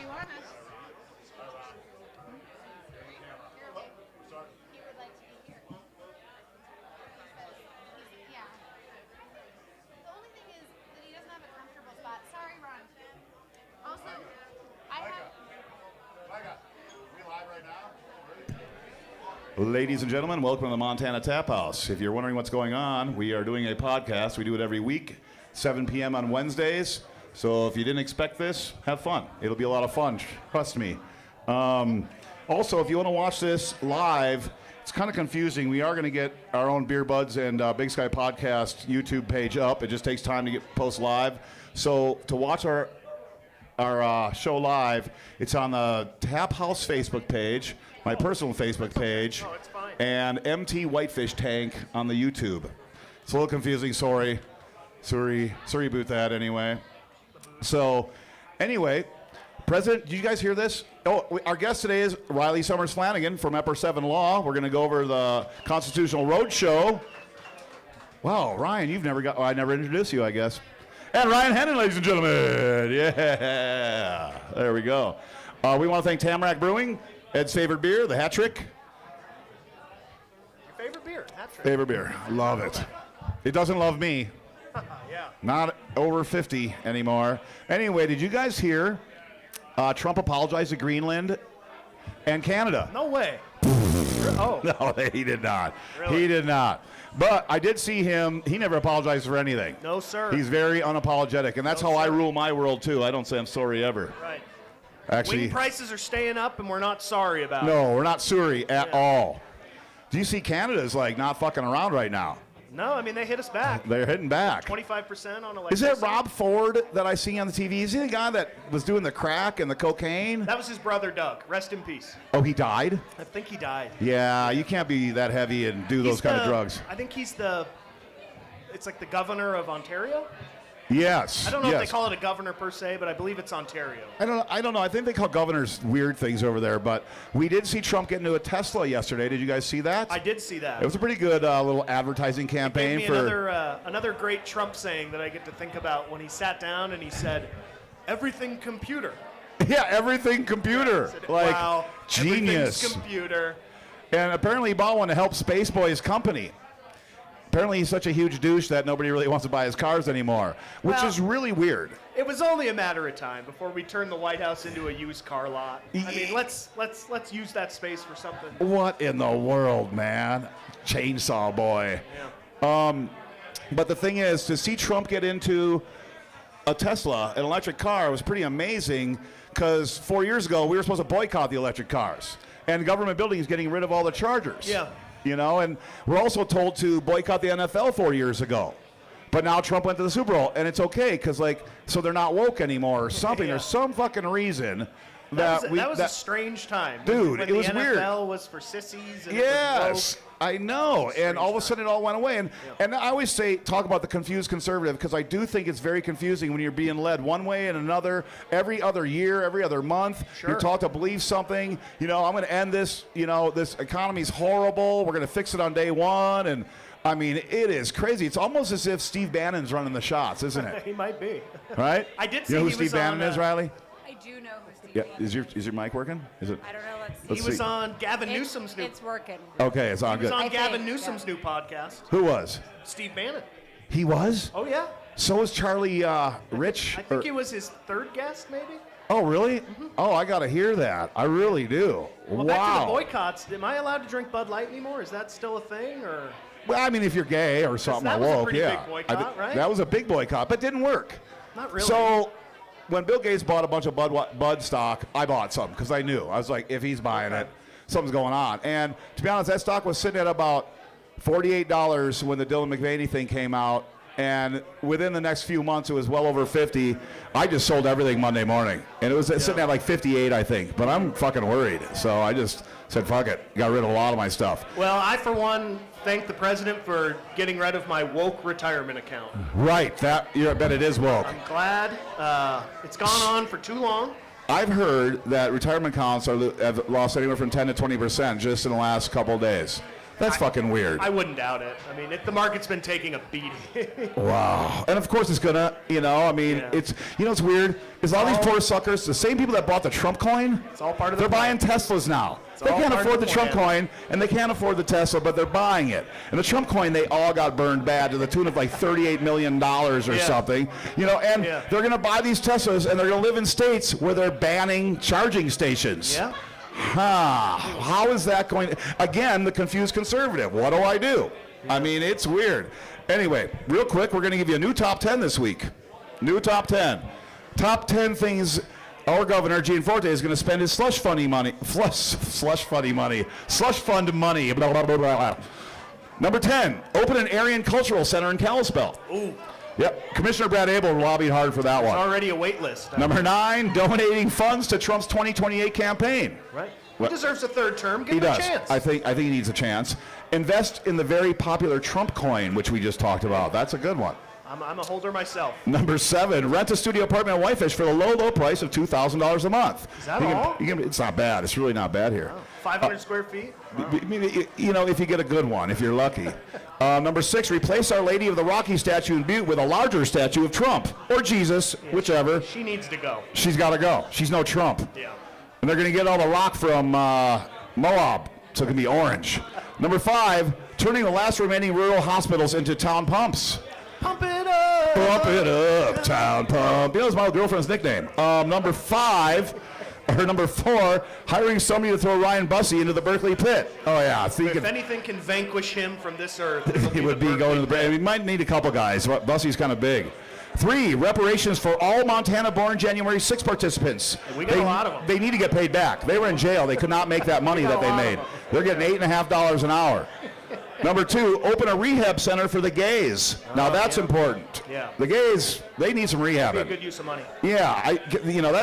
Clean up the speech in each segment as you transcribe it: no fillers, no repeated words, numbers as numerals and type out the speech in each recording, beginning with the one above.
you want us. Ladies and gentlemen, welcome to the Montana Tap House. If you're wondering what's going on, we are doing a podcast. We do it every week, 7 p.m. on Wednesdays. So if you didn't expect this, have fun. It'll be a lot of fun, trust me. Also, if you want to watch this live, it's kind of confusing. We are going to get our own Beer Buds and Big Sky Podcast YouTube page up. It just takes time to get post live. So to watch our show live, it's on the Tap House Facebook page, my personal Facebook page, and MT Whitefish Tank on the YouTube. It's a little confusing, sorry about that anyway. So, anyway, President, did you guys hear this? Oh, our guest today is Rylee Sommers-Flanagan from Epper 7 Law. We're going to go over the Constitutional Roadshow. Wow, Ryan, I never introduced you, I guess. And Ryan Hennon, ladies and gentlemen. Yeah, there we go. We want to thank Tamarack Brewing, Ed's favorite beer, the Hat Trick. Your favorite beer, Hat Trick. Favorite beer, love it. It doesn't love me. Yeah. Not over 50 anymore. Anyway, did you guys hear Trump apologized to Greenland and Canada? No way. Oh. No, he did not. Really? He did not. But I did see him. He never apologized for anything. No, sir. He's very unapologetic, and that's No, how I sir. rule my world, too. I don't say I'm sorry ever. Right. Actually, Wing prices are staying up, and we're not sorry about it. no, we're not sorry at all. Do you see Canada's like not fucking around right now? No, I mean, they hit us back. They're hitting back. 25% on electricity. Is it Rob Ford that I see on the TV? Is he the guy that was doing the crack and the cocaine? That was his brother, Doug. Rest in peace. Oh, he died? I think he died. Yeah, you can't be that heavy and do those kind of drugs. I think it's like the governor of Ontario. Yes. I don't know if they call it a governor per se, but I believe it's Ontario. I don't know. I think they call governors weird things over there, but we did see Trump get into a Tesla yesterday. Did you guys see that? I did see that. It was a pretty good little advertising campaign Gave me another great Trump saying that I get to think about when he sat down and he said, "Everything computer." Yeah, everything computer. Said, like, wow, genius. everything's computer. And apparently he bought one to help Spaceboy's company. Apparently he's such a huge douche that nobody really wants to buy his cars anymore, which is really weird. It was only a matter of time before we turned the White House into a used car lot. I mean, let's use that space for something. What in the world, man? Chainsaw boy. Yeah. But the thing is, to see Trump get into a Tesla, an electric car, was pretty amazing because 4 years ago we were supposed to boycott the electric cars, and government buildings getting rid of all the chargers. Yeah. You know, and we're also told to boycott the NFL 4 years ago. But now Trump went to the Super Bowl, and it's okay because, like, so they're not woke anymore or something. Yeah. There's some fucking reason That was a strange time. Dude, when it was the weird. NFL was for sissies. And Yes, it was woke. I know. And all of a sudden it all went away. And I always talk about the confused conservative because I do think it's very confusing when you're being led one way and another every other year, every other month. Sure. You're taught to believe something. You know, I'm going to end this. You know, this economy's horrible. We're going to fix it on day one. And I mean, it is crazy. It's almost as if Steve Bannon's running the shots, isn't it? He might be. Right? I did see You know who he Steve was Bannon on, is, Rylee? I do know who Steve Yeah. Bannon Is your mic working? Is it? I don't know. Let's see. Let's He was see. on Gavin Newsom's new. It's working. Okay, it's on He was good. on I Gavin think, Newsom's new podcast. Who was? Steve Bannon. He was? Oh yeah. So was Charlie Rich? I think he was his third guest, maybe. Oh, really? Oh, I got to hear that. I really do. Well, wow. back to the boycotts. Am I allowed to drink Bud Light anymore? Is that still a thing, or? Well, I mean, if you're gay or something, that I was a woke, pretty yeah. big boycott, right? That was a big boycott, but didn't work. Not really. So when Bill Gates bought a bunch of Bud stock, I bought some because I knew. I was like, if he's buying it, something's going on. And to be honest, that stock was sitting at about $48 when the Dylan McVaney thing came out. And within the next few months, it was well over 50. I just sold everything Monday morning. And it was sitting at like 58, I think. But I'm fucking worried. So I just said, fuck it. Got rid of a lot of my stuff. Well, I, for one, thank the president for getting rid of my woke retirement account. Right. I bet it is woke. I'm glad. It's gone on for too long. I've heard that retirement accounts have lost anywhere from 10 to 20% just in the last couple of days That's fucking weird. I wouldn't doubt it. I mean, the market's been taking a beating. Wow. And of course it's gonna, it's, it's weird. Is all these poor suckers, the same people that bought the Trump coin, It's all part of the they're buying Teslas now. They all can't part afford of the the Trump plan. coin, and they can't afford the Tesla, but they're buying it. And the Trump coin, they all got burned bad to the tune of like $38 million or something. And they're gonna buy these Teslas, and they're gonna live in states where they're banning charging stations. Yeah. How is that going? Again, the confused conservative. What do I do? I mean, it's weird. Anyway, real quick, we're going to give you a new top 10 this week. New top 10. Top 10 things our governor, Gianforte, is going to spend his slush fund money. Blah, blah, blah, blah. Number 10, open an Aryan Cultural Center in Kalispell. Ooh. Yep, Commissioner Brad Abel lobbied hard for that one. Already a wait list. Number 9, donating funds to Trump's 2028 campaign. Right. He deserves a third term. Give He him does. a chance. I think he needs a chance. Invest in the very popular Trump coin, which we just talked about. That's a good one. I'm a holder myself. Number 7, rent a studio apartment in Whitefish for the low price of $2,000 a month. Is that all? It's not bad. It's really not bad here. 500 square feet? If you get a good one, if you're lucky. Number 6, replace Our Lady of the Rocky statue in Butte with a larger statue of Trump or Jesus, whichever. She needs to go. She's got to go. She's no Trump. Yeah. And they're going to get all the rock from Moab, so it can be orange. Number 5, turning the last remaining rural hospitals into town pumps. Pump it up. Pump it up, town pump. It's my girlfriend's nickname. Number 4, hiring somebody to throw Ryan Bussey into the Berkeley pit. Oh, yeah. If anything can vanquish him from this earth, He would be going to the. We might need a couple guys. Bussey's kind of big. 3, reparations for all Montana-born January 6 participants. And we got a lot of them. They need to get paid back. They were in jail. They could not make that money that they made. They're getting $8.50 an hour. Number 2, open a rehab center for the gays. Now that's important. Yeah. The gays, they need some rehabbing. Be a good use of money. Yeah,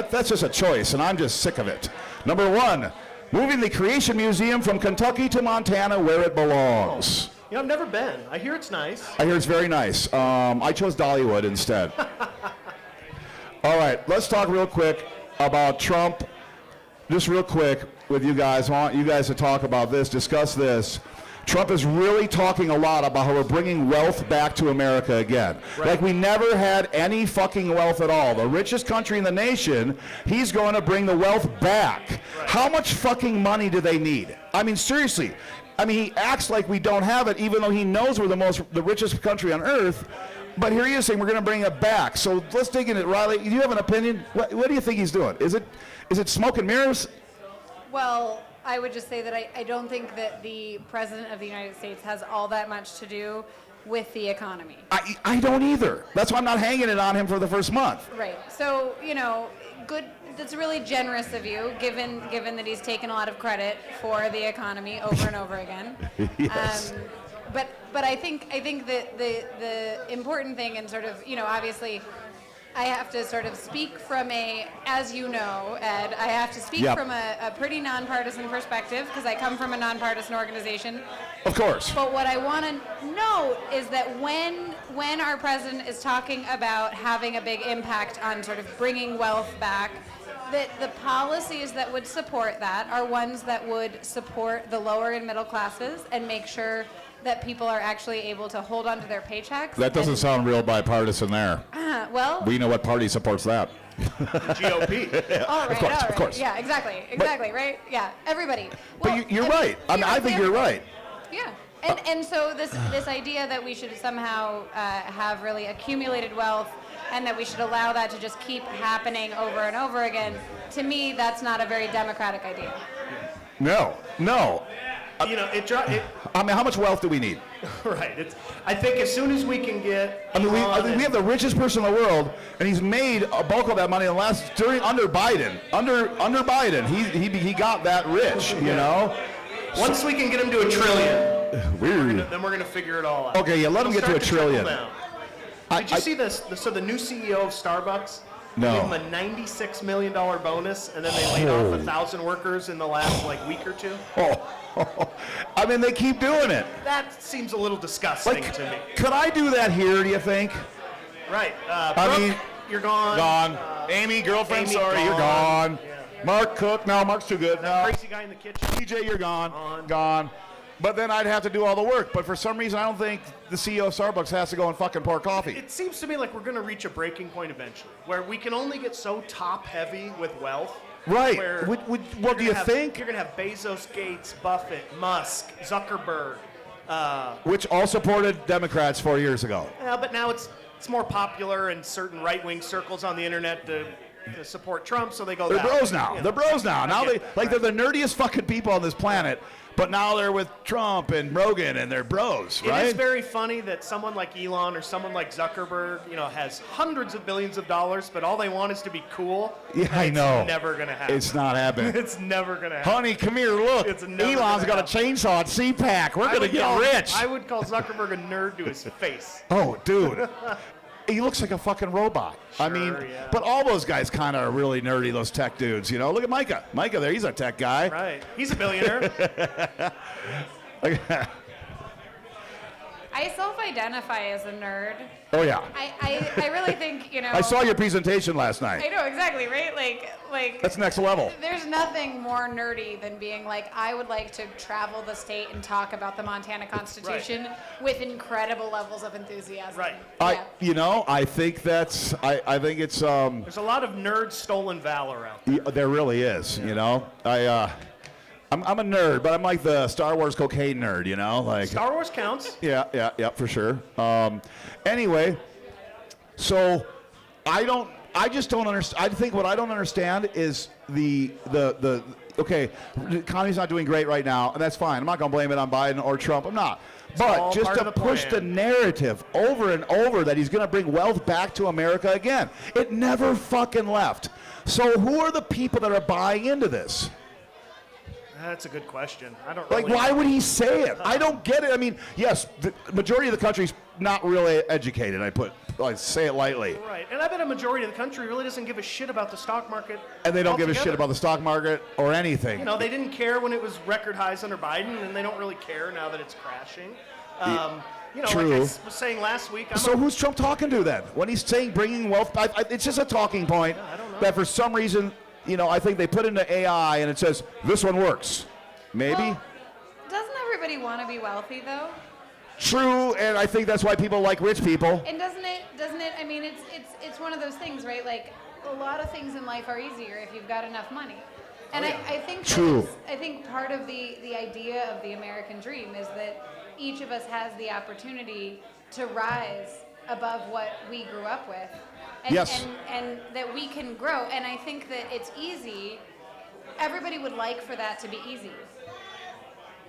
that's just a choice, and I'm just sick of it. Number 1, moving the Creation Museum from Kentucky to Montana where it belongs. I've never been. I hear it's nice. I hear it's very nice. I chose Dollywood instead. All right, let's talk real quick about Trump. Just real quick with you guys. I want you guys to talk about this, discuss this. Trump is really talking a lot about how we're bringing wealth back to America again. Right. Like we never had any fucking wealth at all. The richest country in the nation, he's going to bring the wealth back. Right. How much fucking money do they need? I mean, seriously. I mean, he acts like we don't have it, even though he knows we're the richest country on earth. But here he is saying we're going to bring it back. So let's dig in it, Rylee. Do you have an opinion? What do you think he's doing? Is it smoke and mirrors? Well, I would just say that I don't think that the President of the United States has all that much to do with the economy. I don't either. That's why I'm not hanging it on him for the first month. Right. So, good. That's really generous of you, given that he's taken a lot of credit for the economy over and over again. Yes. But I think that the important thing, and sort of, obviously, I have to sort of speak from as you know, Ed, I have to speak from a pretty nonpartisan perspective because I come from a nonpartisan organization. Of course. But what I want to know is that when our president is talking about having a big impact on sort of bringing wealth back, that the policies that would support that are ones that would support the lower and middle classes and make sure that people are actually able to hold on to their paychecks. That doesn't sound real bipartisan there. Well, We know what party supports that. The GOP. all right, of course. Yeah, exactly, right? Yeah, everybody. But you're right. I think you're right. Yeah. And so this idea that we should somehow have really accumulated wealth and that we should allow that to just keep happening over and over again, to me, that's not a very democratic idea. No. I mean, how much wealth do we need? Right. I think as soon as we can get. I mean, we have the richest person in the world, and he's made a bulk of that money under Biden. Under Biden, he got that rich, you know. Once we can get him to $1 trillion, Weird. then we're going to figure it all out. Okay, yeah, let him get to $1 trillion. Did you see this? So the new CEO of Starbucks No. gave him a $96 million bonus, and then they laid off 1,000 workers in the last week or two. I mean, they keep doing it. That seems a little disgusting to me. Could I do that here, do you think? Right. I mean, you're gone. Gone. Amy, girlfriend, Amy, sorry, you're gone. Yeah. Mark Cook, no, Mark's too good. No. Crazy guy in the kitchen. TJ, you're gone. Gone. Gone. But then I'd have to do all the work. But for some reason, I don't think the CEO of Starbucks has to go and fucking pour coffee. It seems to me like we're going to reach a breaking point eventually, where we can only get so top-heavy with wealth. Right. Where What do you think? You're going to have Bezos, Gates, Buffett, Musk, Zuckerberg. Which all supported Democrats 4 years ago. But now it's more popular in certain right-wing circles on the internet to support Trump, so they go. They're bros now. You know. They're bros now. Now they right. they're the nerdiest fucking people on this planet. But now they're with Trump and Rogan, and they're bros, right? It is very funny that someone like Elon or someone like Zuckerberg, has hundreds of billions of dollars, but all they want is to be cool. Yeah, I know. It's never gonna happen. It's not happening. It's never gonna happen. Honey, come here, look. It's never Elon's gonna got a chainsaw at CPAC. We're I gonna would get call- rich. I would call Zuckerberg a nerd to his face. Oh, dude. He looks like a fucking robot. I mean, yeah. but all those guys kind of are really nerdy, those tech dudes, Look at Micah. Micah there, he's a tech guy. Right. He's a billionaire. I self-identify as a nerd. Oh, yeah. I really think, I saw your presentation last night. I know, exactly, right? Like That's next level. there's nothing more nerdy than being like, I would like to travel the state and talk about the Montana Constitution with incredible levels of enthusiasm. Right. Yeah. I think that's, I think it's, There's a lot of nerd stolen valor out there. there really is, I'm a nerd, but I'm like the Star Wars cocaine nerd, like. Star Wars counts. Yeah, for sure. Anyway, so I just don't understand. I think what I don't understand is okay, the economy's not doing great right now, and that's fine. I'm not going to blame it on Biden or Trump. I'm not. But just to push the narrative over and over that he's going to bring wealth back to America again. It never fucking left. So who are the people that are buying into this? That's a good question. I don't Like, why would he say it? I don't get it. I mean, yes, the majority of the country's not really educated. I say it lightly. Right, and I bet a majority of the country really doesn't give a shit about the stock market. And they don't give a shit altogether. about the stock market or anything. They didn't care when it was record highs under Biden, and they don't really care now that it's crashing. True. Like I was saying last week. Who's Trump talking to then? When he's saying bringing wealth back, it's just a talking point I don't know. that for some reason, I think they put into AI and it says, this one works. Maybe? Well, doesn't everybody want to be wealthy, though? True, and I think that's why people like rich people. And doesn't it? I mean, it's one of those things, right? Like, a lot of things in life are easier if you've got enough money. And I think True. I think part of the idea of the American dream is that each of us has the opportunity to rise above what we grew up with. And, Yes. and that we can grow. And I think that it's easy. Everybody would like for that to be easy.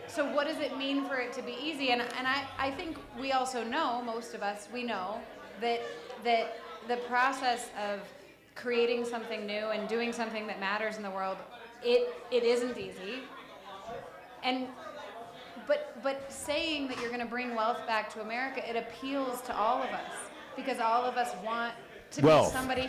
So what does it mean for it to be easy? And I think we also know, most of us, we know that the process of creating something new and doing something that matters in the world, it isn't easy. But saying that you're going to bring wealth back to America, it appeals to all of us because all of us want to be somebody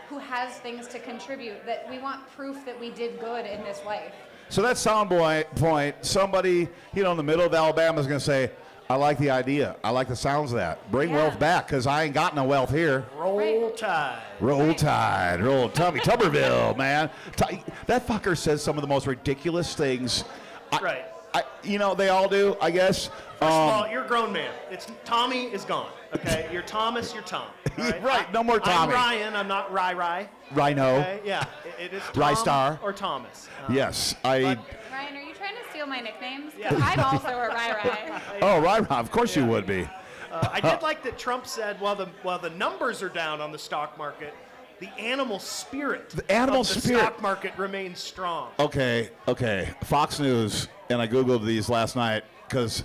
who has things to contribute, that we want proof that we did good in this life. So that point, somebody, in the middle of Alabama is going to say, I like the idea. I like the sounds of that. Bring wealth back because I ain't got no wealth here. Roll Tide. Roll Tide. Roll Tommy Tuberville, man. That fucker says some of the most ridiculous things. Right. They all do, I guess. First of all, you're a grown man. Tommy is gone. Okay, you're Thomas. You're Tom. All right? Right, no more Tommy. I'm Ryan. I'm not Ry. Rhino. Okay? Yeah, it is Tom Rystar. or Thomas. Yes, Ryan, are you trying to steal my nicknames? Yeah. I'm also a Ry. Oh, right, of course you would be. I did like that Trump said, while the numbers are down on the stock market, the animal spirit of the stock market remains strong. Okay. Fox News, and I Googled these last night because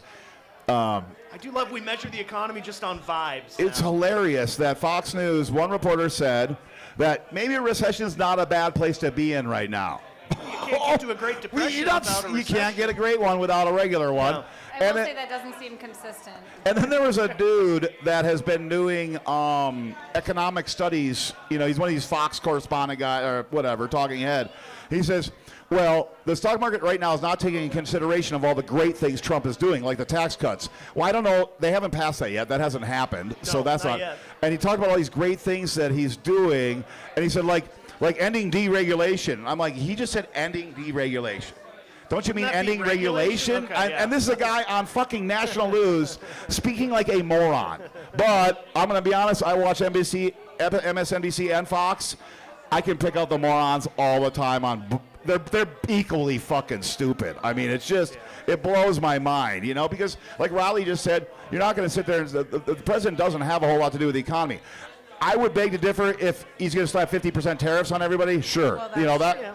I do love we measure the economy just on vibes. it's hilarious that Fox News, one reporter said that maybe a recession is not a bad place to be in right now. You can't get to a Great Depression without a recession. You can't get a great one without a regular one. No. I will say that doesn't seem consistent. And then there was a dude that has been doing economic studies. He's one of these Fox correspondent guy or whatever, talking head. He says, well, the stock market right now is not taking into consideration of all the great things Trump is doing, like the tax cuts. Well, I don't know. They haven't passed that yet. That hasn't happened. So that's not yet. And he talked about all these great things that he's doing. And he said, like ending deregulation. I'm like, he just said ending deregulation. Don't you mean Wouldn't that ending be regulation? regulation? Okay, yeah. And this is a guy on fucking national news speaking like a moron. But I'm going to be honest, I watch NBC, MSNBC, and Fox. I can pick out the morons all the time on. They're equally fucking stupid. I mean, it's just, it blows my mind, you know, because like Rylee just said, you're not going to sit there and the president doesn't have a whole lot to do with the economy. I would beg to differ if he's going to slap 50% tariffs on everybody. Sure, Well, you know that's-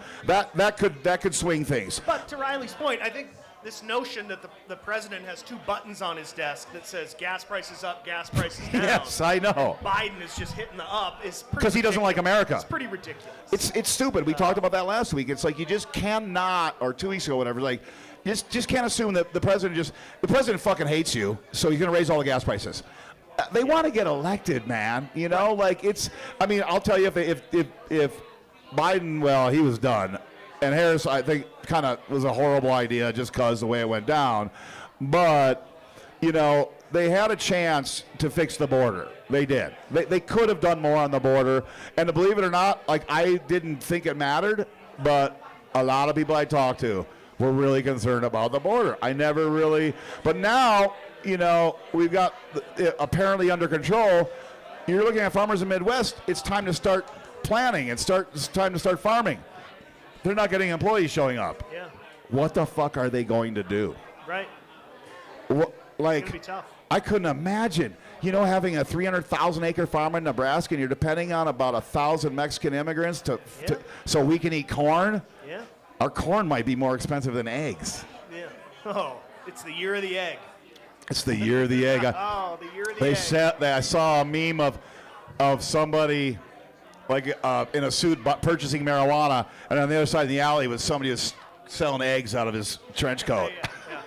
that could swing things. But to Riley's point, I think this notion that the president has 2 buttons on his desk that says gas prices up, gas prices down. Yes, I know. Biden is just hitting the up is Because he doesn't like America. It's pretty ridiculous. It's stupid. We talked about that last week. It's like you just cannot, or 2 weeks ago, whatever. Like, just can't assume that the president fucking hates you, so he's going to raise all the gas prices. They want to get elected, man. You know, like it's. I mean, I'll tell you if Biden, well, he was done, and Harris, I think, kind of was a horrible idea just because the way it went down. But you know, they had a chance to fix the border. They did. They could have done more on the border. And to believe it or not, like I didn't think it mattered, but a lot of people I talked to were really concerned about the border. I never really. But now, you know, we've got it apparently under control. You're looking at farmers in the Midwest. It's time to start planning and it's time to start farming. They're not getting employees showing up. Yeah. What the fuck are they going to do? Right. Like, It's gonna be tough. I couldn't imagine, you know, having a 300,000 acre farm in Nebraska and you're depending on about 1,000 Mexican immigrants so we can eat corn. Yeah. Our corn might be more expensive than eggs. Yeah. Oh, it's the year of the egg. It's the year of the egg. Oh, the year of the egg. I saw a meme of somebody like in a suit purchasing marijuana, and on the other side of the alley was somebody who's selling eggs out of his trench coat.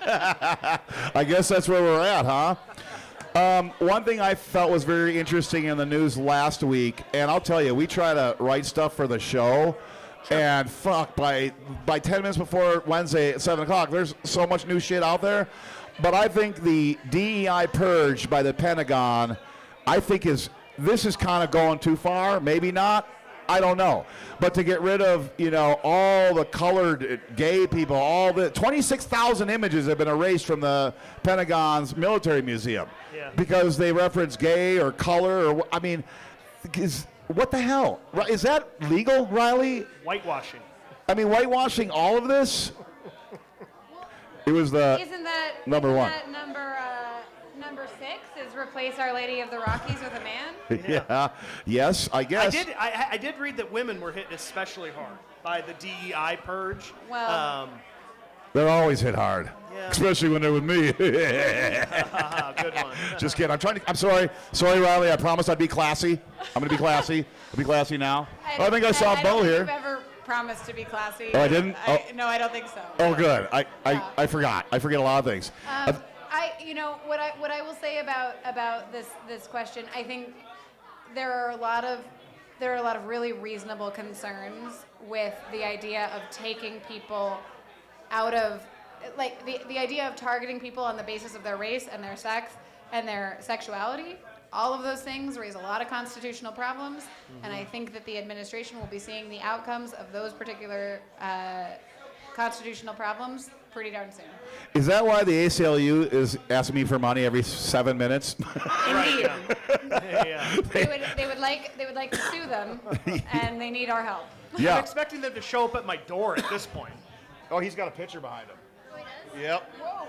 Yeah. I guess that's where we're at, huh? One thing I felt was very interesting in the news last week, and I'll tell you, we try to write stuff for the show, and fuck, by 10 minutes before Wednesday at 7 o'clock, there's so much new shit out there. But I think the DEI purge by the Pentagon, I think this is kind of going too far. Maybe not. I don't know. But to get rid of, you know, all the colored gay people, all the 26,000 images have been erased from the Pentagon's military museum because they reference gay or color or, I mean, what the hell? Is that legal, Rylee? Whitewashing. I mean, whitewashing all of this? It was Isn't that number one. That number 6 is replace Our Lady of the Rockies with a man? Yeah. Yes, I guess. I did read that women were hit especially hard by the DEI purge. Well, They're always hit hard, especially when they're with me. Good one. Just kidding. I'm sorry, Rylee. I promised I'd be classy. I'm gonna be classy. I'll be classy now. I think I saw Bo I don't think here. you've ever promised to be classy. Oh, I didn't? No, I don't think so. Oh, good. I forgot. I forget a lot of things. You know what I will say about this question. I think there are a lot of really reasonable concerns with the idea of taking people out of, like, the idea of targeting people on the basis of their race and their sex and their sexuality. All of those things raise a lot of constitutional problems, and I think that the administration will be seeing the outcomes of those particular constitutional problems pretty darn soon. Is that why the ACLU is asking me for money every 7 minutes? Indeed. Yeah. They would like to sue them, and they need our help. Yeah. I'm expecting them to show up at my door at this point. Oh, he's got a picture behind him. Oh, he does? Yep. Whoa.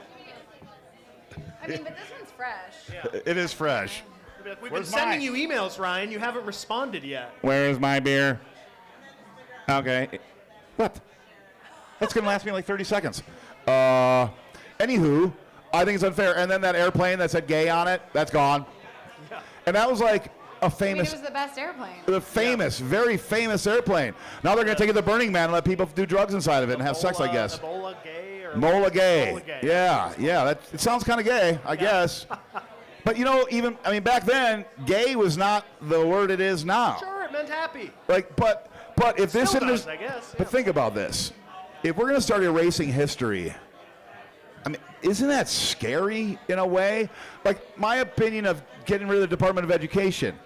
I mean, but this one's fresh. Yeah. It is fresh. We've been Where's sending mine? you emails, Ryan. You haven't responded yet. Where is my beer? Okay. What? That's going to last me like 30 seconds. Anywho, I think it's unfair. And then that airplane that said gay on it, that's gone. Yeah. And that was like a famous, I mean, it was the best airplane. very famous airplane. Now they're going to take it to Burning Man and let people do drugs inside of it and have sex, I guess. Ebola gay or Mola gay. Mola gay. Yeah. It sounds kind of gay, I guess. But you know, back then, gay was not the word it is now. Sure, it meant happy. Like, but if this Still is, does, I guess. but think about this: if we're going to start erasing history, I mean, isn't that scary in a way? Like, my opinion of getting rid of the Department of Education,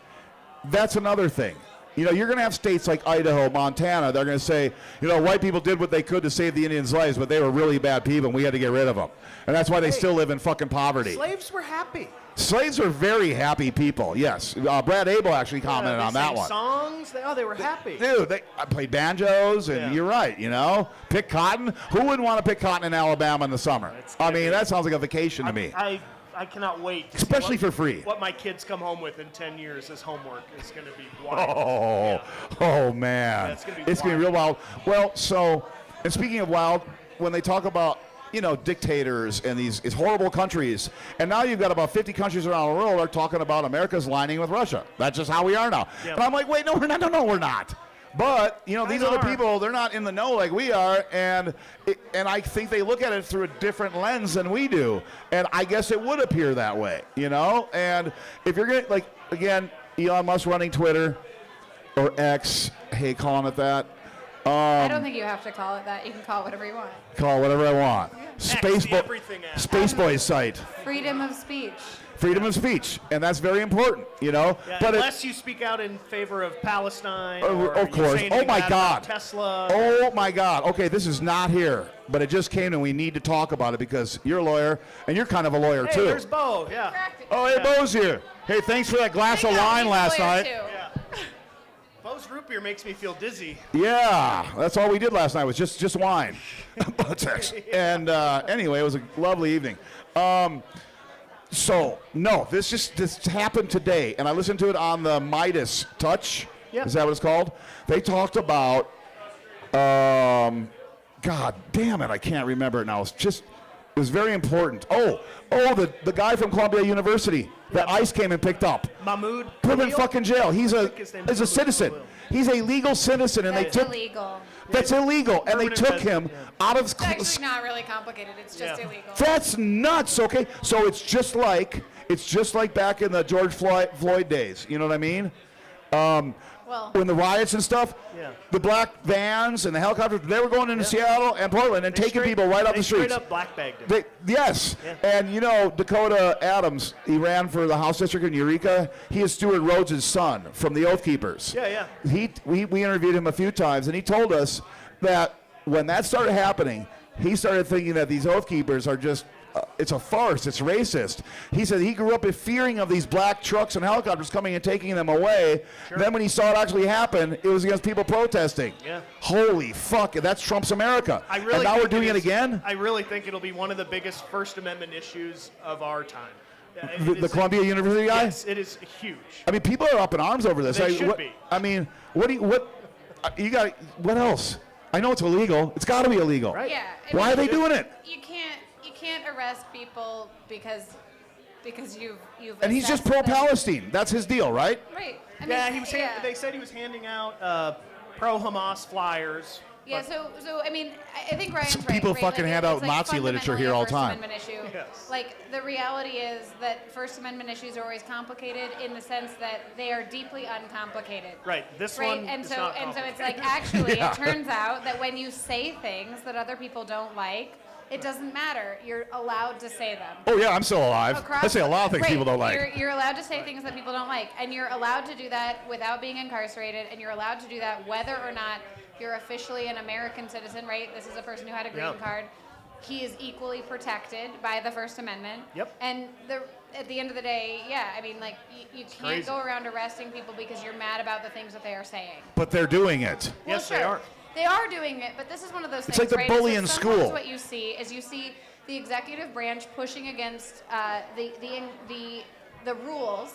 that's another thing. You know, you're going to have states like Idaho, Montana. They're going to say, you know, white people did what they could to save the Indians' lives, but they were really bad people, and we had to get rid of them. And that's why they still live in fucking poverty. Slaves were happy. Slaves were very happy people, yes. Brad Abel actually commented on that one. Songs, they were happy. Dude, I played banjos, and you're right, you know. Pick cotton. Who wouldn't want to pick cotton in Alabama in the summer? I mean, that sounds like a vacation to me. I cannot wait. Especially for free. What my kids come home with in 10 years as homework is going to be wild. Oh man. Yeah, it's going to be real wild. Well, so, and speaking of wild, when they talk about, you know, dictators and these horrible countries, and now you've got about 50 countries around the world are talking about America's lining with Russia. That's just how we are now. Yep. And I'm like, wait, no, we're not. No, we're not. But, you know, these other people, they're not in the know like we are, and I think they look at it through a different lens than we do. And I guess it would appear that way, you know? And if you're going to, like, again, Elon Musk running Twitter or X, hey, calling it that. I don't think you have to call it that. You can call it whatever you want. Call it whatever I want. Yeah. Space Boy's site. Freedom of speech. Freedom of speech, and that's very important, you know. Yeah, but unless you speak out in favor of Palestine, of course. Oh my God. Tesla. Oh my God. Okay, this is not here, but it just came, and we need to talk about it because you're a lawyer, and you're kind of a lawyer too. There's Bo. Yeah. Oh, hey, Bo's here. Hey, thanks for that glass of wine last night. Yeah. Bo's root beer makes me feel dizzy. Yeah, that's all we did last night was just wine. And anyway, it was a lovely evening. So, no, this happened today, and I listened to it on the Midas Touch. Yep. Is that what it's called? They talked about, God damn it, I can't remember it now. It was very important. The guy from Columbia University that ICE came and picked up. Mahmoud. Put him in fucking jail. He's a citizen. He's a legal citizen, and That's illegal. That's illegal, and they took him out of. It's actually not really complicated. It's just illegal. That's nuts. Okay, so it's just like back in the George Floyd days. You know what I mean? When the riots and stuff, the black vans and the helicopters, they were going into Seattle and Portland and taking people right up the streets. Straight up black bagged them. Yes. Yeah. And you know, Dakota Adams, he ran for the House District in Eureka. He is Stuart Rhodes' son from the Oath Keepers. Yeah. We interviewed him a few times, and he told us that when that started happening, he started thinking that these Oath Keepers are just it's a farce. It's racist. He said he grew up fearing of these black trucks and helicopters coming and taking them away. Sure. Then when he saw it actually happen, it was against people protesting. Yeah. Holy fuck, that's Trump's America. And now we're doing it again? I really think it'll be one of the biggest First Amendment issues of our time. The Columbia University guy? Yes, it is huge. I mean, people are up in arms over this. They should be. I mean, what else? I know it's illegal. It's got to be illegal. Right. Yeah. Why are they doing it? You can't arrest people because you've and he's just pro-Palestine. That's his deal, right? Right. They said he was handing out pro-Hamas flyers. Yeah, so I mean, I think Ryan's right. People fucking hand out Nazi literature here all the time. Yes. Like, the reality is that First Amendment issues are always complicated in the sense that they are deeply uncomplicated. Right. This one is not complicated. So it's like, actually, it turns out that when you say things that other people don't like, it doesn't matter. You're allowed to say them. Oh, yeah, I'm still alive. I say a lot of things people don't like. You're allowed to say things that people don't like. And you're allowed to do that without being incarcerated. And you're allowed to do that whether or not you're officially an American citizen, right? This is a person who had a green card. He is equally protected by the First Amendment. Yep. And at the end of the day, I mean, like, you can't go around arresting people because you're mad about the things that they are saying. But they're doing it. Well, yes, sure. they are. They are doing it, but this is one of those things, it's like the bully in Sometimes school. what you see is the executive branch pushing against the rules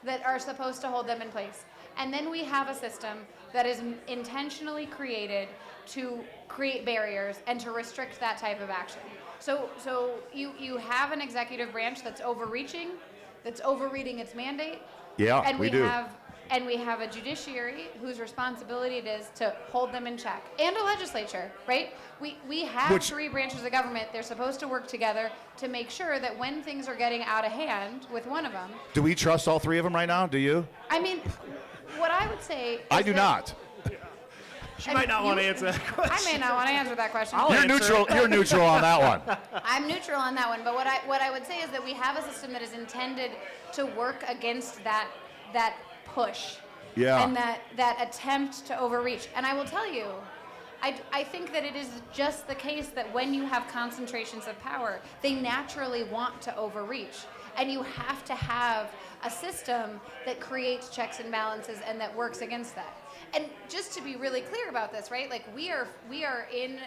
that are supposed to hold them in place. And then we have a system that is intentionally created to create barriers and to restrict that type of action. So you have an executive branch that's overreaching, that's overreading its mandate. Yeah, and we do. And we have a judiciary whose responsibility it is to hold them in check, and a legislature, right? We have three branches of government. They're supposed to work together to make sure that when things are getting out of hand with one of them. Do we trust all three of them right now? Do you? I mean, what I would say is I do not. She might not want to answer that question. I may not want to answer that question. You're neutral. You're neutral on that one. I'm neutral on that one. But what I would say is that we have a system that is intended to work against that push. Yeah. And that attempt to overreach. And I will tell you, I think that it is just the case that when you have concentrations of power, they naturally want to overreach. And you have to have a system that creates checks and balances and that works against that. And just to be really clear about this, right? Like we are in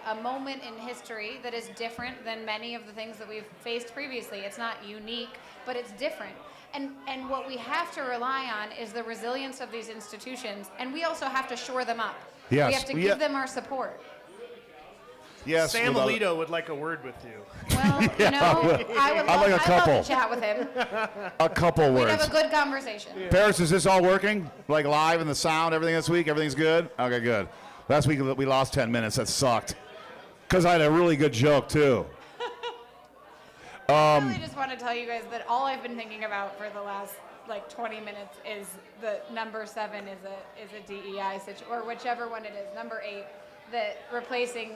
a moment in history that is different than many of the things that we've faced previously. It's not unique, but it's different. And what we have to rely on is the resilience of these institutions, and we also have to shore them up. Yes. We have to give them our support. Yes. Sam Alito would like a word with you. Well, you know, I'd love to chat with him. A couple We'd words. have a good conversation. Yeah. Paris, is this all working? Like live and the sound, everything this week? Everything's good? Okay, good. Last week we lost 10 minutes. That sucked. Because I had a really good joke, too. I really just want to tell you guys that all I've been thinking about for the last like 20 minutes is the number 7 is a DEI situation, or whichever one it is, number 8, that replacing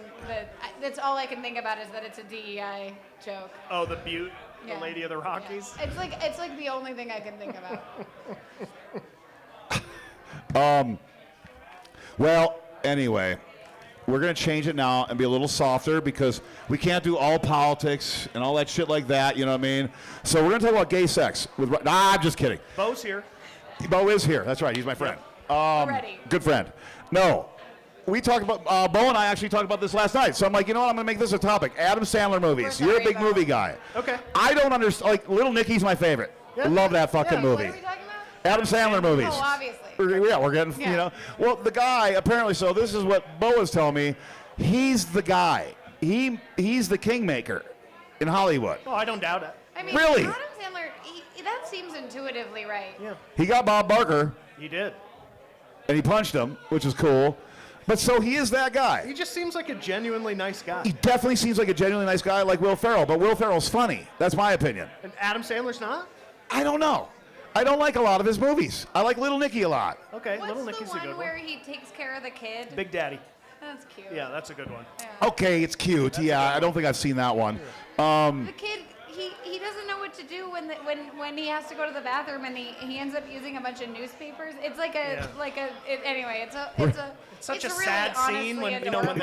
that's all I can think about is that it's a DEI joke. Oh, the Butte, Yeah. the Lady of the Rockies. Yeah. It's like the only thing I can think about. Well, anyway, we're going to change it now and be a little softer because we can't do all politics and all that shit like that, you know what I mean? So we're going to talk about gay sex. I'm just kidding. Bo's here. Bo is here. That's right. He's my friend. Already. Good friend. No. We talked about, Bo and I actually talked about this last night. So I'm like, you know what? I'm going to make this a topic. Adam Sandler movies. We're You're a sorry, big Bo. movie guy. Okay. I don't understand. Like, Little Nicky's my favorite. Yeah. Love that fucking Yeah. movie. What are we talking about? Adam Sandler movies. Oh, obviously. Yeah, we're getting, Yeah. you know. Well, the guy, apparently, so this is what Bo was telling me. He's the guy. He's the kingmaker in Hollywood. Oh, I don't doubt it. I mean, Really? Adam Sandler, that seems intuitively right. Yeah, He got Bob Barker, he did. and he punched him, which is cool. But so he is that guy. He just seems like a genuinely nice guy. He definitely seems like a genuinely nice guy like Will Ferrell, but Will Ferrell's funny. That's my opinion. And Adam Sandler's not? I don't know. I don't like a lot of his movies. I like Little Nicky a lot. Okay, What's Little the Nicky's a one good where one. he takes care of the kid? Big Daddy. That's cute. Yeah, that's a good one. Yeah. Okay, it's cute. Yeah, I don't think I've seen that one. The kid, he doesn't know what to do when he has to go to the bathroom and he ends up using a bunch of newspapers. It's like anyway. It's Such a really sad scene when adorable.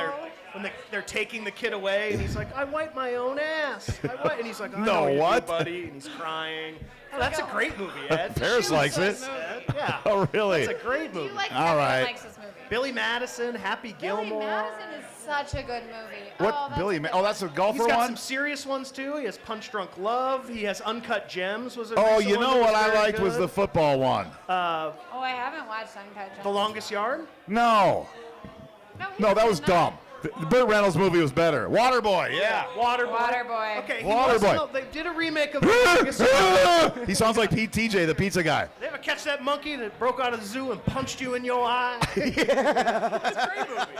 they're taking the kid away and he's like, I wipe my own ass. And he's like, I No, know you do, what? buddy, and he's crying. Oh, that's a great movie, Ed. Paris likes it. Ed. Yeah. Oh, really? That's a great Do movie. you like All everyone right. likes this movie? Billy Madison, Happy Billy Gilmore. Madison is such a good movie. What? Oh, that's Billy? a good Oh, that's a one. golfer He's got one? some serious ones too. He has Punch Drunk Love. He has Uncut Gems. Was a Oh, recent you one know that what I very liked was good. the football one. Oh, I haven't watched Uncut Gems. The Longest Yard. No. No, that was dumb. The Burt Reynolds movie was better. Waterboy, yeah. Waterboy. Waterboy. Okay, Waterboy. No, they did a remake of The Longest Yard. He sounds like Pete TJ, the pizza guy. They ever catch that monkey that broke out of the zoo and punched you in your eye? That's a great movie.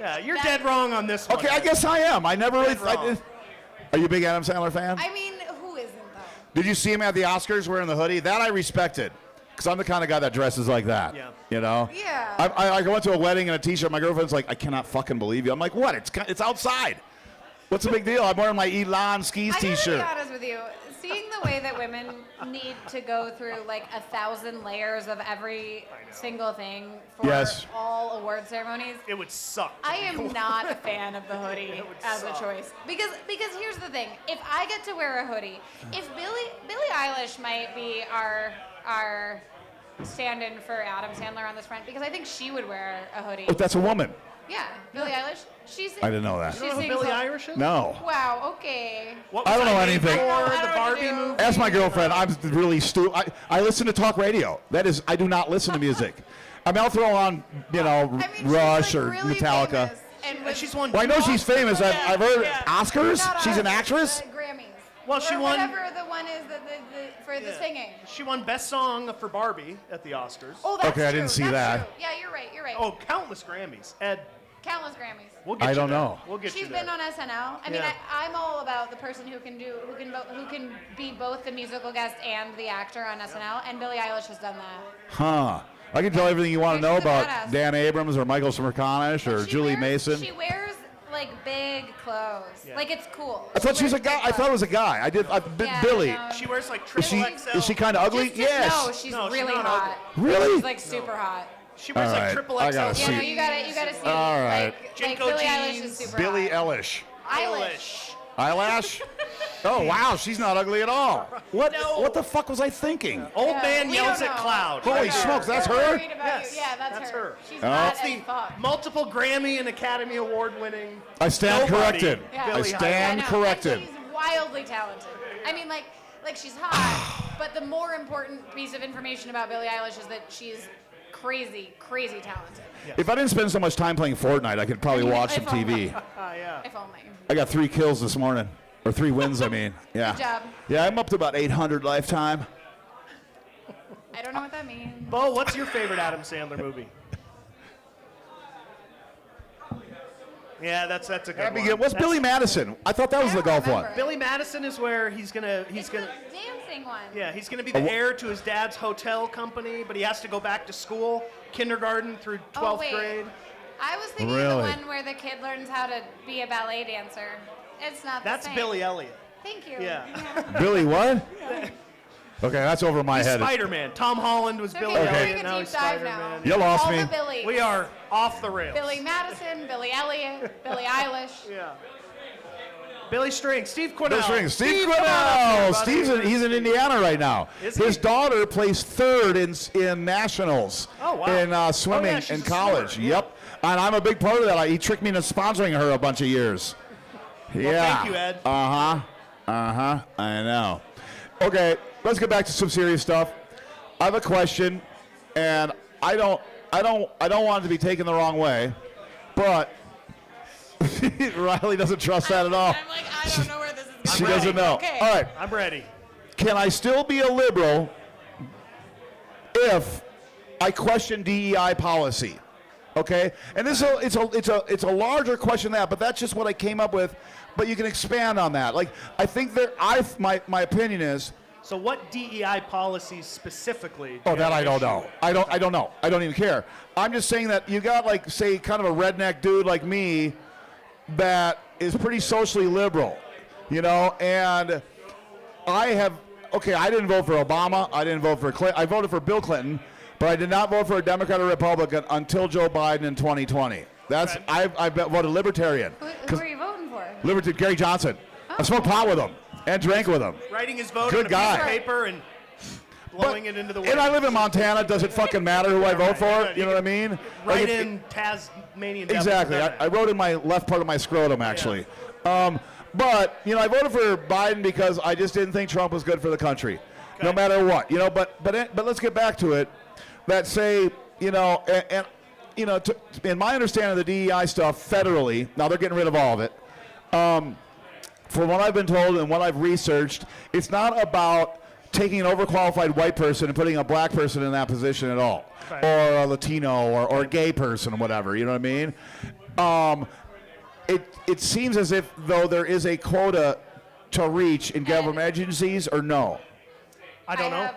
Yeah, you're dead wrong on this one. Okay, I guess I am. I never really. Dead wrong. Are you a big Adam Sandler fan? I mean, who isn't though? Did you see him at the Oscars wearing the hoodie? That I respected. Because I'm the kind of guy that dresses like that. Yeah. You know? Yeah. I went to a wedding in a t-shirt. My girlfriend's like, I cannot fucking believe you. I'm like, what? It's outside. What's the big deal? I'm wearing my Elon Skis I gotta t-shirt. be honest with you. Seeing the way that women need to go through like 1,000 layers of every single thing for Yes. all award ceremonies, It would suck. to I be am one. not a fan of the hoodie would as suck. a choice. Because here's the thing: if I get to wear a hoodie, if Billie Eilish might be our stand-in for Adam Sandler on this front, because I think she would wear a hoodie. Oh, that's a woman. Yeah, Billie Eilish. I didn't know that. You don't know who sings Billie a- Irish is? No. Wow. Okay. What I was don't know named anything. For I don't the know what Barbie to do. movie. Ask my girlfriend. I'm really stupid. I listen to talk radio. That is, I do not listen to music. I mean, I'll throw on, I mean, she's, Rush like, or really Metallica. famous, and And was- she's won. Well, I know two she's Oscars. famous. I've heard Yeah. Oscars. Not She's an Oscars, actress. Grammys. Well, she Or won- whatever the one is for the Yeah. singing. She won Best Song for Barbie at the Oscars. Oh, that's Okay, I true. didn't see That's that. True. Yeah, you're right. Oh, countless Grammys. Ed, Countless Grammys. we'll get I you don't there. know. We'll get She's you been there. on SNL. I mean, Yeah. I'm all about the person who can be both the musical guest and the actor on SNL, and Billie Eilish has done that. Huh. I can tell everything you want to Yeah, know she's a about badass. Dan Abrams or Michael Smerconish or She Julie wears- Mason. She wears like like big clothes. Yeah. Like it's cool. I thought she was a wears guy. big I thought it was a guy. I did. Yeah, Billy. no. She wears like Is triple she XL. is she kind of ugly? No, Yes. she's No, she's really not hot. Really? She's like super hot. She wears All like right, triple I XL. gotta Yeah, see. no, you gotta see. All right. Like Jinko Billie Eilish jeans. is super Billie hot. Eilish. Eilish. Eyelash? Oh wow, she's not ugly at all. What? No. What the fuck was I thinking? Old Yeah, man we yells don't at know. cloud. Holy Right there. smokes, that's We're her? worried about Yes, you. Yeah, that's her. She's Oh. hot That's as the fuck. multiple Grammy and Academy Award winning. I stand Nobody. corrected. Yeah. I Billie stand I know. corrected. And she's wildly talented. I mean, like she's hot, but the more important piece of information about Billie Eilish is that she's crazy talented. If I didn't spend so much time playing Fortnite, I could probably watch some If only. TV. Yeah. If only. I got 3 kills this morning. Or 3 wins, I mean. Yeah. Good job. Yeah, I'm up to about 800 lifetime. I don't know what that means. Bo, what's your favorite Adam Sandler movie? Yeah, that's a good one. What's That's- Billy Madison? I thought that was I the don't golf one. remember. Billy Madison is where he's gonna It's the dancing one. yeah, he's gonna be the Oh, heir to his dad's hotel company, but he has to go back to school, kindergarten through 12th wait. grade. I was thinking of Really? the one where the kid learns how to be a ballet dancer. It's not That's the same. Billy Elliot. Thank you. Yeah. Billy what? Okay, that's over my He's head. Spider-Man. Tom Holland was It's Billy okay, we're Elliot. doing Now a he's deep dive now. Spider-Man. You lost All me. the Billies. We are off the rails. Billy Madison, Billy Elliot, Billie Eilish. Yeah. Billy String, Steve Quinnell. Billy String. Steve come on up here, Quinnell. buddy. He's in Indiana right now. Is His he? daughter plays 3rd in nationals. Oh, wow. In swimming Oh, yeah, she's in a college. swimmer, yeah. Yep. And I'm a big part of that. He tricked me into sponsoring her a bunch of years. Yeah. thank you, Ed. I know. Okay, let's get back to some serious stuff. I have a question, and I don't want it to be taken the wrong way, but Rylee doesn't trust that at all. I'm like, I don't know where this is going. She doesn't know. Okay. All right. I'm ready. Can I still be a liberal if I question DEI policy? Okay, and this is it's a larger question than that, but that's just what I came up with. But you can expand on that. Like I think my opinion is. So what DEI policies specifically? Oh, that I don't know. I don't know. I don't even care. I'm just saying that you got like say kind of a redneck dude like me that is pretty socially liberal, you know, and I didn't vote for Obama. I didn't vote for Clinton. I voted for Bill Clinton, but I did not vote for a Democrat or Republican until Joe Biden in 2020. That's Right. I voted Libertarian. Who are you voting for? Libertarian Gary Johnson. I smoked pot with him and drank with him. Writing his vote Good on a guy. piece of paper and blowing it into the wind. And I live in Montana. Does it fucking matter who I vote for? You know what I mean? Right Like, in Tasmanian devil. Exactly. I wrote in my left part of my scrotum, actually. But, you know, I voted for Biden because I just didn't think Trump was good for the country, no matter what. You know, but let's get back to it. That say, you know, and you know, in my understanding of the DEI stuff federally, now they're getting rid of all of it. From what I've been told and what I've researched, it's not about taking an overqualified white person and putting a black person in that position at all, or a Latino or a gay person or whatever. You know what I mean? It seems as if though there is a quota to reach in government agencies, or no? I don't know.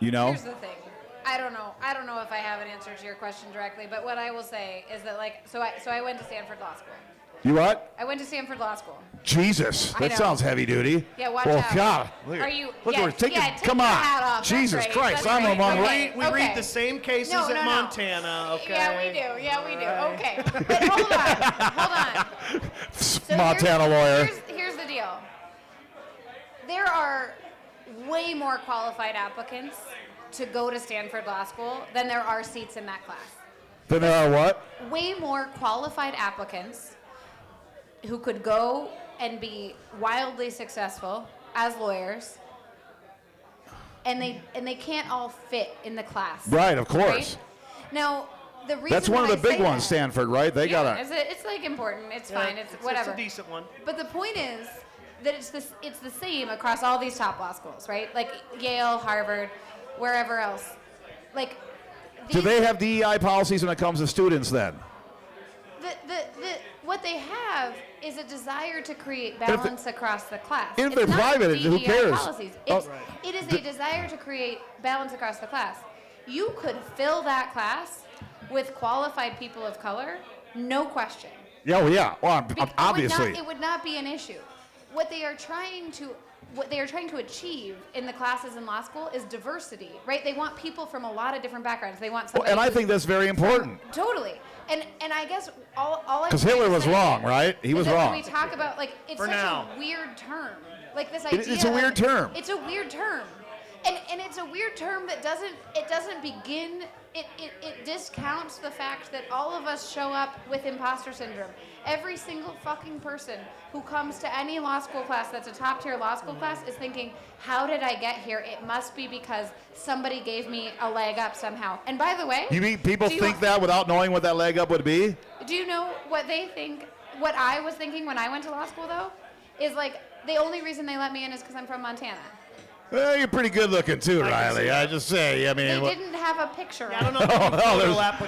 You know? Here's the thing. I don't know. I don't know if I have an answer to your question directly, but what I will say is that, like, so I went to Stanford Law School. You what? I went to Stanford Law School. Jesus, I that know. sounds heavy duty. Yeah, watch well, out. God, look Are at, you? look yeah, at her taking. yeah, take come your on, hat off. That's Jesus great. Christ, That's I'm great. among. Okay. We read the same cases No, at no. Montana, okay? Yeah, we do. Yeah, we do. Okay. But hold on. So Montana lawyer. Here's the deal. There are way more qualified applicants to go to Stanford Law School than there are seats in that class. Then there are what? Way more qualified applicants who could go and be wildly successful as lawyers, and they can't all fit in the class. Right, of course. Right? Now, the reason That's one of that the I big say ones, that- Stanford, right? They yeah, gotta. it's like important. It's Yeah, fine. It's whatever. It's a decent one. But the point is that it's the same across all these top law schools, right? Like Yale, Harvard, wherever else. Like, Do they have DEI policies when it comes to students then? what they have is a desire to create if they- balance across the class. if It's they're not private, who DEI cares? Policies. Oh, It's, It is a desire to create balance across the class. You could fill that class with qualified people of color, no question. Yeah, well, yeah. Well, obviously. It would not be an issue. What they are trying to achieve in the classes in law school is diversity, right? They want people from a lot of different backgrounds. They want somebody. And I think that's very important. Totally. And I guess all because Hitler was wrong, right? He was wrong. When we talk about it's such a weird term, like this idea. It's a weird term. It's a weird term, and it's a weird term that doesn't begin. It discounts the fact that all of us show up with imposter syndrome. Every single fucking person who comes to any law school class that's a top tier law school class is thinking, how did I get here? It must be because somebody gave me a leg up somehow. And by the way, you mean people think that without knowing what that leg up would be? Do you know what they think? What I was thinking when I went to law school, though, is the only reason they let me in is because I'm from Montana. Well, you're pretty good looking too, Rylee. I just say, I mean. They didn't have a picture. I don't know.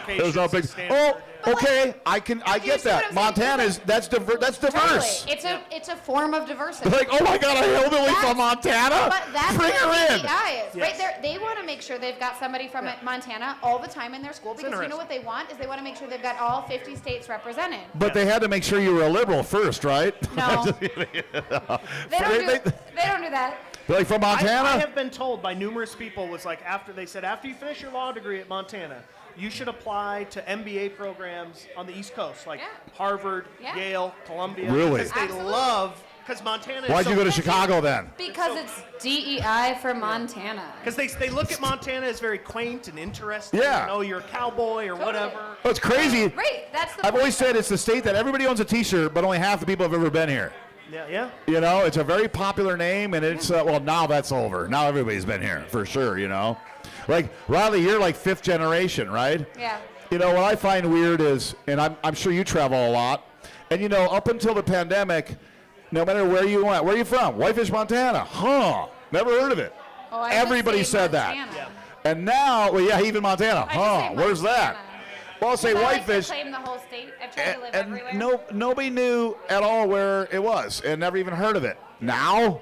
There's no picture. Oh, okay. I get that. Montana's that's diverse. Totally. It's a form of diversity. Like, oh my God, a hillbilly from Montana. But that's bring her in. Yes. Right? They want to make sure they've got somebody from Montana all the time in their school because you know what they want is they want to make sure they've got all 50 states represented. But they had to make sure you were a liberal first, right? No. They don't do that. Like from Montana? I have been told by numerous people after you finish your law degree at Montana, you should apply to MBA programs on the East Coast, Harvard, Yale, Columbia. Really? Because Montana is Why'd you go to Chicago then? Because it's DEI for Montana. Because they look at Montana as very quaint and interesting. Yeah. You're a cowboy or whatever. Oh, it's crazy. Right, that's the I've always said it's the state that everybody owns a t-shirt, but only half the people have ever been here. Yeah. It's a very popular name, and it's, well, now that's over. Now everybody's been here, for sure, Like, Rylee, you're like 5th generation, right? Yeah. What I find weird is, and I'm sure you travel a lot, and, up until the pandemic, no matter where you went, where are you from? Whitefish, Montana. Huh. Never heard of it. Oh, Everybody said Montana. that. Yeah. And now, even Montana. Huh. Where's that? Well, I'll say Whitefish. I claim the whole state. I've tried to live everywhere. Nobody knew at all where it was and never even heard of it. Now,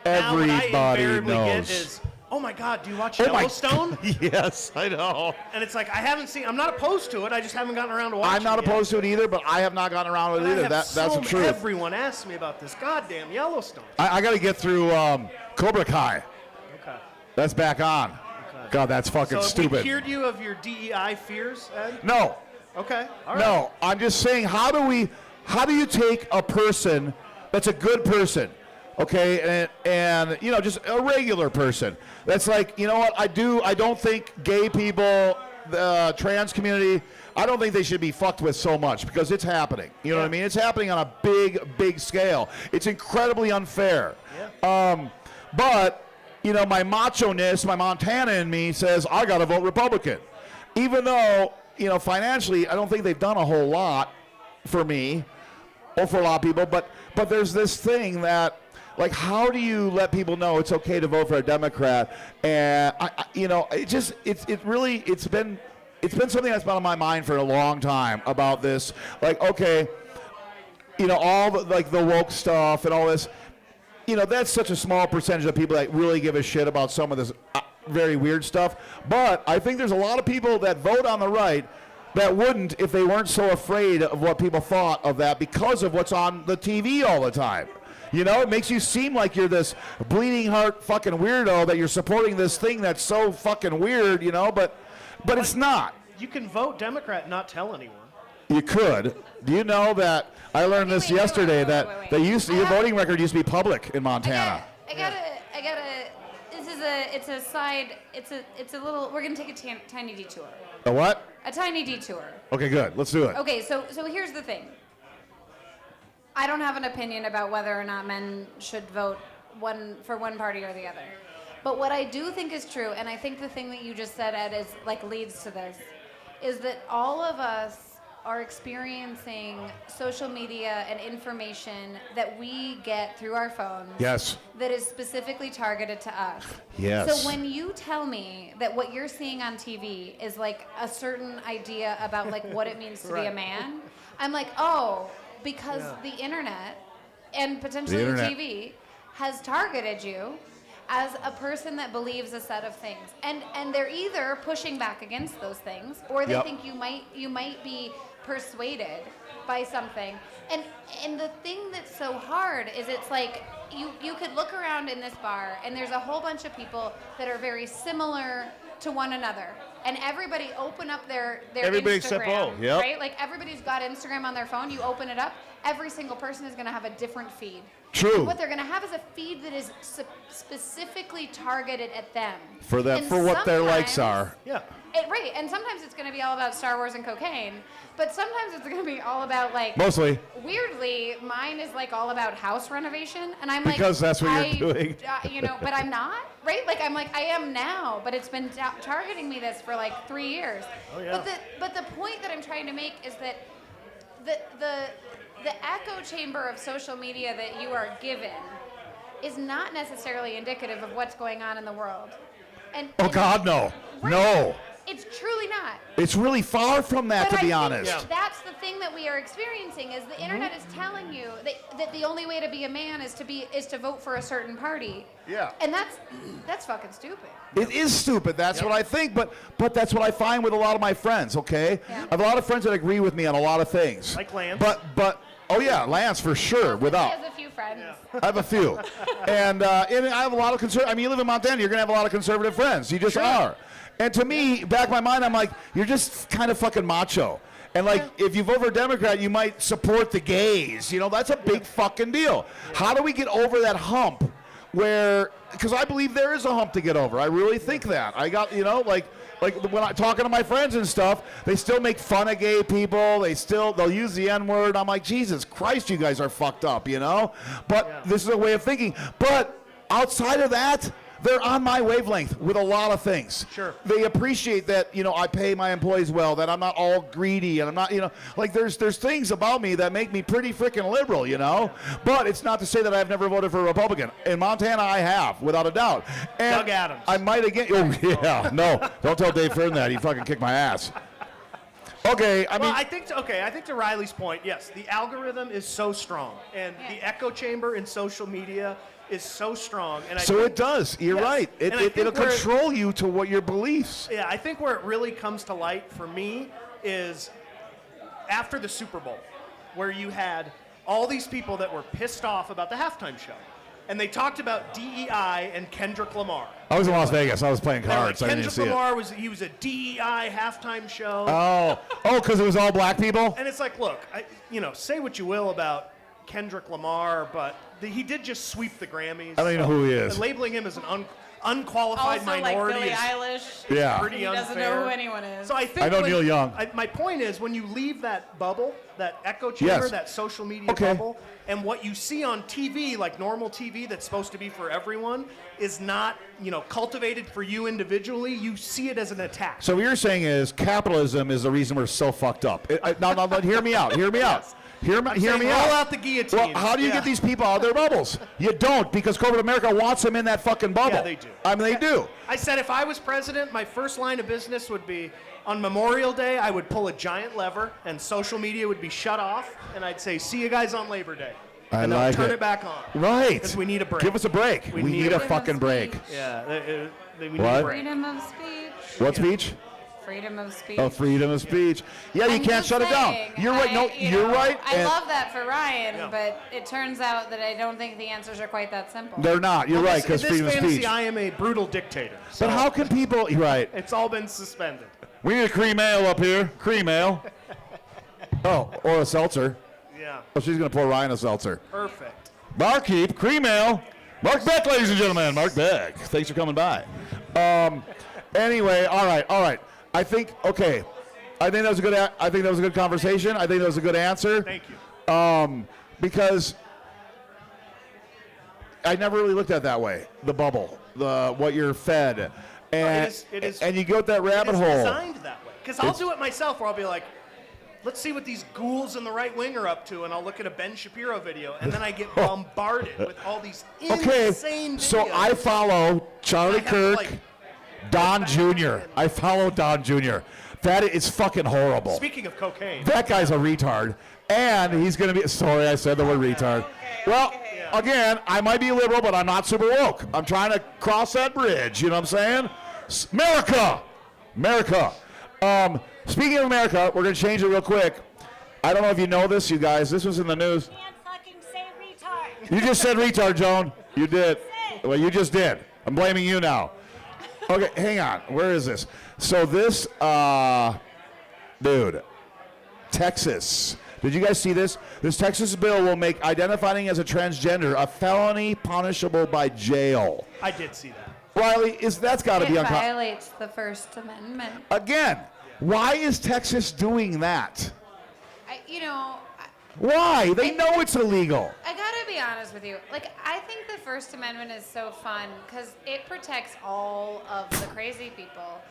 everybody what I knows. Get is, oh my God, do you watch Yellowstone? Yes, I know. And it's I haven't seen. I'm not opposed to it. I just haven't gotten around to watching it. I'm not opposed to it either, but I have not gotten around to it either. That's the truth. Everyone asks me about this goddamn Yellowstone. I got to get through Cobra Kai. Okay. That's back on. God, that's fucking stupid. So have we cured you of your DEI fears, Ed? No. Okay. All right. No, I'm just saying, how do you take a person that's a good person, okay, and just a regular person that's like, what, I don't think gay people, the trans community, I don't think they should be fucked with so much because it's happening. You know what I mean? It's happening on a big scale. It's incredibly unfair. Yeah. But my macho-ness, my Montana in me says, I got to vote Republican. Even though, financially, I don't think they've done a whole lot for me or for a lot of people. But there's this thing that, how do you let people know it's okay to vote for a Democrat? And, it's been something that's been on my mind for a long time about this. Okay, all the woke stuff and all this. That's such a small percentage of people that really give a shit about some of this very weird stuff. But I think there's a lot of people that vote on the right that wouldn't if they weren't so afraid of what people thought of that because of what's on the TV all the time. It makes you seem like you're this bleeding heart fucking weirdo that you're supporting this thing that's so fucking weird, but it's not. You can vote Democrat and not tell anyone. You could. Do you know that I learned this yesterday that your voting record used to be public in Montana? I gotta. It's a little. We're gonna take a tiny detour. A what? A tiny detour. Okay, good. Let's do it. Okay, so here's the thing. I don't have an opinion about whether or not men should vote for one party or the other. But what I do think is true, and I think the thing that you just said, Ed, is leads to this, is that all of us are experiencing social media and information that we get through our phones. Yes. That is specifically targeted to us. Yes. So when you tell me that what you're seeing on TV is a certain idea about what it means to be a man, I'm like, oh, because the internet and potentially the TV has targeted you as a person that believes a set of things, and they're either pushing back against those things, or they think you might be persuaded by something. And the thing that's so hard is it's like you could look around in this bar and there's a whole bunch of people that are very similar to one another. And everybody open up their Everybody Instagram, except Bo, yep. right? Like everybody's got Instagram on their phone. You open it up, every single person is going to have a different feed. True. And what they're going to have is a feed that is specifically targeted at them. For what their likes are. Yeah. Right, and sometimes it's going to be all about Star Wars and cocaine, but sometimes it's going to be all about like. Mostly. Weirdly, mine is like all about house renovation, and I'm because that's what you're doing. But I'm not, right? Like I am now, but it's been targeting me this for like 3 years. Oh yeah. But the point that I'm trying to make is that the echo chamber of social media that you are given is not necessarily indicative of what's going on in the world. And God, no. Right. No. It's truly not. It's really far from that, but to be I honest. think that's the thing that we are experiencing is the internet is telling you that the only way to be a man is to vote for a certain party. Yeah. And that's fucking stupid. It is stupid. That's what I think, but that's what I find with a lot of my friends, okay? Yeah. I have a lot of friends that agree with me on a lot of things. Like Lance. But oh yeah, Lance for sure, without. He has a few friends. I have a few. and I have a lot of I mean, you live in Montana, you're going to have a lot of conservative friends. You just are. And to me, back in my mind, I'm like, you're just kind of fucking macho. And like, if you vote for a Democrat, you might support the gays. You know, that's a big fucking deal. How do we get over that hump where, because I believe there is a hump to get over. I really think that. I got, like when I'm talking to my friends and stuff, they still make fun of gay people. They'll use the N-word. I'm like, Jesus Christ, you guys are fucked up, But this is a way of thinking. But outside of that, they're on my wavelength with a lot of things. Sure. They appreciate that, I pay my employees well, that I'm not all greedy, and I'm not, like there's things about me that make me pretty freaking liberal, But it's not to say that I've never voted for a Republican. In Montana, I have, without a doubt. And Doug Adams. I might again. Oh, yeah. No, don't tell Dave Fern that. He fucking kicked my ass. Okay, I think to Rylee's point, yes, the algorithm is so strong, and the echo chamber in social media is so strong. And it does. You're right. It'll control you to what your beliefs. Yeah, I think where it really comes to light for me is after the Super Bowl, where you had all these people that were pissed off about the halftime show. And they talked about DEI and Kendrick Lamar. I was in Las Vegas. I was playing cards. Like, I didn't see Kendrick Lamar was a DEI halftime show. Oh, because it was all black people? And it's like, look, say what you will about Kendrick Lamar, but he did just sweep the Grammys. I don't even know who he is. And labeling him as an unqualified minority like Billie Eilish. Pretty unfair. He doesn't know who anyone is. So I think I know Neil Young. My point is, when you leave that bubble, that echo chamber, that social media bubble, and what you see on TV, like normal TV that's supposed to be for everyone, is not, cultivated for you individually, you see it as an attack. So what you're saying is capitalism is the reason we're so fucked up. Now, hear me out. Hear me out. Hear me out. Roll out the guillotine. Well, how do you get these people out of their bubbles? You don't, because corporate America wants them in that fucking bubble. Yeah, they do. I mean, they do. I said if I was president, my first line of business would be, on Memorial Day, I would pull a giant lever, and social media would be shut off, and I'd say, see you guys on Labor Day. And they'll turn it back on. Right. Because we need a break. Give us a break. We need a fucking break. Yeah. We need What? a break. Freedom of speech. What speech? Freedom of speech. Oh, freedom of speech. Yeah, you I'm can't just shut it down. saying, You're right. No, you're right. I love that for Ryan, Yeah. but it turns out that I don't think the answers are quite that simple. They're not. You're right, because In freedom this of fantasy, speech. I am a brutal dictator. So But how can people? You're right. it's all been suspended. We need a cream ale up here. Cream ale. Oh, or a seltzer. Yeah. Oh, she's going to pour Ryan a seltzer. Perfect. Barkeep, cream ale. Mark Beck, ladies and gentlemen. Mark Beck. Thanks for coming by. Anyway, all right. I think that was a good conversation. I think that was a good answer. Thank you. Because I never really looked at it that way. The bubble, what you're fed, and it is, and you go down that rabbit it's hole. designed that way. Because I'll do it myself, where I'll be like, let's see what these ghouls in the right wing are up to, and I'll look at a Ben Shapiro video, and then I get bombarded with all these insane videos. So I follow Charlie Kirk, Don Jr. I follow Don Jr. That is fucking horrible. Speaking of cocaine. That guy's a retard. And he's going to be, sorry I said the word retard. Again, I might be liberal, but I'm not super woke. I'm trying to cross that bridge, you know what I'm saying? America! Speaking of America, we're going to change it real quick. I don't know if you know this, you guys. This was in the news. You can't fucking say retard. You just said retard, Joan. You did. Well, you just did. I'm blaming you now. Okay, hang on. Where is this? So this, dude, Texas. Did you guys see this? This Texas bill will make identifying as a transgender a felony punishable by jail. I did see that. Rylee, that's got to be It unconscionable. violates the First Amendment. Again, why is Texas doing that? Why? They know it's illegal. I gotta be honest with you. Like, I think the First Amendment is so fun because it protects all of the crazy people.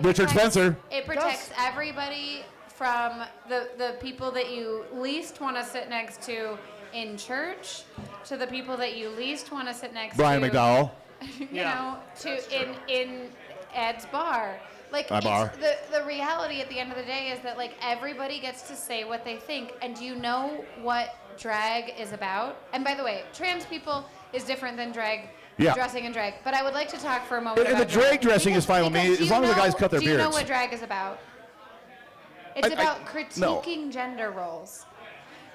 Richard Spencer. It protects everybody from the people that you least want to sit next to in church to the people that you least want to sit next Brian to. McDowell. In Ed's bar. Like, the reality at the end of the day is that, like, everybody gets to say what they think. And do you know what drag is about? And by the way, trans people is different than drag, dressing and drag. But I would like to talk for a moment And about the drag dressing is fine with me, as long as the guys cut their beards. Do you know what drag is about? It's about critiquing gender roles.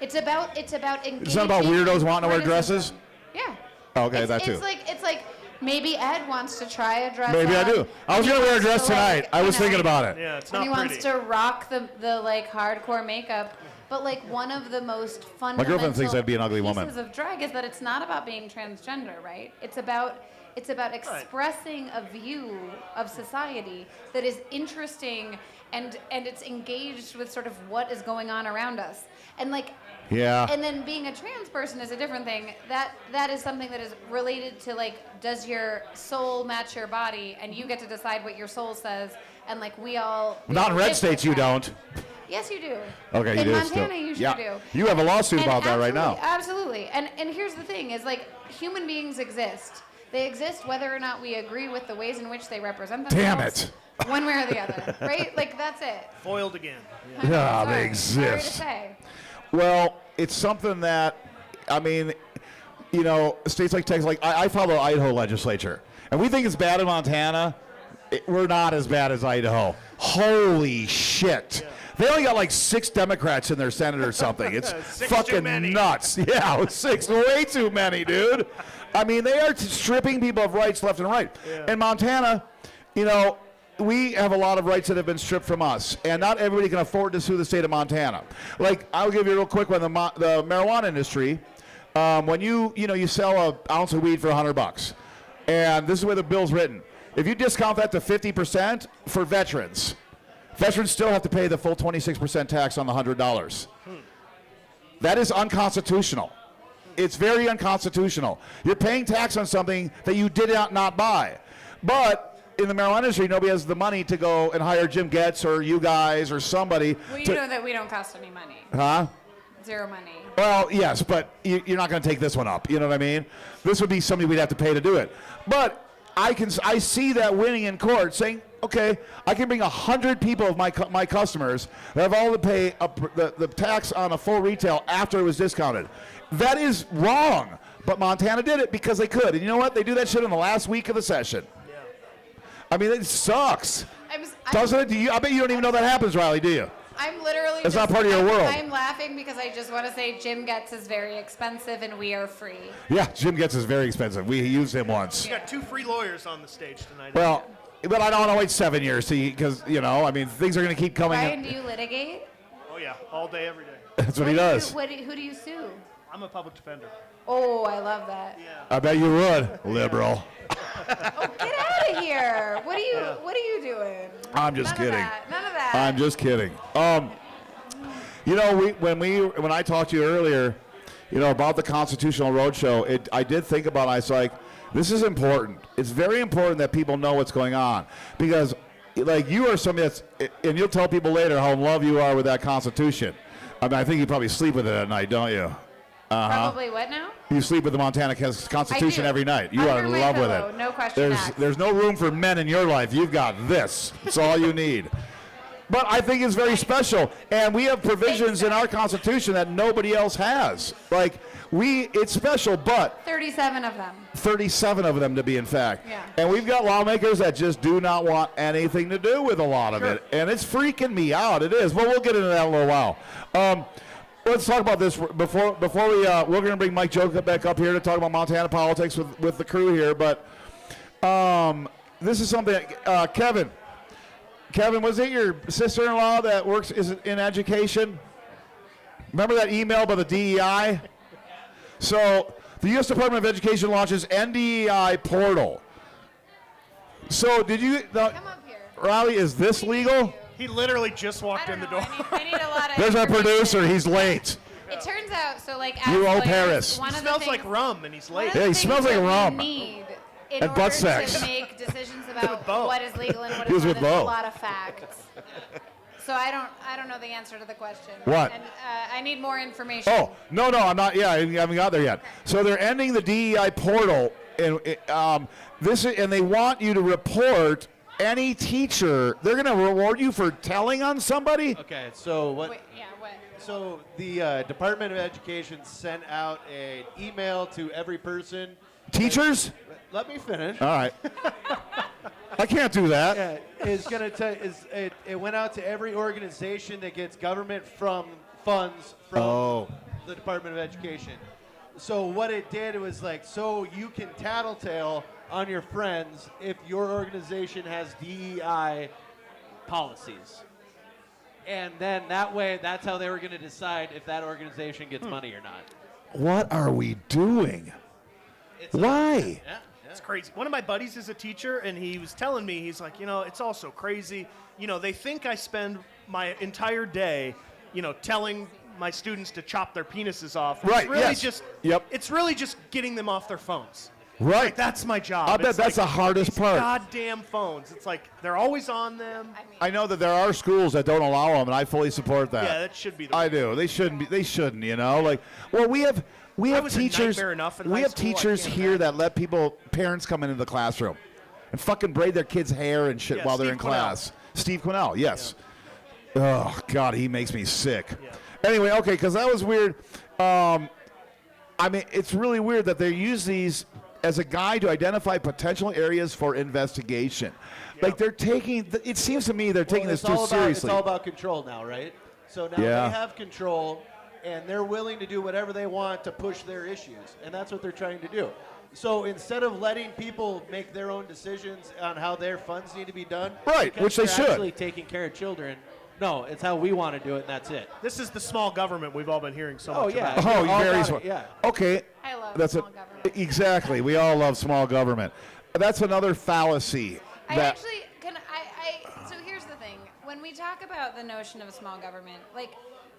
It's about engaging. It's not about weirdos wanting to wear dresses? Yeah. Oh, okay, that too. It's like maybe Ed wants to try a dress. Maybe I do. I was going to wear a dress tonight. I was thinking about it. Yeah, it's and not he pretty. wants to rock the like hardcore makeup. But like one of the most fundamental My girlfriend thinks I'd be an ugly woman. pieces of drag is that it's not about being transgender, right? It's about expressing a view of society that is interesting and it's engaged with sort of what is going on around us. And like and then being a trans person is a different thing. That is something that is related to, like, does your soul match your body, and you get to decide what your soul says, and like we all Not in red states you don't. Yes, you do. Okay, you in do. Montana, you sure do. You have a lawsuit And about that right now. Absolutely. And here's the thing: is like human beings exist. They exist whether or not we agree with the ways in which they represent themselves. Damn it. One way or the other, right? Like that's it. Foiled again. Yeah, they Sorry exist. to say. Well, it's something that, I mean, you know, states like Texas, like I follow the Idaho legislature, and we think it's bad in Montana. We're not as bad as Idaho. Holy shit. Yeah. They only got like 6 Democrats in their Senate or something. It's fucking nuts. Yeah, 6, way too many, dude. I mean, they are stripping people of rights left and right. Yeah. In Montana, you know, we have a lot of rights that have been stripped from us, and not everybody can afford to sue the state of Montana. Like, I'll give you a real quick one. The marijuana industry, when you sell an ounce of weed for $100, and this is the way the bill's written. If you discount that to 50% for veterans still have to pay the full 26% tax on the $100. That is unconstitutional. It's very unconstitutional. You're paying tax on something that you did not buy. But in the marijuana industry, nobody has the money to go and hire Jim Getz or you guys or somebody. Well, you know that we don't cost any money. Huh? Zero money. Well, yes, but you're not going to take this one up. You know what I mean? This would be something we'd have to pay to do it. But I see that winning in court, saying, okay, I can bring 100 people of my customers that have all to pay the tax on a full retail after it was discounted. That is wrong. But Montana did it because they could. And you know what? They do that shit in the last week of the session. I mean, it sucks. Doesn't it? I bet you don't even know that happens, Rylee, do you? I'm literally It's not part of your world. I'm laughing because I just want to say Jim Getz is very expensive and we are free. Yeah, Jim Getz is very expensive. We used him once. You got 2 free lawyers on the stage tonight. Well, but I don't want to wait 7 years because, you know, I mean, things are going to keep coming. Ryan, do you litigate? Oh, yeah, all day, every day. That's what he does. Who do you sue? I'm a public defender. Oh, I love that. Yeah. I bet you would, liberal. Oh, get out of here! What are you doing? I'm just kidding. None of that. I'm just kidding. You know, when I talked to you earlier, you know, about the Constitutional Roadshow, I did think about it. I was like, this is important. It's very important that people know what's going on because, like, you are somebody that's, and you'll tell people later how in love you are with that Constitution. I mean, I think you probably sleep with it at night, don't you? Probably what now? You sleep with the Montana Constitution every night. You are in love with it. No question asked. There's no room for men in your life. You've got this. It's all you need. But I think it's very special, and we have provisions in our Constitution that nobody else has. Like, it's special, but 37 of them. 37 of them to be in fact. Yeah. And we've got lawmakers that just do not want anything to do with a lot of it, and it's freaking me out. It is. But we'll get into that in a little while. Let's talk about this before we're going to bring Mike Joe back up here to talk about Montana politics with the crew here. But this is something, Kevin, was it your sister-in-law that works in education? Remember that email by the DEI? So the U.S. Department of Education launches NDEI portal. So did you? Come up here. Rylee, is this legal? He literally just walked in the door. I need a lot of There's our producer. He's late. It turns out, so like You as owe lawyers, Paris. one He of the smells things- like rum, and he's one late. of the Yeah, he things smells like that we rum. need in And order butt sex. to make decisions about Bo. what is legal and what He is was not with is a Bo. lot of facts. So I don't know the answer to the question. What? And I need more information. Oh, no, I'm not. Yeah, I haven't got there yet. So they're ending the DEI portal, and and they want you to report any teacher. They're going to reward you for telling on somebody. Okay, so what? Wait, yeah, what? So the Department of Education sent out an email to every person. Teachers? Let me finish. All right. I can't do that. Yeah, it went out to every organization that gets government funds from the Department of Education. So what it did was like, so you can tattletale on your friends if your organization has DEI policies. And then that way, that's how they were going to decide if that organization gets money or not. What are we doing? Why? Yeah. It's crazy. One of my buddies is a teacher, and he was telling me, he's like, it's all so crazy. They think I spend my entire day, telling my students to chop their penises off. Right, It's really yes. just, Yep. It's really just getting them off their phones. Right. Like, that's my job. I bet It's that's like, the hardest these part. Goddamn phones. It's like they're always on them. I know that there are schools that don't allow them, and I fully support that. Yeah, that should be the I do. They shouldn't be. They shouldn't. Like, well, we have was a teachers. nightmare enough in We high have school, I teachers can't here imagine. that let parents come into the classroom and fucking braid their kids' hair and shit Yeah, while they're Steve in Quinnell. class. Steve Quinnell, yes. Oh God, he makes me sick. Yeah. Anyway, okay, because that was weird. It's really weird that they use these as a guide to identify potential areas for investigation. Like they're taking. It seems to me they're taking this too seriously. It's all about control now, right? So now Yeah. they have control, and they're willing to do whatever they want to push their issues, and that's what they're trying to do. So instead of letting people make their own decisions on how their funds need to be done, Right, because which they they're should. actually taking care of children. No, it's how we want to do it, and that's it. This is the small government we've all been hearing so Oh, much yeah. about. Oh, All very about small. it, yeah. Okay. I love That's small government. Exactly. We all love small government. That's another fallacy. I that actually so here's the thing. When we talk about the notion of a small government, like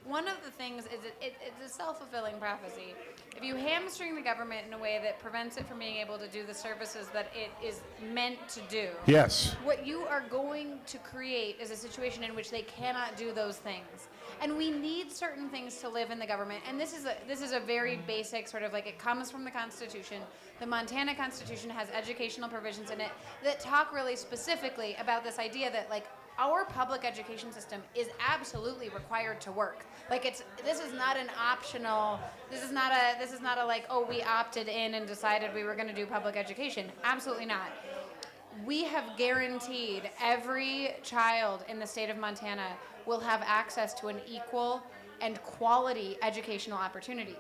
one of the things is it's a self-fulfilling prophecy. If you hamstring the government in a way that prevents it from being able to do the services that it is meant to do, Yes. what you are going to create is a situation in which they cannot do those things. And we need certain things to live in the government. And this is a very basic sort of like, it comes from the Constitution. The Montana Constitution has educational provisions in it that talk really specifically about this idea that like our public education system is absolutely required to work. Like this is not an optional, this is not a like, oh, we opted in and decided we were going to do public education. Absolutely not. We have guaranteed every child in the state of Montana will have access to an equal and quality educational opportunity.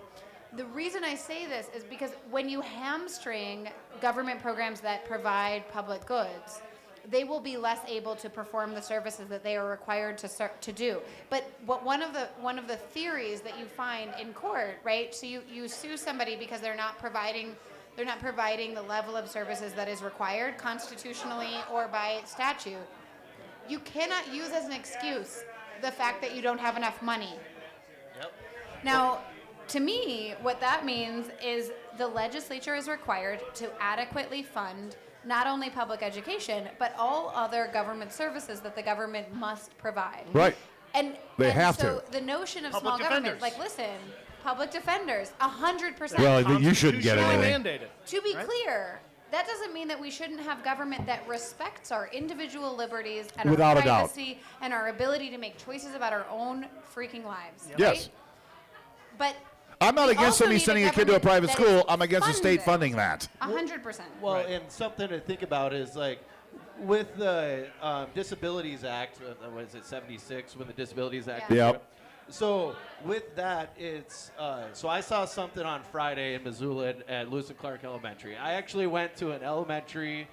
The reason I say this is because when you hamstring government programs that provide public goods, they will be less able to perform the services that they are required to do. But one of the theories that you find in court, right? So you sue somebody because they're not providing the level of services that is required constitutionally or by statute. You cannot use as an excuse the fact that you don't have enough money. Yep. Now, to me, what that means is the legislature is required to adequately fund not only public education, but all other government services that the government must provide. Right. And They have so to. the notion of Public small government, defenders. like listen, public defenders, 100%. Well, you shouldn't get Constitutionally anything. mandated. To be right? clear, that doesn't mean that we shouldn't have government that respects our individual liberties and Without our a doubt. privacy and our ability to make choices about our own freaking lives. Yes. Right? But I'm not we against also somebody need sending a kid to a government private that school. is I'm against the state funding that. 100%. Well, Right. and something to think about is like with the Disabilities Act, what is it, 76, when the Disabilities Act? Yeah. Yep. So with that, it's so I saw something on Friday in Missoula at Lewis and Clark Elementary. I actually went to an elementary.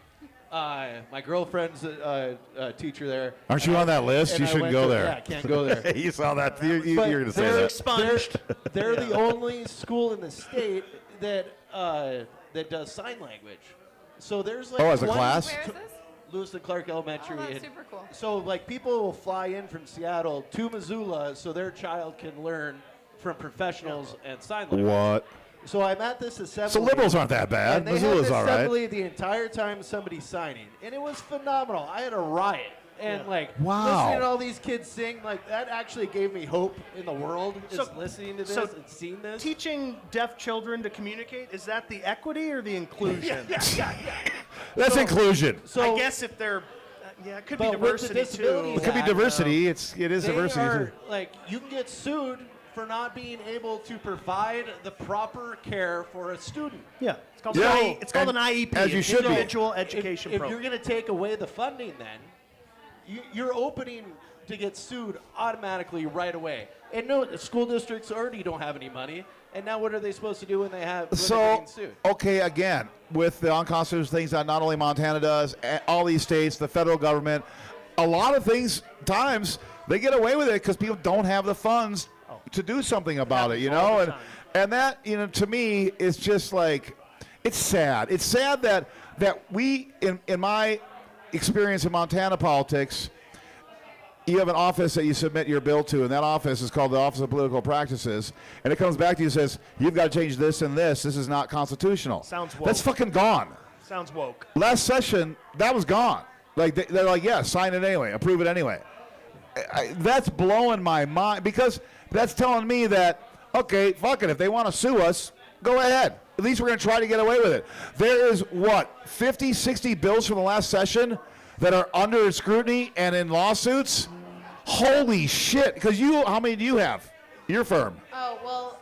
My girlfriend's a teacher there. Aren't you on that list? And You I shouldn't went go to- there. Yeah, I can't go there. You saw that. You're But going to say they're that. Expunged. They're the only school in the state that that does sign language. So there's like Oh, as a class? Where is this? Lewis and Clark Elementary. Oh, that's and super cool. So like people will fly in from Seattle to Missoula so their child can learn from professionals and sign language. What? So I'm at this assembly. So liberals aren't that bad. And they Missoula's had all an right. assembly the entire time somebody's signing, and it was phenomenal. I had a riot, and Wow. listening to all these kids sing, like that actually gave me hope in the world. So- is listening to this so and seeing this. Teaching deaf children to communicate, is that the equity or the inclusion? That's inclusion. So I guess if they're, it could be But with the diversity disabilities It could be Act, diversity. It is they diversity are too. like you can get sued for not being able to provide the proper care for a student. Yeah, it's called, Yeah. it's called an And IEP, as you should be. individual education If program. you're going to take away the funding, then you're opening to get sued automatically right away. And no, the school districts already don't have any money. And now what are they supposed to do when they're So, getting sued? okay, again, with the unconstitutional things that not only Montana does, all these states, the federal government, a lot of things, times, they get away with it because people don't have the funds to do something about it, you Happens all know? the And, time. and that, you know, to me, is just like, it's sad. It's sad that we, in my experience in Montana politics, you have an office that you submit your bill to, and that office is called the Office of Political Practices, and it comes back to you and says, you've got to change this and this. This is not constitutional. Sounds woke. That's fucking gone. Sounds woke. Last session, that was gone. Like they're like, yeah, sign it anyway, approve it anyway. That's blowing my mind because that's telling me that, okay, fuck it. If they want to sue us, go ahead. At least we're going to try to get away with it. There is, 50, 60 bills from the last session that are under scrutiny and in lawsuits? Holy shit. Because how many do you have? Your firm. Oh, well,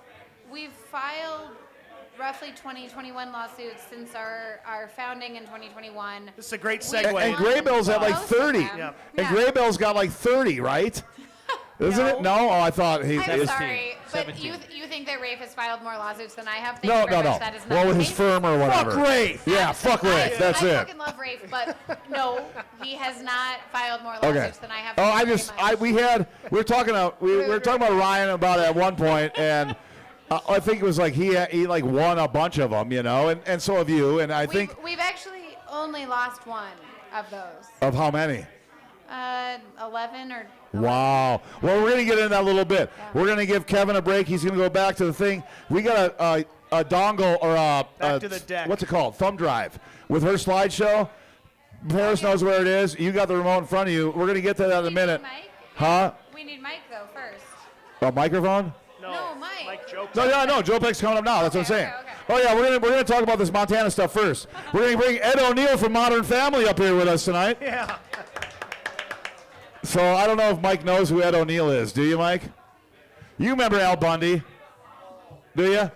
we've filed roughly 21 lawsuits since our founding in 2021. This is a great We segue. And Graybell's at like most of 30. them. Yeah. And Yeah. Graybell's got like 30, right? Isn't it? No? Oh, I thought he. I'm it's- sorry, but 17. you think that Rafe has filed more lawsuits than I have? Thank No, you very no, much. no. That is not Well, the with his case. firm or whatever. Fuck Rafe. Yeah, fuck Rafe. That's I it. fucking love Rafe, but no, he has not filed more Okay. lawsuits than I have. Oh, Thank you very much. we were talking about Ryan about it at one point, and I think it was like he like won a bunch of them, you know, and so have you, and I think We've actually only lost one of those. of how many? 11 or. Wow. Well, we're going to get into that a little bit. We're going to give Kevin a break. He's going to go back to the thing. We got a dongle or Back to the deck. What's it called? Thumb drive with her slideshow. Paris knows where it is. You got the remote in front of you. We're going to get to that in a minute. Mike? Huh? We need Mike though first. A microphone? No, Mike. Mike jokes. No, Joe Peck's coming up now. That's what I'm Okay, saying. okay. Oh yeah, we're gonna talk about this Montana stuff first. We're gonna bring Ed O'Neill from Modern Family up here with us tonight. Yeah. So I don't know if Mike knows who Ed O'Neill is. Do you, Mike? You remember Al Bundy? Do you?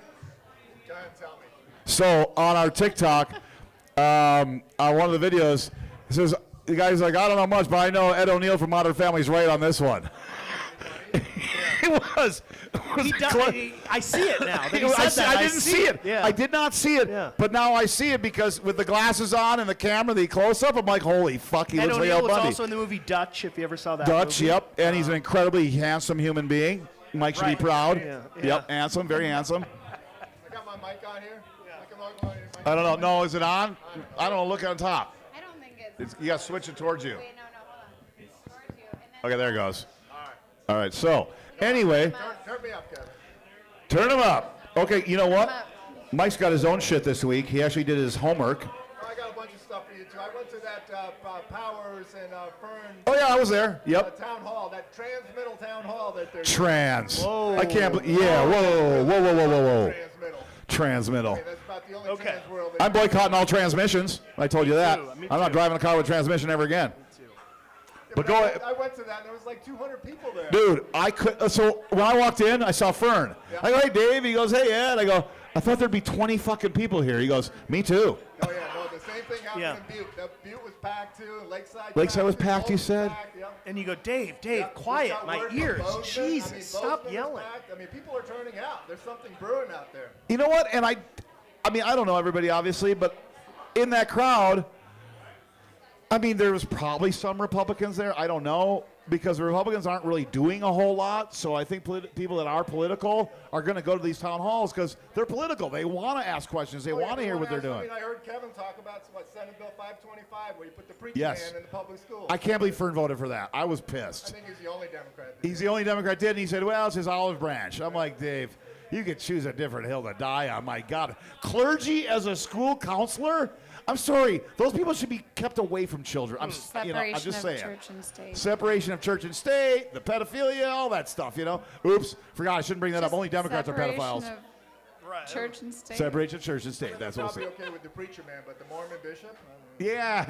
So on our TikTok, on one of the videos, it says the guy's like, I don't know much, but I know Ed O'Neill from Modern Family's right on this one. It was. He does, I see it now. That he I said that, I didn't see it. Yeah. I did not see it. Yeah. But now I see it because with the glasses on and the camera, the close-up, I'm like, holy fuck, he Ed looks like O'Neill Al was Bundy. also in the movie Dutch, if you ever saw that Dutch, movie. yep. And he's an incredibly handsome human being. Mike should Right. be proud. Yeah, yeah. Yep, handsome, very handsome. I got my mic on here. I don't know. No, is it on? I don't know. Look on top. I don't think it's. You got to switch it towards you. Wait, no, hold on. Towards you, and then Okay, there it goes. All right. So, anyway, Turn me up, Kevin. turn him up. Okay, you know what? Turn 'em up. Mike's got his own shit this week. He actually did his homework. I got a bunch of stuff for you too. I went to that Powers and Fern Oh, yeah, I was there. Yep. town hall, that transmittal town hall that they're Trans. Whoa. I can't believe. Yeah, whoa. transmittal. transmittal. Hey, that's about the only Okay. trans world. I'm boycotting all transmissions. I told you that. Me I'm not too. driving a car with transmission ever again. But go ahead. I went to that, and there was like 200 people there. Dude, I could. So when I walked in, I saw Fern. Yeah. I go, hey, Dave. He goes, hey, Ed. I go, I thought there'd be 20 fucking people here. He goes, me too. Oh, yeah, no, the same thing happened Yeah. in Butte. Butte was packed, too, and Lakeside. Lakeside was packed, packed, you Bozeman said? packed, yep. And you go, Dave, Yep, just quiet, got my word from ears. Bozeman. Jesus, I mean, stop Bozeman was yelling. packed. I mean, people are turning out. There's something brewing out there. You know what? And I mean, I don't know everybody, obviously, but in that crowd, I mean, there was probably some Republicans there. I don't know, because the Republicans aren't really doing a whole lot. So I think people that are political are going to go to these town halls because they're political. They want to ask questions. They Oh, yeah, want to hear what they're I doing. mean, I heard Kevin talk about, Senate Bill 525, where you put the preacher Yes. man in the public schools. I can't believe Fern voted for that. I was I pissed. think he's the only Democrat. He's the only Democrat did, and he said, well, it's his olive branch. I'm like, Dave, you could choose a different hill to die on. My God. Clergy as a school counselor? I'm sorry. Those people should be kept away from children. I'm just saying. church and state. Separation of church and state, the pedophilia, all that stuff, you know. Oops, forgot I shouldn't bring that up. Only Democrats are pedophiles. Right. Church and state. Separation of church and state. That's what I'll it's be okay with the preacher man, but the Mormon bishop? Yeah,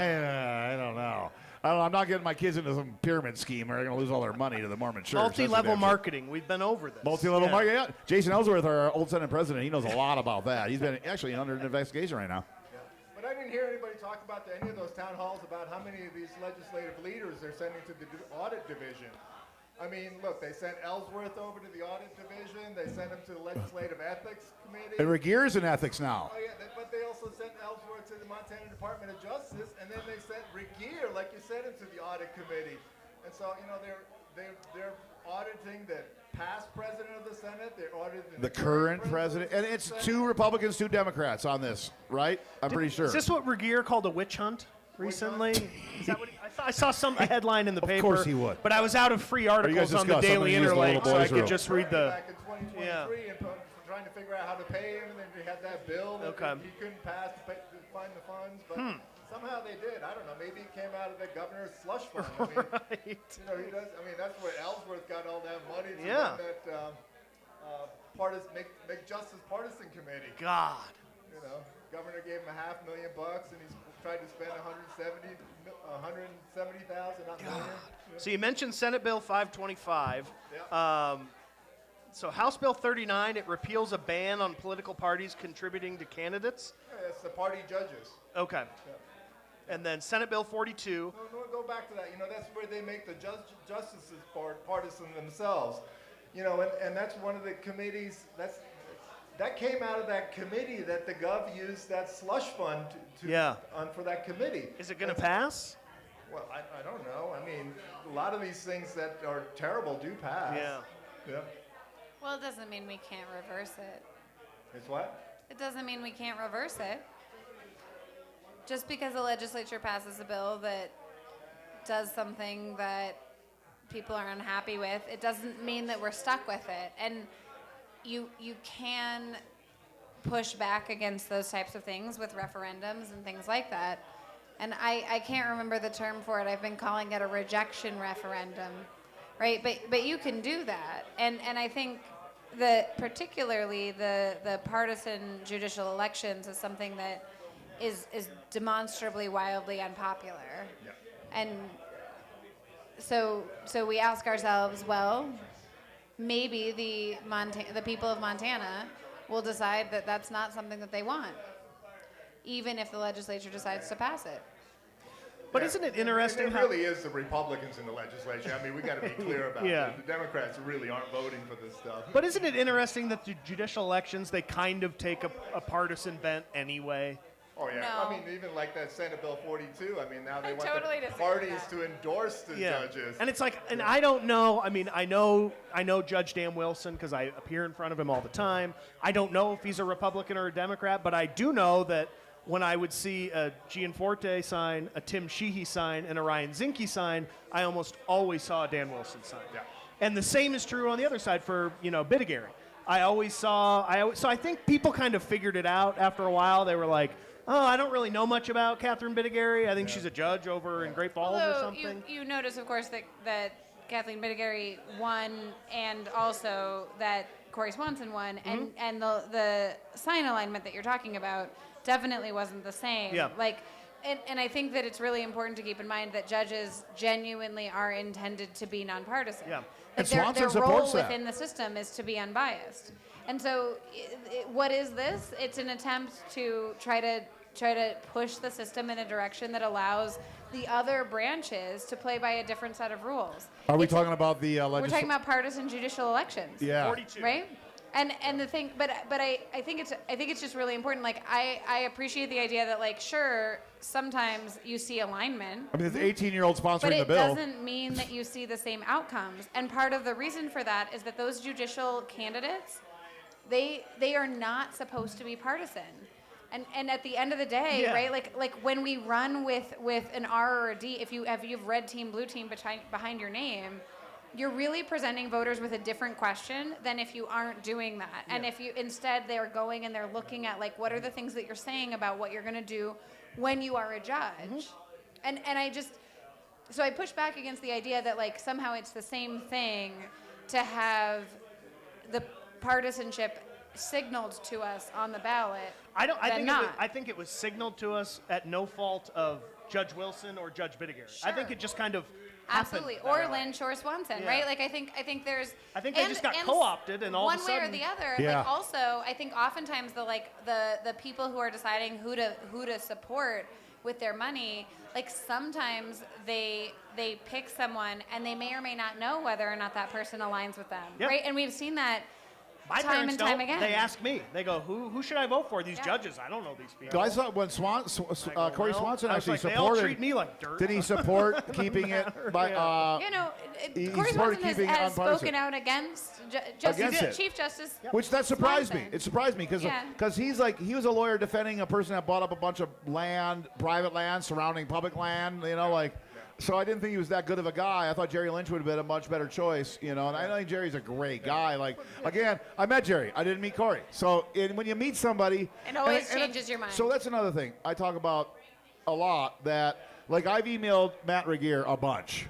I don't know. I'm not getting my kids into some pyramid scheme or they're going to lose all their money to the Mormon church. That's the Multi-level damn shit. marketing. We've been over this. Multi-level Yeah. marketing. Yeah. Jason Ellsworth, our old Senate president, he knows a lot about that. He's been actually under an investigation right now. But I didn't hear anybody talk about any of those town halls about how many of these legislative leaders they're sending to the audit division. I mean, look, they sent Ellsworth over to the audit division. They sent him to the legislative ethics committee. And Regeer's in ethics now. Oh, yeah, but they also sent Ellsworth to the Montana Department of Justice, and then they sent Regeer, like you said, into the audit committee. And so, you know, they're auditing the past president of the Senate. They're auditing The current president. And it's two Republicans, two Democrats on this, right? I'm pretty sure. Is this what Regeer called a witch hunt recently? Is that what I saw a headline in the paper. course he would. But I was out of free articles on the discuss? Daily I'm gonna use the Interlake, little so I boys' could room. just read the. Back in 2023 Yeah. and trying to figure out how to pay him, and then they had that bill that Okay. he couldn't pass to find the funds, but somehow they did. I don't know. Maybe it came out of the governor's slush fund. I mean, Right. you know, he does. I mean, that's where Ellsworth got all that money to Yeah. run that make justice partisan committee. God. You know, governor gave him $500,000, and he's tried to spend 170,000, not million. So you mentioned Senate Bill 525. Yeah. So House Bill 39, it repeals a ban on political parties contributing to candidates. Yeah, it's the party judges. Okay. And then Senate Bill 42. No, go back to that. You know, that's where they make the justices partisan themselves. You know, and that's one of the committees. That came out of that committee that the Gov used that slush fund for that committee. Is it going to pass? Well, I don't know. I mean, a lot of these things that are terrible do pass. Yeah. Well, it doesn't mean we can't reverse it. It's what? It doesn't mean we can't reverse it. Just because the legislature passes a bill that does something that people are unhappy with, it doesn't mean that we're stuck with it. And you can push back against those types of things with referendums and things like that. And I can't remember the term for it. I've been calling it a rejection referendum, right? But you can do that. And I think that particularly the partisan judicial elections is something that is demonstrably wildly unpopular. Yeah. And so we ask ourselves, well, maybe the people of Montana will decide that that's not something that they want, even if the legislature decides to pass it. But isn't it interesting It how really is the Republicans in the legislature. I mean, we got to be clear about it. The Democrats really aren't voting for this stuff. But isn't it interesting that the judicial elections, they kind of take a partisan bent anyway? Oh, yeah. No. I mean, even like that Senate Bill 42, I mean, now they want totally the disagree with parties that. to endorse the judges. And it's like, and I don't know, I mean, I know Judge Dan Wilson because I appear in front of him all the time. I don't know if he's a Republican or a Democrat, but I do know that when I would see a Gianforte sign, a Tim Sheehy sign, and a Ryan Zinke sign, I almost always saw a Dan Wilson sign. Yeah. And the same is true on the other side for, Bittigary. So I think people kind of figured it out after a while. They were like, oh, I don't really know much about Catherine Bittigary. I think she's a judge over in Great Falls or Although something. you notice, of course, that Kathleen Bittigary won, and also that Corey Swanson won, and the sign alignment that you're talking about definitely wasn't the same. Yeah. And I think that it's really important to keep in mind that judges genuinely are intended to be nonpartisan. Yeah. Like And their Swanson role supports that. within the system is to be unbiased. And so, what is this? It's an attempt to try to push the system in a direction that allows the other branches to play by a different set of rules. Are we talking about the We're talking about partisan judicial elections. Yeah. 42. Right? And the thing, but I think it's just really important. Like I appreciate the idea that like sure sometimes you see alignment, I mean, there's 18-year-old sponsoring but the it bill. doesn't mean that you see the same outcomes. And part of the reason for that is that those judicial candidates, they are not supposed to be partisan. And at the end of the day, Yeah. right? Like when we run with an R or a D, if you've red team, blue team behind your name, you're really presenting voters with a different question than if you aren't doing that. And if you instead they're going and they're looking at like what are the things that you're saying about what you're going to do when you are a judge. And I just so I push back against the idea that like somehow it's the same thing to have the partisanship signaled to us on the ballot. I think it was signaled to us at no fault of Judge Wilson or Judge Bittigary. I think it just kind of Absolutely, happened or that way. Lynn Shore Swanson, Yeah. right? Like I think there's. I think they just got co-opted, and all of a one way or sudden- the other. Yeah. Like also, I think oftentimes the people who are deciding who to support with their money, like sometimes they pick someone and they may or may not know whether or not that person aligns with them, Yep. right? And we've seen that My time parents and time don't. again. They ask me. They go, "Who should I vote for? These Yeah. judges? I don't know these people." I saw when I go, Corey "Well," Swanson I was actually like, supported. They all treat me like dirt. Did he support keeping it by? You know, he Corey supported Swanson has, keeping it has nonpartisan. spoken out against Against it. Chief Justice. Which that surprised me. Swanson. It surprised me because Yeah. he was a lawyer defending a person that bought up a bunch of land, private land surrounding public land. You know, like. So I didn't think he was that good of a guy. I thought Jerry Lynch would have been a much better choice, you know. And I think Jerry's a great guy. Like, again, I met Jerry. I didn't meet Corey. So when you meet somebody, It always changes your mind. So that's another thing I talk about a lot. That like I've emailed Matt Regier a bunch,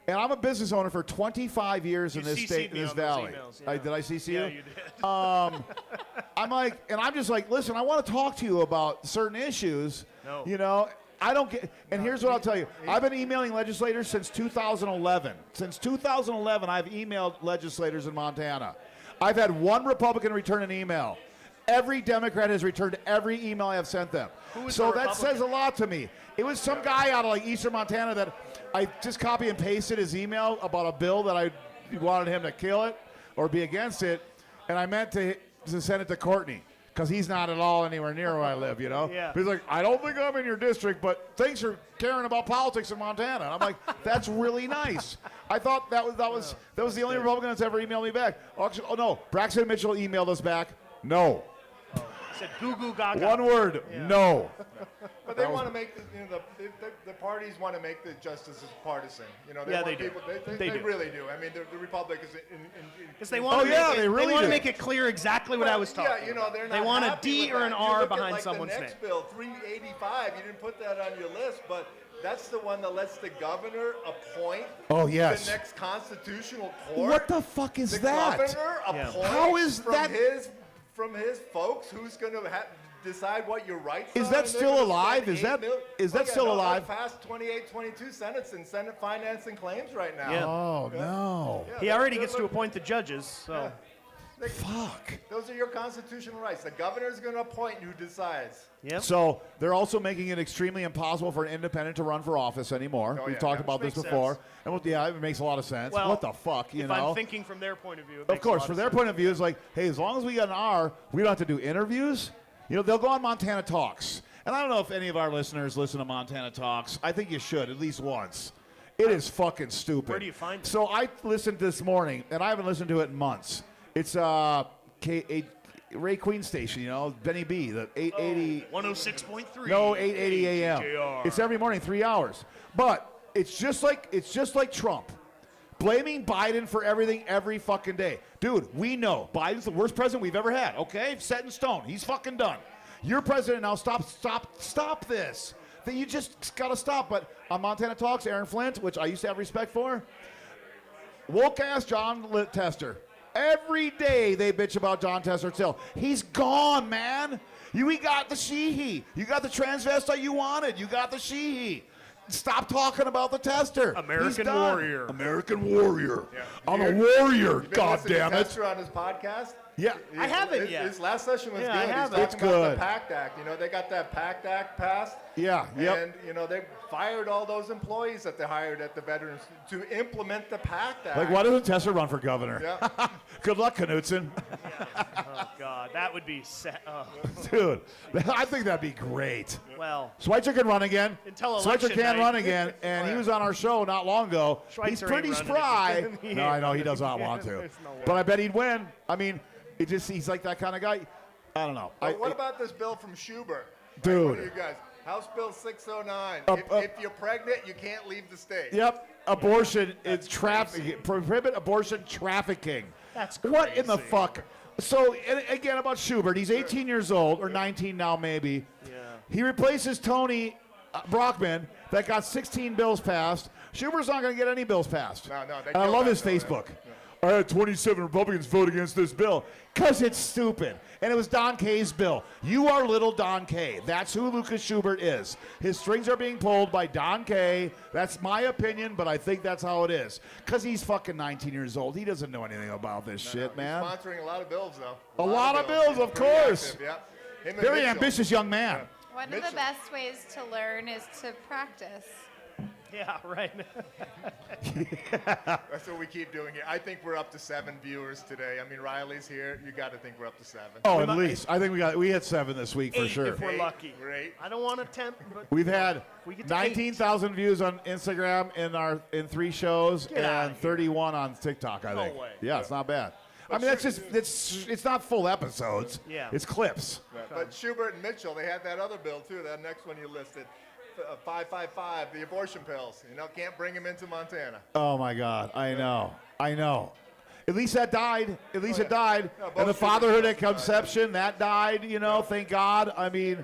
and I'm a business owner for 25 years in this CC'd state, in me this on those valley. emails, yeah. Did I CC Yeah, you? you did. I'm like, and I'm just like, listen, I want to talk to you about certain issues. No. You know, I don't get. And here's what I'll tell you: I've been emailing legislators since 2011. Since 2011, I've emailed legislators in Montana. I've had one Republican return an email. Every Democrat has returned every email I have sent them. was So the that says a lot to me. It was some guy out of like Eastern Montana that I just copy and pasted his email about a bill that I wanted him to kill it or be against it, and I meant to send it to Courtney. Because he's not at all anywhere near where I live, you know? Yeah. But he's like, I don't think I'm in your district, but thanks for caring about politics in Montana. And I'm like, that's really nice. I thought that was the only Republican that's ever emailed me back. Oh no, Braxton Mitchell emailed us back. No. Said goo goo gaga. One word. Yeah. No. But they want to make the parties want to make the justices partisan. You know, they want they do. people. They They do. really do. I mean, the Republicans. Because they want they really want to do. make it clear exactly what I was talking Yeah, you know, they're about. They not want a happy D with or an that. You R look at, behind like, someone's the name. next bill, 385. You didn't put that on your list, but that's the one that lets the governor appoint. Oh, yes. The next constitutional court. What the fuck is the that? governor Yeah. appoints How is from that- from his folks who's going to decide what your rights Is are. that and they're still gonna alive? spend Is that- $8 million. is that Oh, yeah, still no, alive? That passed 22 Senates in Senate Finance and Claims right now. Yeah. Oh, no. Yeah, He they're- already they're gets to look- appoint the judges, so. Fuck. Those are your constitutional rights. The governor is going to appoint who decides. Yep. So they're also making it extremely impossible for an independent to run for office anymore. Oh, We've yeah, talked yeah. about this Makes before. sense. And it makes a lot of sense. Well, what the fuck, you if know? I'm thinking from their point of view, it Of makes a course, lot from of their sense. point of view, it's like, hey, as long as we got an R, we don't have to do interviews. You know, they'll go on Montana Talks. And I don't know if any of our listeners listen to Montana Talks. I think you should, at least once. It is fucking stupid. Where do you find it? So I listened this morning, and I haven't listened to it in months. It's Ray Queen Station, you know, Benny B, the 880. 106.3. No, 8:80 a.m. KJR. It's every morning, 3 hours. But it's just like Trump, blaming Biden for everything every fucking day. Dude, we know Biden's the worst president we've ever had. Okay, set in stone. He's fucking done. You're president now. Stop this. That you just gotta stop. But on Montana Talks, Aaron Flint, which I used to have respect for, woke-ass John Tester. Every day they bitch about John Tester still. He's gone, man. We got the Sheehy. You got the transvestite you wanted. You got the Sheehy. Stop talking about the Tester. American Warrior. American Warrior. Yeah. I'm a warrior, You've been listening to goddammit. Tester on his podcast? Yeah. I haven't yet. His last session was Yeah, good. I He's haven't. talking It's about good. the PACT Act. They got that PACT Act passed. Yeah, yep. And, they fired all those employees that they hired at the veterans to implement the PACT Act. Like, why doesn't Tester run for governor? Yeah. Good luck, Knutson. Oh, God. That would be sad. Oh. Dude, I think that'd be great. Well, Schweitzer can run again. Until Schweitzer election can night. run again, and he was on our show not long ago. Schweitzer He's ain't pretty running spry. again. He No, ain't I know he running does not again. want to, There's no way. but I bet he'd win. I mean, he's like that kind of guy. I don't know. But what about this bill from Schubert? Dude. What do you guys? House Bill 609. If you're pregnant, you can't leave the state. Yep, abortion is trafficking. Prohibit abortion trafficking. That's What in the crazy. fuck? So, and again, about Schubert, he's 18 years old, or 19 now maybe. Yeah. He replaces Tony Brockman, that got 16 bills passed. Schubert's not going to get any bills passed. No, they And I killed love that his bill, yeah. Facebook. I had 27 Republicans vote against this bill because it's stupid. And it was Don Kay's bill. You are little Don Kay. That's who Lucas Schubert is. His strings are being pulled by Don Kay. That's my opinion, but I think that's how it is. Because he's fucking 19 years old. He doesn't know anything about this shit, man. He's sponsoring a lot of bills, though. A lot of bills, He's of pretty course. active, yeah. Him and Very Mitchell. ambitious young man. One of Mitchell. the best ways to learn is to practice. Yeah, right. That's what we keep doing here. I think we're up to 7 viewers today. I mean, Riley's here. You got to think we're up to 7. Oh, at least. I think we had 7 this week for 8 sure. if we're 8, lucky. great. I don't want to tempt, but We've had We get to 19,000 views on Instagram in 3 shows Get outta and here. 31 on TikTok, I No think. way. Yeah, it's not bad. I mean, that's just it's not full episodes. Yeah. It's clips. Right. But Schubert and Mitchell, they had that other bill, too, that next one you listed. 555, the abortion pills. Can't bring them into Montana. Oh my God, I know. At least that died. At least it died. Yeah, both And the Schubert fatherhood at bills died. conception, that died. Thank God. I mean,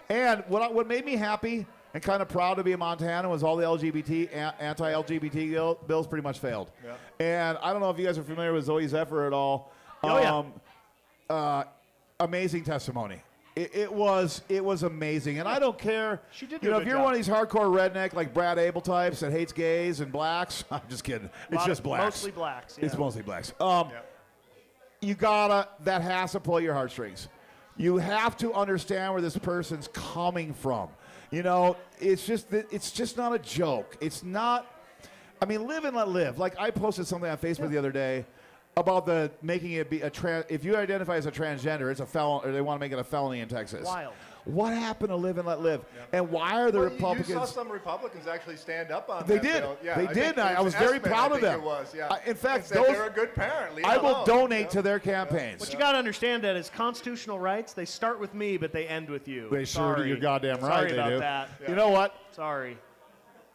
and what made me happy and kind of proud to be a Montanan was all the anti-LGBT bills pretty much failed. Yeah. And I don't know if you guys are familiar with Zoe Zephyr at all. Oh, yeah. Amazing testimony. It was amazing, and I don't care. She did do You a if good you're job. one of these hardcore redneck like Brad Abel types that hates gays and blacks, I'm just kidding. It's just blacks. Mostly blacks. Yeah. It's mostly blacks. Yeah. That has to pull your heartstrings. You have to understand where this person's coming from. It's just not a joke. It's not. I mean, live and let live. Like I posted something on Facebook the other day about making it be if you identify as a transgender, it's a felon, or they want to make it a felony in Texas. Wild. What happened to live and let live? And why are the Well, Republicans? You saw some Republicans actually stand up on They that did. bill. Yeah, They I did. think I it was very Espen, proud I of think them. It was, yeah. In fact, They said they're a good parent. Leave I them will alone. donate Yeah. to their campaigns. What you got to understand that is constitutional rights, they start with me, but they end with you. They sure do. Sorry. You're goddamn right. Sorry they about do. that. You know what? Sorry.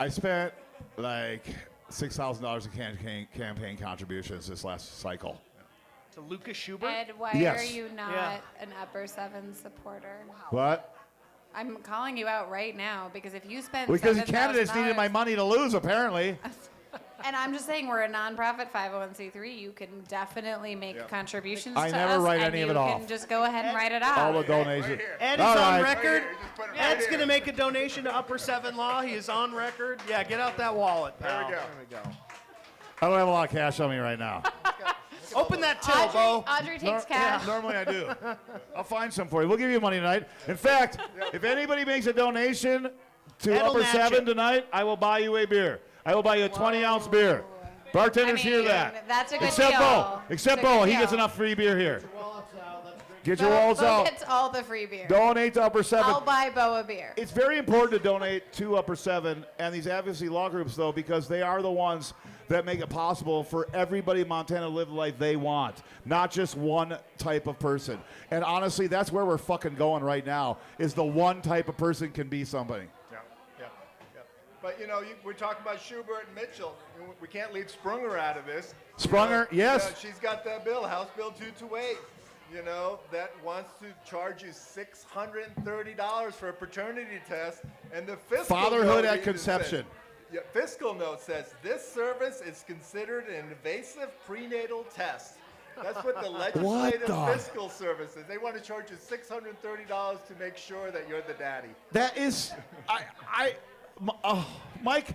I spent like $6,000 in campaign contributions this last cycle. To Lucas Schubert? Ed, why Yes. are you not Yeah. an upper 7 supporter? What? I'm calling you out right now because if you spend Because the $7,000 candidates needed my money to lose, apparently. And I'm just saying we're a nonprofit 501c3. You can definitely make contributions I to never us, write and any of you it off. can just go ahead and write it All the off. donations. Ed is All on right. record. Right here, just put it right Ed's here. going to make a donation to Upper 7 Law. He is on record. Yeah, get out that wallet, pal. There we go. There we go. I don't have a lot of cash on me right now. Open that till, Bo. Audrey takes cash. Normally I do. I'll find some for you. We'll give you money tonight. In fact, if anybody makes a donation to Ed'll Upper match 7 it. tonight, I will buy you a beer. I will buy you a 20-ounce beer. Bartenders hear that. That's a good Except deal. Bo. Except It's a Bo. good He gets deal. enough free beer here. Get Bo, your wallets Bo out. gets all the free beer. Donate to Upper 7. I'll buy Bo a beer. It's very important to donate to Upper 7 and these advocacy law groups, though, because they are the ones that make it possible for everybody in Montana to live the life they want, not just one type of person. And honestly, that's where we're fucking going right now, is the one type of person can be somebody. Yeah. But we're talking about Schubert and Mitchell. We can't leave Sprunger out of this. Sprunger, yes. She's got that bill, House Bill 228. That wants to charge you $630 for a paternity test, and the fiscal Fatherhood bill at even conception. Yeah, fiscal note says this service is considered an invasive prenatal test. That's what the legislative fiscal service is. They want to charge you $630 to make sure that you're the daddy. That is, Mike,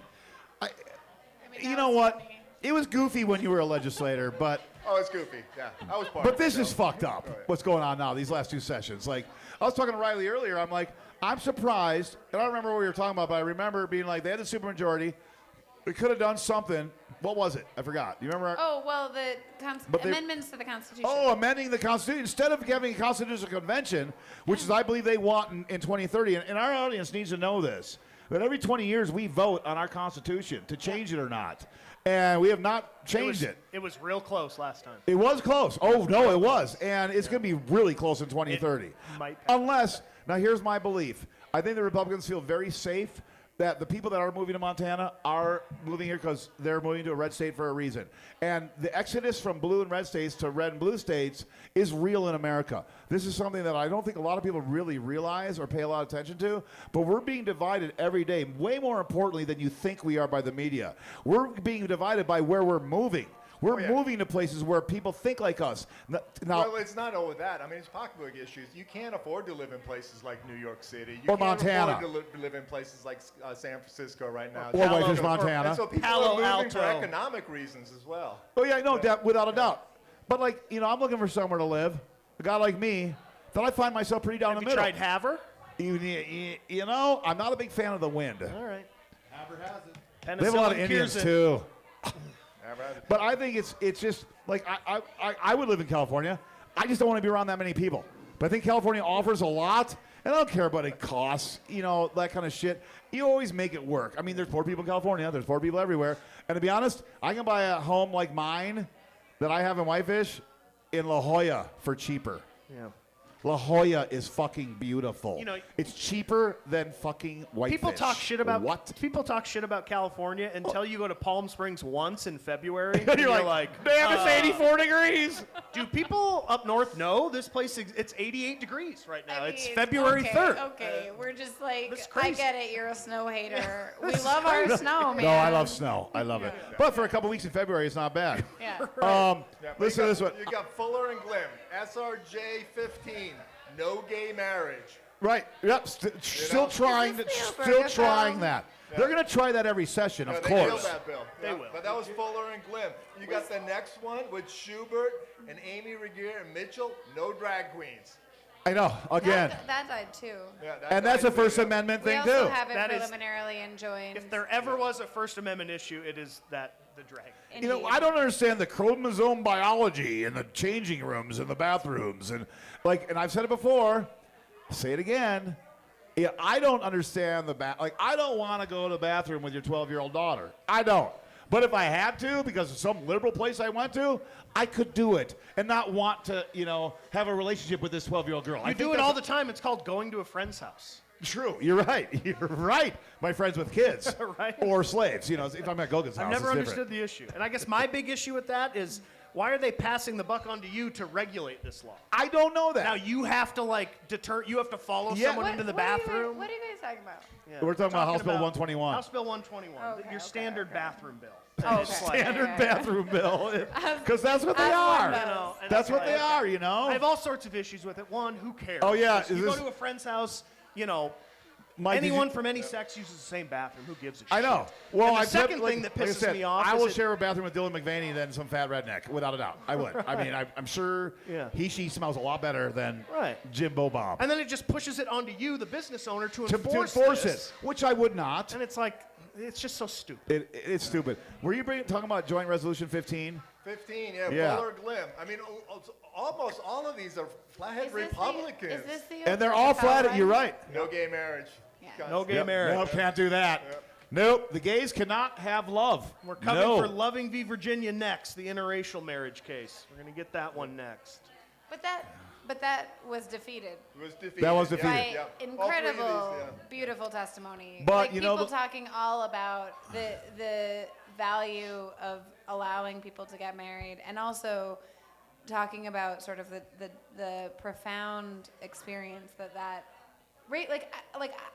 you know what? It was goofy when you were a legislator, but. Oh, it's goofy. Yeah, I was part But of it. this is fucked up, what's going on now, these last two sessions. Like, I was talking to Rylee earlier, I'm like, I'm surprised, and I don't remember what we were talking about, but I remember being like, they had the supermajority, we could have done something. What was it? I forgot. Do you remember? The amendments to the Constitution. Oh, amending the Constitution. Instead of having a constitutional convention, which is, I believe, they want in 2030, and our audience needs to know this, that every 20 years we vote on our Constitution to change it or not. And we have not changed it. It was real close last time. It was close. Oh, no, it was. And it's going to be really close in 2030. Might pass. Unless, now here's my belief. I think the Republicans feel very safe that the people that are moving to Montana are moving here because they're moving to a red state for a reason. And the exodus from blue and red states to red and blue states is real in America. This is something that I don't think a lot of people really realize or pay a lot of attention to, but we're being divided every day, way more importantly than you think we are by the media. We're being divided by where we're moving. We're moving to places where people think like us. Now, well, it's not only that. I mean, it's pocketbook issues. You can't afford to live in places like New York City. You or can't Montana. afford to live in places like San Francisco right now. Or Rikers, Montana. And so people are moving for economic reasons as well. Oh, yeah, no, without a doubt. But, like, you know, I'm looking for somewhere to live. A guy like me, that I find myself pretty down the middle. Have you tried Havre? You know, I'm not a big fan of the wind. All right. Havre has it. They have a lot of Indians, too. But I think it's just like I would live in California. I just don't want to be around that many people. But I think California offers a lot, and I don't care about it costs, you know, that kind of shit. You always make it work. I mean, there's poor people in California. There's poor people everywhere. And to be honest, I can buy a home like mine that I have in Whitefish in La Jolla for cheaper. Yeah. La Jolla is fucking beautiful. You know, it's cheaper than fucking Whitefish. People talk shit about what? People talk shit about California until you go to Palm Springs once in February. And you're like, damn, it's 84 degrees. Do people up north know this place? It's 88 degrees right now. It's February 3rd. Okay, we're just like, That's crazy. I get it. You're a snow hater. We love our snow, man. No, I love snow. I love it. But for a couple weeks in February, it's not bad. Yeah. Listen to this one. You got Fuller and Glim, SRJ 15, no gay marriage. Right. Yep. Still trying that. Yeah. They're going to try that every session, of course. They will that bill. They will. But that was Fuller and Glim. You got the next one with Schubert and Amy Regier and Mitchell, no drag queens. I know. Again. That died too. Yeah, and that's a First Amendment thing, too. We also have it That is- preliminarily enjoined. If there ever was a First Amendment issue, it is the drag. You know, I don't understand the chromosome biology in the changing rooms and the bathrooms. And I've said it before, I'll say it again. Yeah, I don't understand I don't want to go to the bathroom with your 12-year-old daughter. I don't. But if I had to, because of some liberal place I went to, I could do it and not want to, you know, have a relationship with this 12-year-old girl. You do it all the time. It's called going to a friend's house. True. You're right. You're right. My friends with kids. Right. Or slaves. You know, if I'm at Goga's house, I've never it's understood the issue. And I guess my big issue with that is, why are they passing the buck onto you to regulate this law? I don't know that. Now you have to you have to follow someone into the bathroom. What are you guys talking about? Yeah, We're talking about House Bill 121. House Bill 121, your standard bathroom bill. Oh, It's okay. like- Standard bathroom bill. Because that's what they are. one You know, and That's what they are, you know. I have all sorts of issues with it. One, who cares? Oh, yeah, If you is go this- to a friend's house, you know, Mike, did anyone you- from any sex uses the same bathroom. Who gives a shit? I know. Well, And the I've second like- thing that like I pisses said, me off I is will it- share a bathroom with Dylan McVaney than some fat redneck, without a doubt. I would. I mean, I'm sure Yeah. she smells a lot better than Right. Jimbo Bob. And then it just pushes it onto you, the business owner, to to enforce enforce this. it, which I would not. And it's like, it's just so stupid. It's stupid. Were you talking about Joint Resolution 15? 15, Yeah. Fuller Glim. I mean, almost all of these are flathead Republicans. Is this the And they're all flat. You're right. No gay marriage. Yeah. No gay marriage. Nope, can't do that. Nope, the gays cannot have love. We're coming No. for Loving v. Virginia next, the interracial marriage case. We're going to get that one next. But that was defeated. It was defeated. That was defeated. By Yeah. All three of incredible, these, beautiful testimony. But, like you know, people talking all about the value of allowing people to get married, and also talking about sort of the profound experience that right,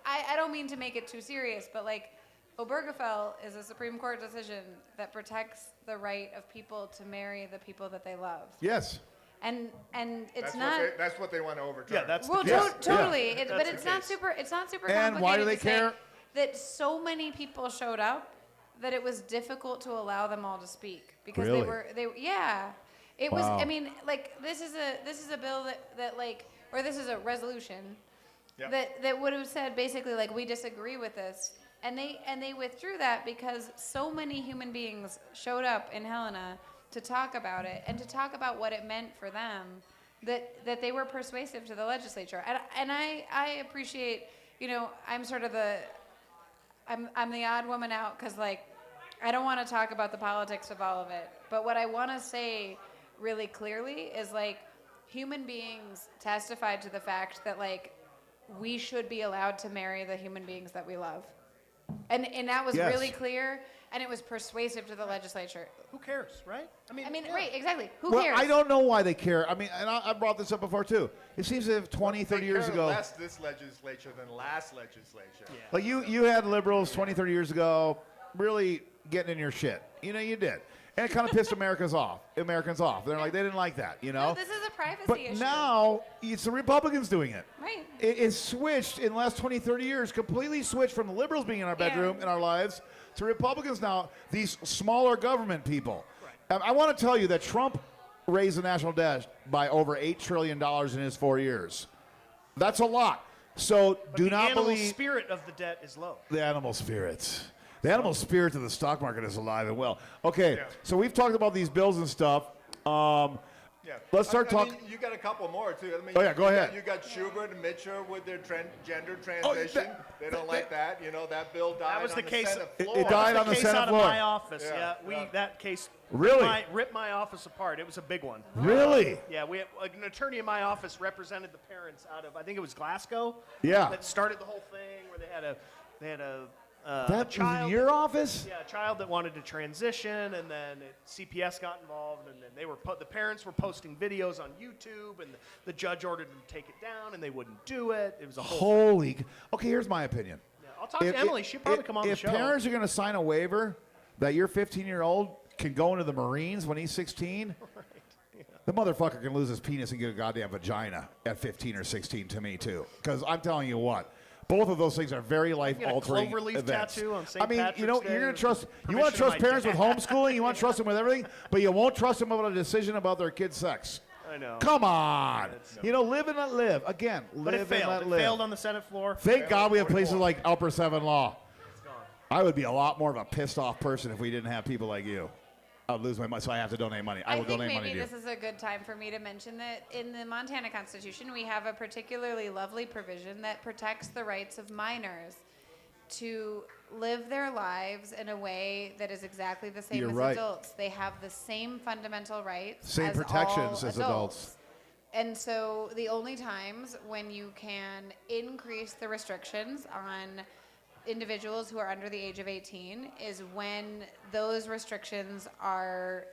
I don't mean to make it too serious, but like Obergefell is a Supreme Court decision that protects the right of people to marry the people that they love. Yes. And it's That's not. that's what they want to overturn. Yeah, that's Well, the case. totally. Yeah. But That's it's the not case. super. It's not super And complicated. why do they to say care? that so many people showed up that it was difficult to allow them all to speak because Really? they yeah. It was. Wow. I mean, like this is a bill that like, or this is a resolution Yep. that would have said basically like we disagree with this, and they withdrew that because so many human beings showed up in Helena to talk about it and to talk about what it meant for them that they were persuasive to the legislature. And I appreciate, you know, I'm sort of I'm the odd woman out because like I don't want to talk about the politics of all of it, but what I want to say really clearly is like human beings testified to the fact that like we should be allowed to marry the human beings that we love. And that was Yes. really clear, and it was persuasive to the legislature. Who cares, right? I mean, right, exactly. Who Well, cares? I don't know why they care. I mean, and I brought this up before too. It seems as if 20, 30 They years care ago, less this legislature than last legislature. Yeah. like you had liberals 20, 30 years ago really getting in your shit. You know, you did. And it kind of pissed Americans off. They're like, they didn't like that, you know? No, this is a privacy But issue. now it's the Republicans doing it. Right. It's switched in the last 20, 30 years, completely switched from the liberals being in our bedroom, in our lives, to Republicans now, these smaller government people. Right. I want to tell you that Trump raised the national debt by over $8 trillion in his 4 years. That's a lot. So But do the not animal believe spirit of the debt is low. the animal spirits. The animal spirit of the stock market is alive and well. Okay, Yeah. so we've talked about these bills and stuff. Yeah. Let's start I talking. mean, you got a couple more too. I mean, Oh, yeah, go ahead. You got Schubert and Mitchell with their gender Oh, transition. They don't like that. You know, that bill died That was on the case. Senate It floor. died That was on the case Senate out floor. of my office. Yeah, Yeah, that case Really? ripped my office apart. It was a big one. Really? Yeah, we had, like, an attorney in my office represented the parents out of I think it was Glasgow. Yeah. That started the whole thing where they had a That was child. in your office? Yeah, a child that wanted to transition, and then CPS got involved, and then the parents were posting videos on YouTube, and the judge ordered them to take it down, and they wouldn't do it. It was a whole. Holy. Okay, here's my opinion. Yeah, I'll talk to Emily. She'll probably come on the If show. parents are going to sign a waiver that your 15-year-old can go into the Marines when he's 16, the motherfucker can lose his penis and get a goddamn vagina at 15 or 16 to me, too. Because I'm telling you what. Both of those things are very life-altering Get a cloverleaf events. tattoo on St. I mean, Patrick's you know, Day you're going with to trust. You permission want to trust of my parents with dad. homeschooling. You want to trust them with everything, but you won't trust them about a decision about their kid's sex. I know. Come on. You know, live and let live. Again, But live it failed. and let It live. failed on the Senate floor. Thank God we have places 44. like Upper 7 Law. I would be a lot more of a pissed off person if we didn't have people like you. I would lose my money, so I have to donate money. I will think donate money maybe to you. this is a good time for me to mention that in the Montana Constitution, we have a particularly lovely provision that protects the rights of minors to live their lives in a way that is exactly the same You're as right. adults. They have the same fundamental rights, Same as protections all as adults. And so the only times when you can increase the restrictions on individuals who are under the age of 18 is when those restrictions are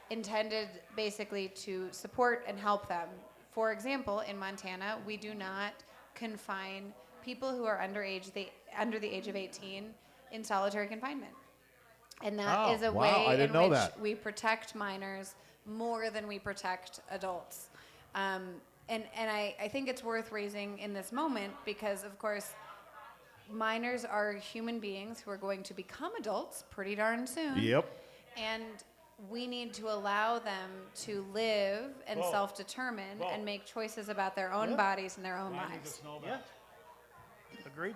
intended basically to support and help them. For example, in Montana, we do not confine people who are under the age of 18 in solitary confinement. And that is a wow, way I in didn't know which that. we protect minors more than we protect adults. And I think it's worth raising in this moment because, of course, minors are human beings who are going to become adults pretty darn soon. Yep. And we need to allow them to live and self-determine and make choices about their own bodies and their own lives. Yeah. Agreed.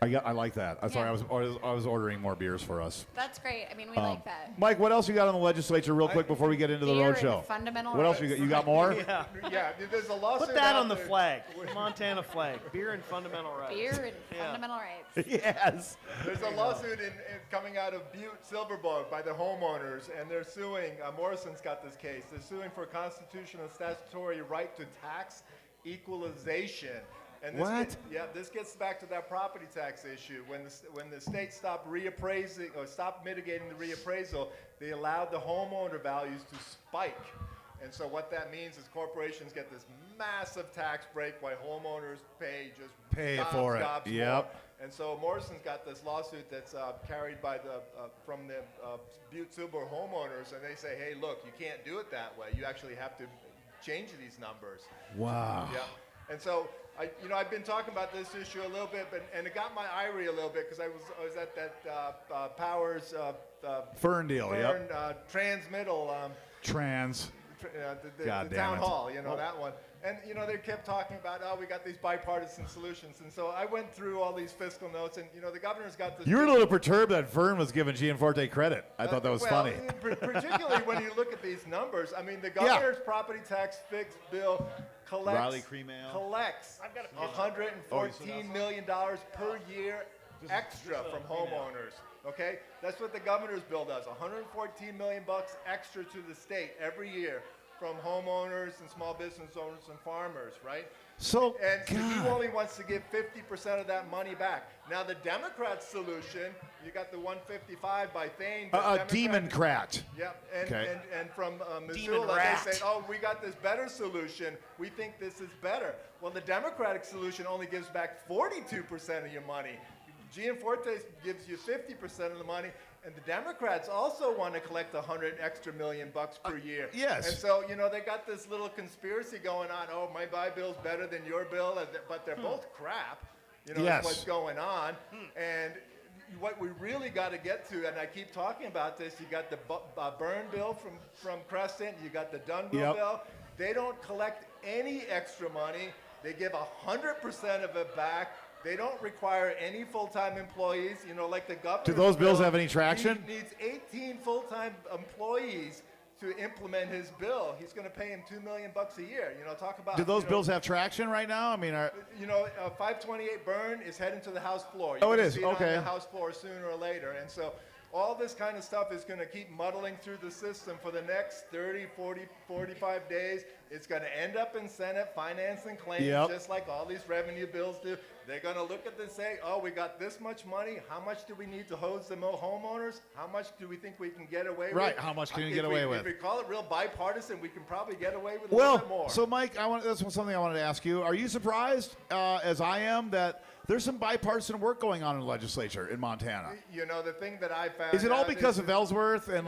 I like that. I'm sorry, I was ordering more beers for us. That's great. I mean, we like that. Mike, what else you got on the legislature real quick before we get into the Beer road and show? fundamental What else you got? You got more? Yeah. Yeah, there's a lawsuit. Put that out on the there. flag. Montana flag. Beer and fundamental rights. Beer and Yeah. fundamental rights. Yes. There's a lawsuit coming out of Butte Silverbow by the homeowners, and they're suing. Morrison's got this case. They're suing for constitutional statutory right to tax equalization. And this gets back to that property tax issue. When the state stopped reappraising or stopped mitigating the reappraisal, they allowed the homeowner values to spike. And so what that means is corporations get this massive tax break while homeowners pay for it. gobs Yep. more. And so Morrison's got this lawsuit that's carried by from the Butte-Suber homeowners, and they say, hey, look, you can't do it that way. You actually have to change these numbers. Wow. Yeah. And so I've been talking about this issue a little bit, and it got my irie a little bit because I was at that Powers Fern deal. Fern, Transmittal. The the town hall, that one. And, they kept talking about, we got these bipartisan solutions. And so I went through all these fiscal notes, and, the governor's got this. You were a little perturbed that Fern was giving Gianforte credit. I thought that was funny. Particularly when you look at these numbers. I mean, the governor's property tax fixed bill collects $114 million per year extra from homeowners. Okay, that's what the governor's bill does. $114 million extra to the state every year from homeowners and small business owners and farmers, right? So, he only wants to give 50% of that money back. Now, the Democrats' solution, you got the 155 by Thane. Democrat. Yep, Okay. and from Missoula, they say, we got this better solution. We think this is better. Well, the Democratic solution only gives back 42% of your money. Gianforte gives you 50% of the money, and the Democrats also want to collect $100 extra million per year. Yes. And so, they got this little conspiracy going on. Oh, my buy bill's better than your bill, but they're both crap. That's what's going on. And what we really got to get to, and I keep talking about this, you got the Byrne bill from Crescent, you got the Dunville bill. They don't collect any extra money. They give 100% of it back. They don't require any full-time employees, like the governor. Do those bills have any traction? He needs 18 full-time employees to implement his bill. He's going to pay him $2 million a year. Talk about. Do those bills have traction right now? I mean, 528 Byrne is heading to the House floor. It is. See it Okay. on the House floor sooner or later, and so. All this kind of stuff is going to keep muddling through the system for the next 30, 40, 45 days. It's going to end up in Senate Finance and Claims, just like all these revenue bills do. They're going to look at this and say, we got this much money. How much do we need to hose the homeowners? How much do we think we can get away with? Right, how much can you get away with? If we call it real bipartisan, we can probably get away with a little bit more. So Mike, that's something I wanted to ask you. Are you surprised, as I am, that there's some bipartisan work going on in the legislature in Montana? The thing that I found is it all because of Ellsworth and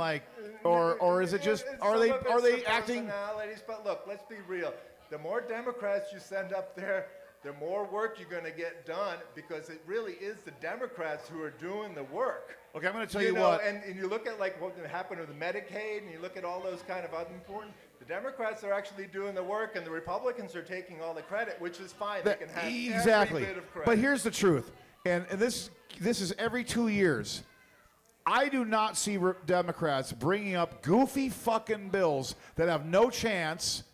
or is it just are they acting? Personalities, but look, let's be real. The more Democrats you send up there, the more work you're going to get done because it really is the Democrats who are doing the work. Okay, I'm going to tell you what. And you look at what happened with Medicaid, and you look at all those kind of other important. The Democrats are actually doing the work, and the Republicans are taking all the credit, which is fine. They can have every bit of credit. But here's the truth, and this is every 2 years. I do not see Democrats bringing up goofy fucking bills that have no chance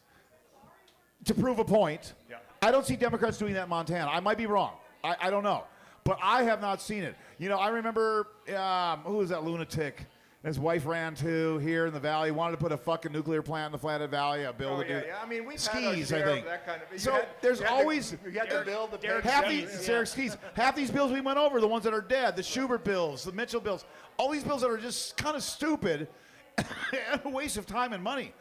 to prove a point. Yeah. I don't see Democrats doing that in Montana. I might be wrong. I don't know. But I have not seen it. I remember, who was that lunatic? His wife ran to here in the valley, wanted to put a fucking nuclear plant in the Flathead Valley, a bill to do. I mean, we've skis, had our share I think. Of that kind of. So there's always. You had to build the Derek skis. Half these bills we went over, the ones that are dead, the Schubert bills, the Mitchell bills, all these bills that are just kind of stupid and a waste of time and money.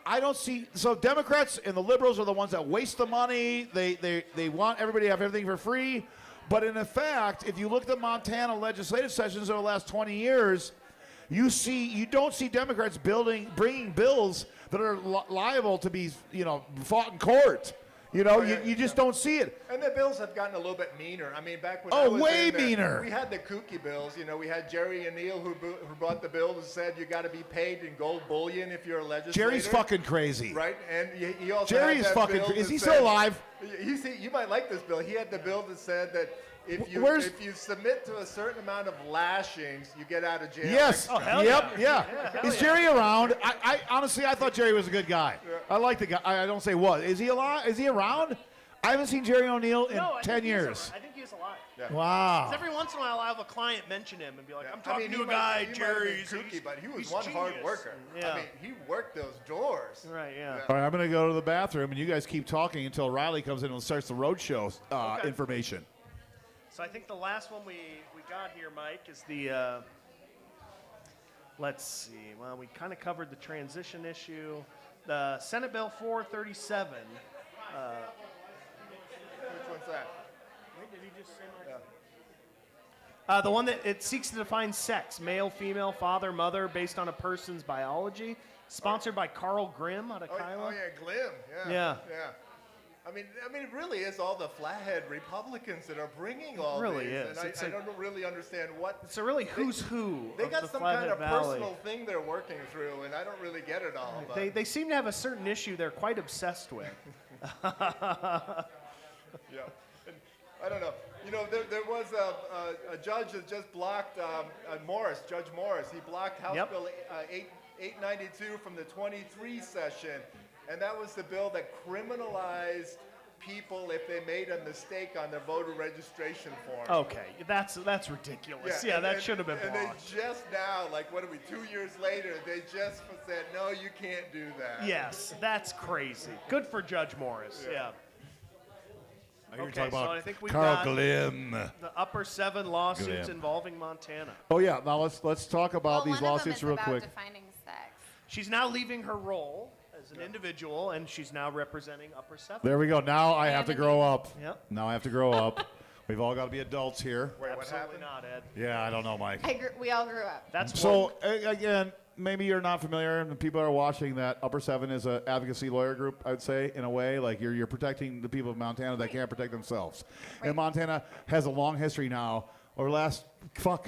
I don't see. So Democrats and the liberals are the ones that waste the money. They want everybody to have everything for free. But in fact, if you look at the Montana legislative sessions over the last 20 years, you don't see Democrats bringing bills that are liable to be, fought in court. You just don't see it. And the bills have gotten a little bit meaner. I mean, back when I was way in there, meaner. We had the kooky bills. We had Jerry O'Neill who brought the bill that said you got to be paid in gold bullion if you're a legislator. Jerry's fucking crazy. Right, and he also Jerry had is that fucking bill crazy. Is he that still said- alive? You might like this bill. He had the bill that said that if you submit to a certain amount of lashings, you get out of jail. Yes. extra. Yeah. Is Jerry around? I honestly, I thought Jerry was a good guy. I like the guy. I don't say what. Is he alive? Is he around? I haven't seen Jerry O'Neill in 10 years. I think he's alive. Yeah. Wow. 'Cause every once in a while, I'll have a client mention him and be like, I'm I talking mean, to a guy, Jerry. He's kooky, but he was he's one hard genius. worker. Yeah. I mean, he worked those doors. Right, yeah. All right, I'm going to go to the bathroom, and you guys keep talking until Rylee comes in and starts the roadshow Okay. information. So I think the last one we got here, Mike, is the, let's see. Well, we kind of covered the transition issue. the Senate Bill 437. Which one's that? Wait, did he just say the one that it seeks to define sex, male, female, father, mother, based on a person's biology. Sponsored by Carl Grimm out of Kiowa. Oh yeah, Glim. Yeah. I mean, it really is all the flathead Republicans that are bringing all really these. is. And I don't really understand what. It's a really who's who. They of got the some Flathead kind of Valley. personal thing they're working through, and I don't really get it all. But. They seem to have a certain issue they're quite obsessed with. Yeah. And I don't know. You know, there was a judge that just blocked Judge Morris. He blocked House Bill 892 from the 23 session, and that was the bill that criminalized people if they made a mistake on their voter registration form. Okay, that's ridiculous. Yeah, that should have been blocked. And they just now, like, what are we, 2 years later, they just said, no, you can't do that. Yes, that's crazy. Good for Judge Morris. Yeah. You're Okay, talking so about I think we've Carl got Glim. the upper 7 lawsuits Glim. involving Montana. Oh yeah, now let's talk about Well, these one lawsuits of them real is quick. about defining sex. She's now leaving her role as an individual, and she's now representing upper 7. There we go. Now I have to grow up. Yep. Now I have to grow up. We've all got to be adults here. Wait, what Absolutely happened? not, Ed. Yeah, I don't know, Mike. We all grew up. That's So again, maybe you're not familiar, and the people are watching that Upper 7 is an advocacy lawyer group, I'd say, in a way. Like you're protecting the people of Montana that can't protect themselves. Right. And Montana has a long history now, or last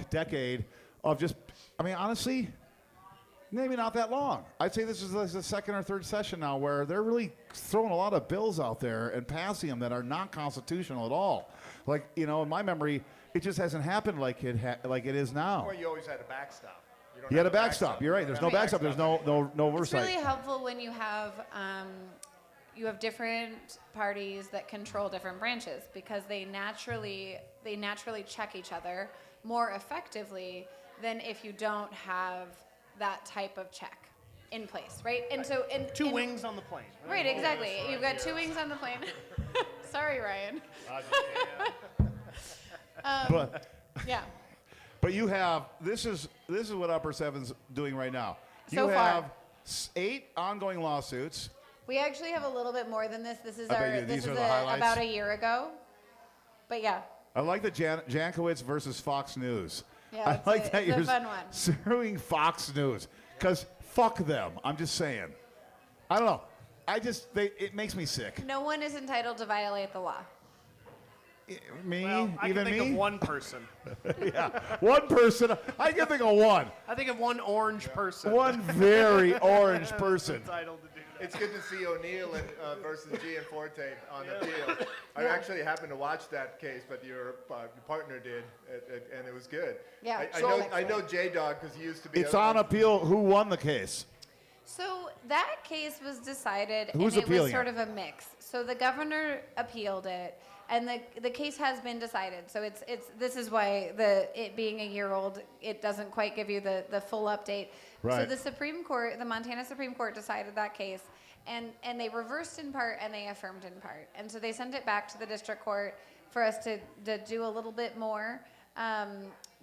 decade, of just, I mean, honestly, maybe not that long. I'd say this is the second or third session now where they're really throwing a lot of bills out there and passing them that are not constitutional at all. Like, you know, in my memory, it just hasn't happened like it is now. Well, you always had a backstop. don't You had have a backstop. You're right. There's no backstop. There's no It's oversight. really helpful when you have different parties that control different branches because they naturally check each other more effectively than if you don't have that type of check in place, right? And so Two wings on the plane. Right, exactly. You've got 2 wings on the plane. Sorry, Ryan. But Yeah. but you have this is what Upper Seven's doing right now. You So far. have 8 ongoing lawsuits. We actually have a little bit more than this. This is I bet you these are the highlights. about a year ago. But yeah. I like the Jankowicz versus Fox News. Yeah, I it's like a- that it's a you're fun one. suing Fox News because fuck them. I'm just saying. I don't know. It makes me sick. No one is entitled to violate the law. Me, Well, I even can think me. of one person. One person. I can think of one. I think of one orange person. One very orange person. entitled to do that. It's good to see O'Neill versus Gianforte on appeal. I actually happened to watch that case, but your partner did, and it was good. Yeah, I know J-Dog because he used to be. It's on appeal. Who won the case? So that case was decided, Who's and it was appealing sort it? of a mix. So the governor appealed it, and the case has been decided. So this is why it being a year old, it doesn't quite give you the full update. Right. So the Supreme Court, the Montana Supreme Court, decided that case, and they reversed in part and they affirmed in part. And so they sent it back to the district court for us to do a little bit more.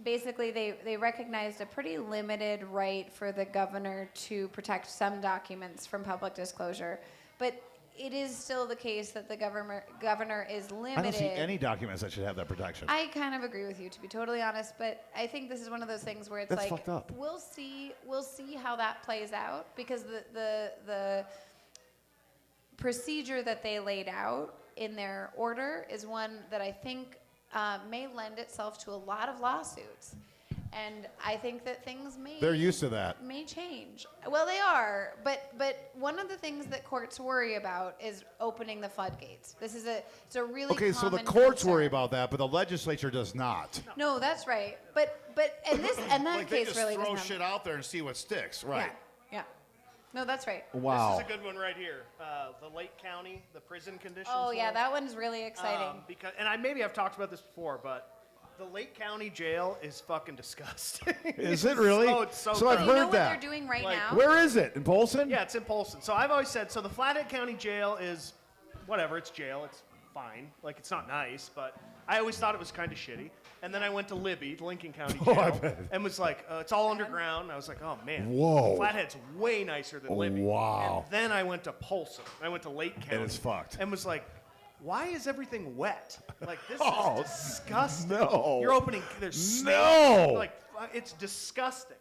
Basically, they recognized a pretty limited right for the governor to protect some documents from public disclosure, but it is still the case that the governor is limited. I don't see any documents that should have that protection. I kind of agree with you, to be totally honest, but I think this is one of those things where it's That's like fucked up. we'll see how that plays out because the procedure that they laid out in their order is one that I think may lend itself to a lot of lawsuits. And I think that things They're used to that. may change. Well, they are, but one of the things that courts worry about is opening the floodgates. It's a really Okay, so the common courts concern. worry about that, but the legislature does not. No, that's right. But that Like they case just really throw doesn't have- shit out there and see what sticks, right? Yeah. No, that's right. Wow. This is a good one right here. The Lake County, the prison conditions. Oh yeah, law. that one's really exciting. Because, and maybe I've talked about this before, but the Lake County jail is fucking disgusting. Is it really? Oh, it's so So I've gross. you know heard what that. they're doing right Like, now? Where is it? In Polson? Yeah, it's in Polson. So I've always said, so the Flathead County jail is, whatever, it's jail, it's fine. Like, it's not nice, but I always thought it was kind of shitty. And then I went to Libby, Lincoln County Oh, I Jail, bet. and was like, it's all underground. I was like, oh man, Whoa. Flathead's way nicer than Libby. Wow. And then I went to Polson. I went to Lake County. And it's fucked. And was like, why is everything wet? Like, this Oh, is disgusting. no. You're opening, there's snakes. No. Like, it's disgusting.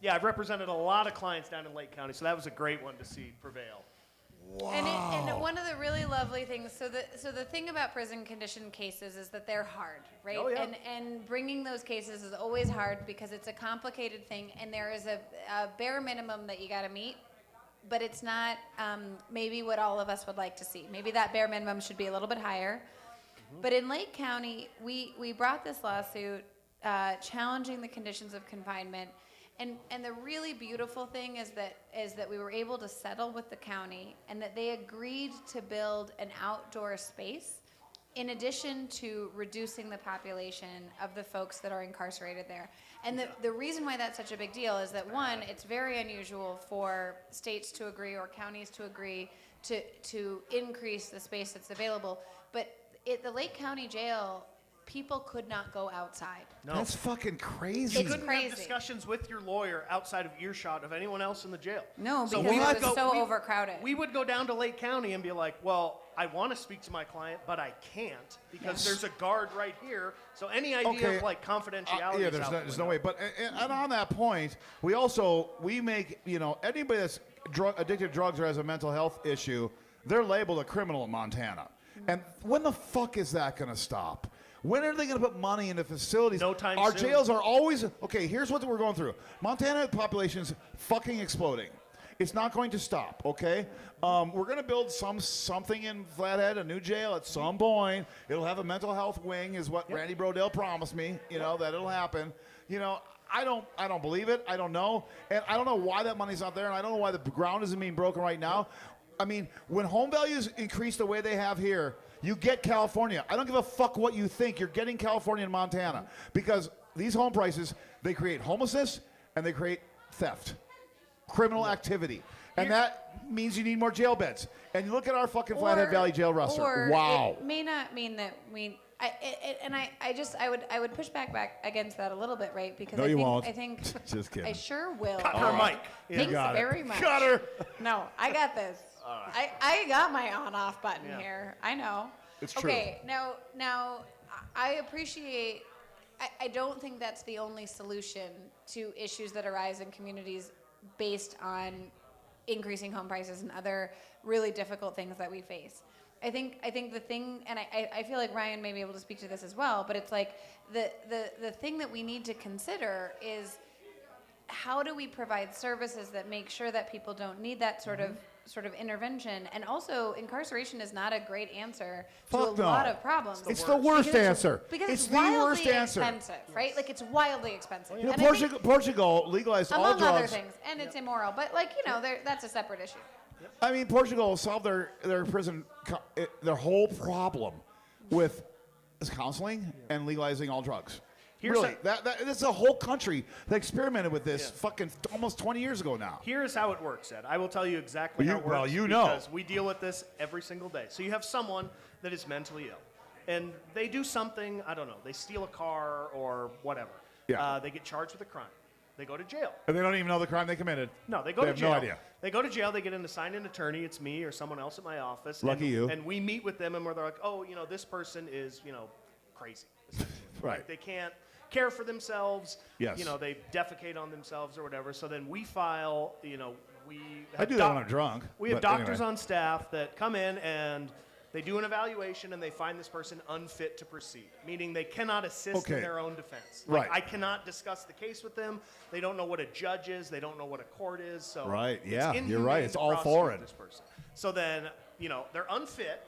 Yeah, I've represented a lot of clients down in Lake County, so that was a great one to see prevail. And one of the really lovely things, so the thing about prison condition cases is that they're hard, right? Oh, yeah. And bringing those cases is always hard because it's a complicated thing, and there is a bare minimum that you got to meet, but it's not maybe what all of us would like to see. Maybe that bare minimum should be a little bit higher. But in Lake County, we brought this lawsuit challenging the conditions of confinement. And the really beautiful thing is that we were able to settle with the county and that they agreed to build an outdoor space in addition to reducing the population of the folks that are incarcerated there. And the reason why that's such a big deal is that, one, it's very unusual for states to agree or counties to agree to increase the space that's available. But at the Lake County Jail, people could not go outside. No. That's fucking crazy. You couldn't crazy. have discussions with your lawyer outside of earshot of anyone else in the jail. No, So because we it would was go- so we- overcrowded. We would go down to Lake County and be like, well, I want to speak to my client, but I can't because there's a guard right here. So any idea of like confidentiality yeah, is there's out no, there's the no window. way. But and on that point, we make, anybody that's addicted to drugs or has a mental health issue, they're labeled a criminal in Montana. And when the fuck is that going to stop? When are they going to put money into facilities? No time Our soon. jails are always, okay, here's what we're going through. Montana population's fucking exploding. It's not going to stop, okay? We're going to build something in Flathead, a new jail at some point. It'll have a mental health wing is what Randy Brodell promised me, that it'll happen. I don't believe it. I don't know. And I don't know why that money's not there, and I don't know why the ground isn't being broken right now. I mean, when home values increase the way they have here, you get California. I don't give a fuck what you think. You're getting California and Montana because these home prices, they create homelessness and they create theft, criminal activity. And that means you need more jail beds. And you look at our fucking Flathead Valley Jail, Russell. Or Wow. it may not mean that I would push back against that a little bit, right? Because No, you won't. I think Just kidding. I sure will. Cut her mic. Yeah. Thanks Got it. very much. Got her. No, I got this. I got my on-off button Yeah. here. I know. It's true. Okay, now I appreciate. I don't think that's the only solution to issues that arise in communities based on increasing home prices and other really difficult things that we face. I think the thing, and I feel like Ryan may be able to speak to this as well, but it's like the thing that we need to consider is how do we provide services that make sure that people don't need that sort of intervention. And also, incarceration is not a great answer to Fuck a no. lot of problems. It's the worst answer. Because it's it's the wildly worst answer. expensive, right? Like, it's wildly expensive. You know, And I think, Portugal legalized all among drugs. other things, and it's immoral. But, that's a separate issue. I mean, Portugal solved their prison, their whole problem with counseling and legalizing all drugs. Really, this is a whole country that experimented with this fucking almost 20 years ago now. Here's how it works, Ed. I will tell you exactly how it works. Well, you know. Because we deal with this every single day. So you have someone that is mentally ill, and they do something, I don't know, they steal a car or whatever. Yeah. They get charged with a crime. They go to jail. And they don't even know the crime they committed. No, they go They to have jail. no idea. They go to jail. They get an assigned attorney. It's me or someone else at my office. Lucky you. And we meet with them, and they're like, oh, this person is, crazy. Right. Like, they can't care for themselves. Yes. They defecate on themselves or whatever. So then we file, we I have do that when I'm drunk. We have but doctors anyway. on staff that come in and they do an evaluation and they find this person unfit to proceed, meaning they cannot assist in their own defense. Like, Right. I cannot discuss the case with them. They don't know what a judge is. They don't know what a court is. So Right, it's yeah, you're inhumane right. It's to all prosecute foreign. This person. So then, they're unfit.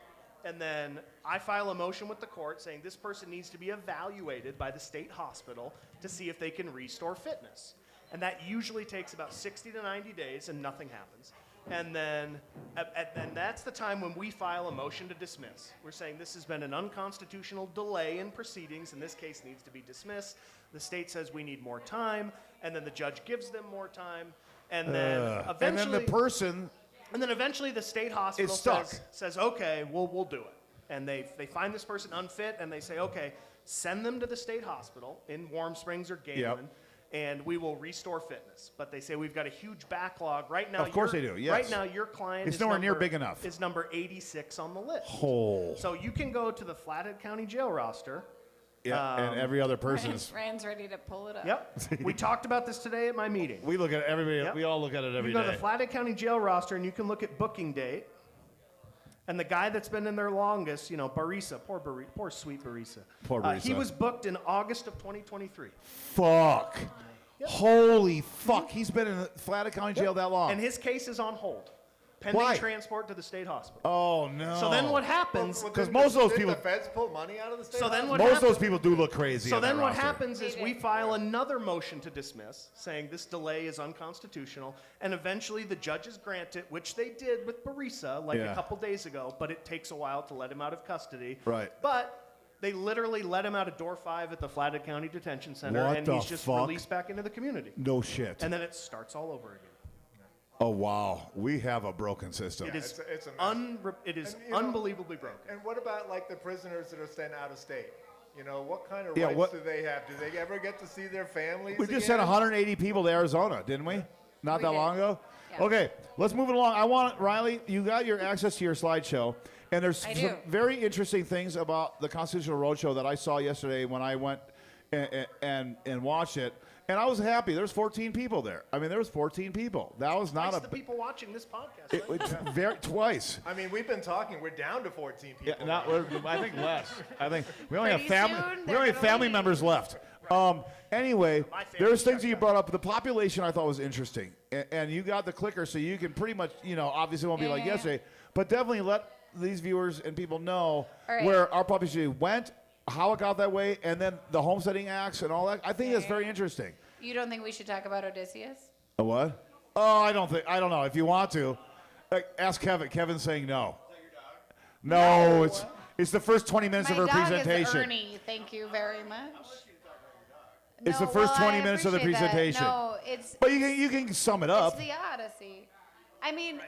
And then I file a motion with the court saying this person needs to be evaluated by the state hospital to see if they can restore fitness. And that usually takes about 60 to 90 days and nothing happens. And then and that's the time when we file a motion to dismiss. We're saying this has been an unconstitutional delay in proceedings, and this case needs to be dismissed. The state says we need more time, and then the judge gives them more time. And then eventually... And then the person... And then eventually the state hospital says, okay, we'll do it. And they find this person unfit, and they say, okay, send them to the state hospital in Warm Springs or Galen, and we will restore fitness. But they say we've got a huge backlog right now. Of course they do. Yes. Right now, your client it's is nowhere near big enough. Is number 86 on the list. Oh. So you can go to the Flathead County Jail roster. Yeah, and every other person is. Ryan's ready to pull it up. Yep. We talked about this today at my meeting. We look at it, everybody. Yep. We all look at it every You go day. to the Flathead County Jail roster, and you can look at booking date. And the guy that's been in there longest, Barisa, poor sweet Barisa. Poor Barisa. He was booked in August of 2023. Fuck. Holy fuck. He's been in the Flathead County Jail that long. And his case is on hold, pending Why? transport to the state hospital. Oh, no. So then what happens? Because most of those people. Did the feds pull money out of the state? So then what Most of happens? those people do look crazy. So on that then what roster. happens is we file another motion to dismiss, saying this delay is unconstitutional, and eventually the judges grant it, which they did with Barisa a couple days ago, but it takes a while to let him out of custody. Right. But they literally let him out of door 5 at the Flathead County Detention Center, What and the he's just fuck? released back into the community. No shit. And then it starts all over again. Oh, wow. We have a broken system. It is, it's a mess. it is And, unbelievably broken. And what about like the prisoners that are staying out of state? What kind of Yeah, rights what- do they have? Do they ever get to see their families? We just again? sent 180 people to Arizona, didn't we? Not that did. long ago? Yeah. Okay, let's move it along. I want, Rylee, you got your access to your slideshow, and there's I some do. very interesting things about the Constitutional Roadshow that I saw yesterday when I went and watched it, and I was happy. There's 14 people there. I mean, there was 14 people. That was not Twice a... the people watching this podcast. It, right? it's very twice. I mean, we've been talking. We're down to 14 people. Yeah, I think less. I think we only have Pretty family. soon, We they're only have gonna family leave. members left. Anyway, My family there's things that checked you out. brought up. The population I thought was interesting, and you got the clicker, so you can pretty much, obviously won't be like Yeah. yesterday, but definitely let these viewers and people know All right. where our population went, how it got that way, and then the homesteading acts and all that. I think that's very interesting. You don't think we should talk about Odysseus? A what? Oh, I don't know. If you want to, ask Kevin. Kevin's saying no. No, it's the first 20 minutes My of her dog presentation. is Ernie. Thank you very much. It's the No, first well, 20 I minutes of the appreciate that. presentation. No, it's But you can sum it up. it's the Odyssey. I mean,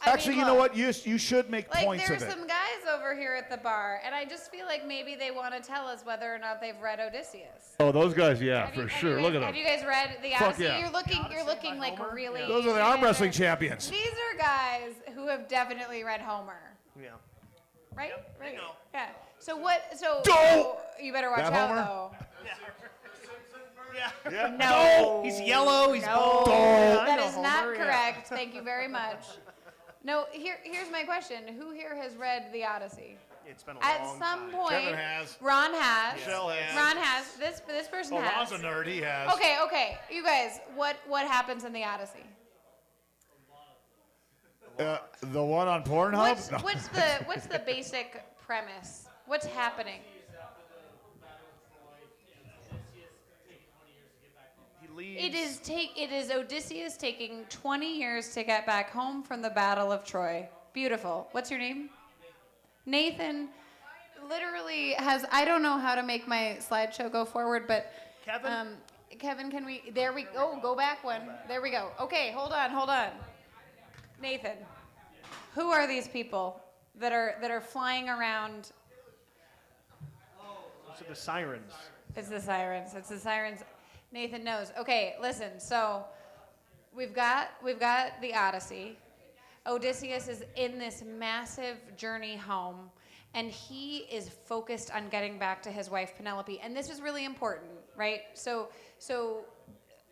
Actually, you know look, what? You should make Like points there's of it. some guys over here at the bar, and I just feel like maybe they want to tell us whether or not they've read Odysseus. Oh, those guys, yeah, Have for you- have sure. you guys- Look at Have them. you guys read the Fuck Odyssey? yeah. You're looking like really. Those are the you arm guys wrestling are- champions. These are guys who have definitely read Homer, Yeah. right? Right. know. Yeah. So what? So Don't! you better watch That out Homer? though. Yeah. No. He's yellow. He's No. bald. Don't. Yeah, I That know is not Homer, yeah. correct. Thank you very much. No, here's my question. Who here has read the Odyssey? It's been a At long some time. point, Kevin has. Ron has. Michelle has. Ron has. This person Oh, has. Ron's a nerd. He has. Okay. You guys, what happens in the Odyssey? The one on Pornhub? No. What's the basic premise? What's happening? He leaves. It is Odysseus taking 20 years to get back home from the Battle of Troy. Beautiful. What's your name? Nathan literally has, I don't know how to make my slideshow go forward, but Kevin? Kevin, can we, there we go, go back one. There we go. Okay, hold on. Nathan, who are these people that are flying around? Those are the sirens. It's the sirens. Nathan knows. Okay, listen. So we've got the Odyssey. Odysseus is in this massive journey home, and he is focused on getting back to his wife Penelope. And this is really important, right? So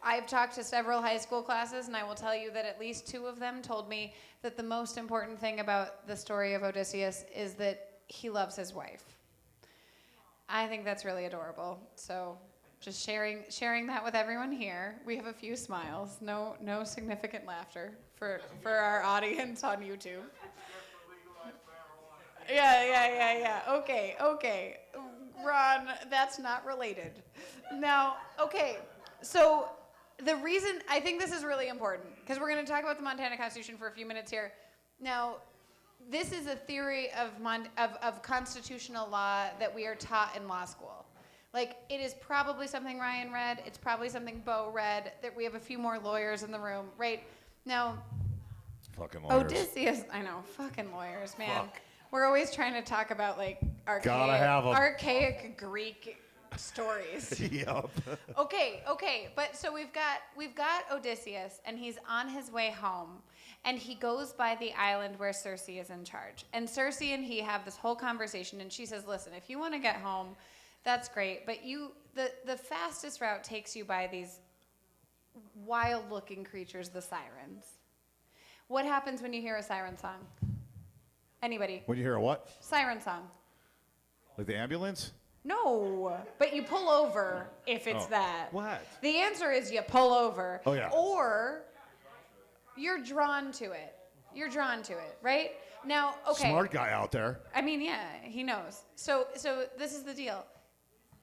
I've talked to several high school classes, and I will tell you that at least 2 of them told me that the most important thing about the story of Odysseus is that he loves his wife. I think that's really adorable. So just sharing that with everyone here. We have a few smiles, no significant laughter for our audience on YouTube. Yeah. Okay. Ron, that's not related. Now, okay, so the reason, I think this is really important, because we're going to talk about the Montana Constitution for a few minutes here. Now, this is a theory of constitutional law that we are taught in law school. Like, it is probably something Ryan read. It's probably something Bo read. That we have a few more lawyers in the room, right? Now, Fucking lawyers. Odysseus, I know, fucking lawyers, man. Fuck. We're always trying to talk about, like, Gotta have 'em. archaic Greek stories. Yep. Okay, but so we've got Odysseus, and he's on his way home, and he goes by the island where Circe is in charge. And Circe and he have this whole conversation, and she says, listen, if you want to get home, that's great, but the fastest route takes you by these wild-looking creatures, the sirens. What happens when you hear a siren song? Anybody? When you hear a what? Siren song. Like the ambulance? No, but you pull over if it's that. What? The answer is you pull over. Oh, yeah. Or you're drawn to it. You're drawn to it, right? Now, okay. Smart guy out there. I mean, yeah, he knows. So this is the deal.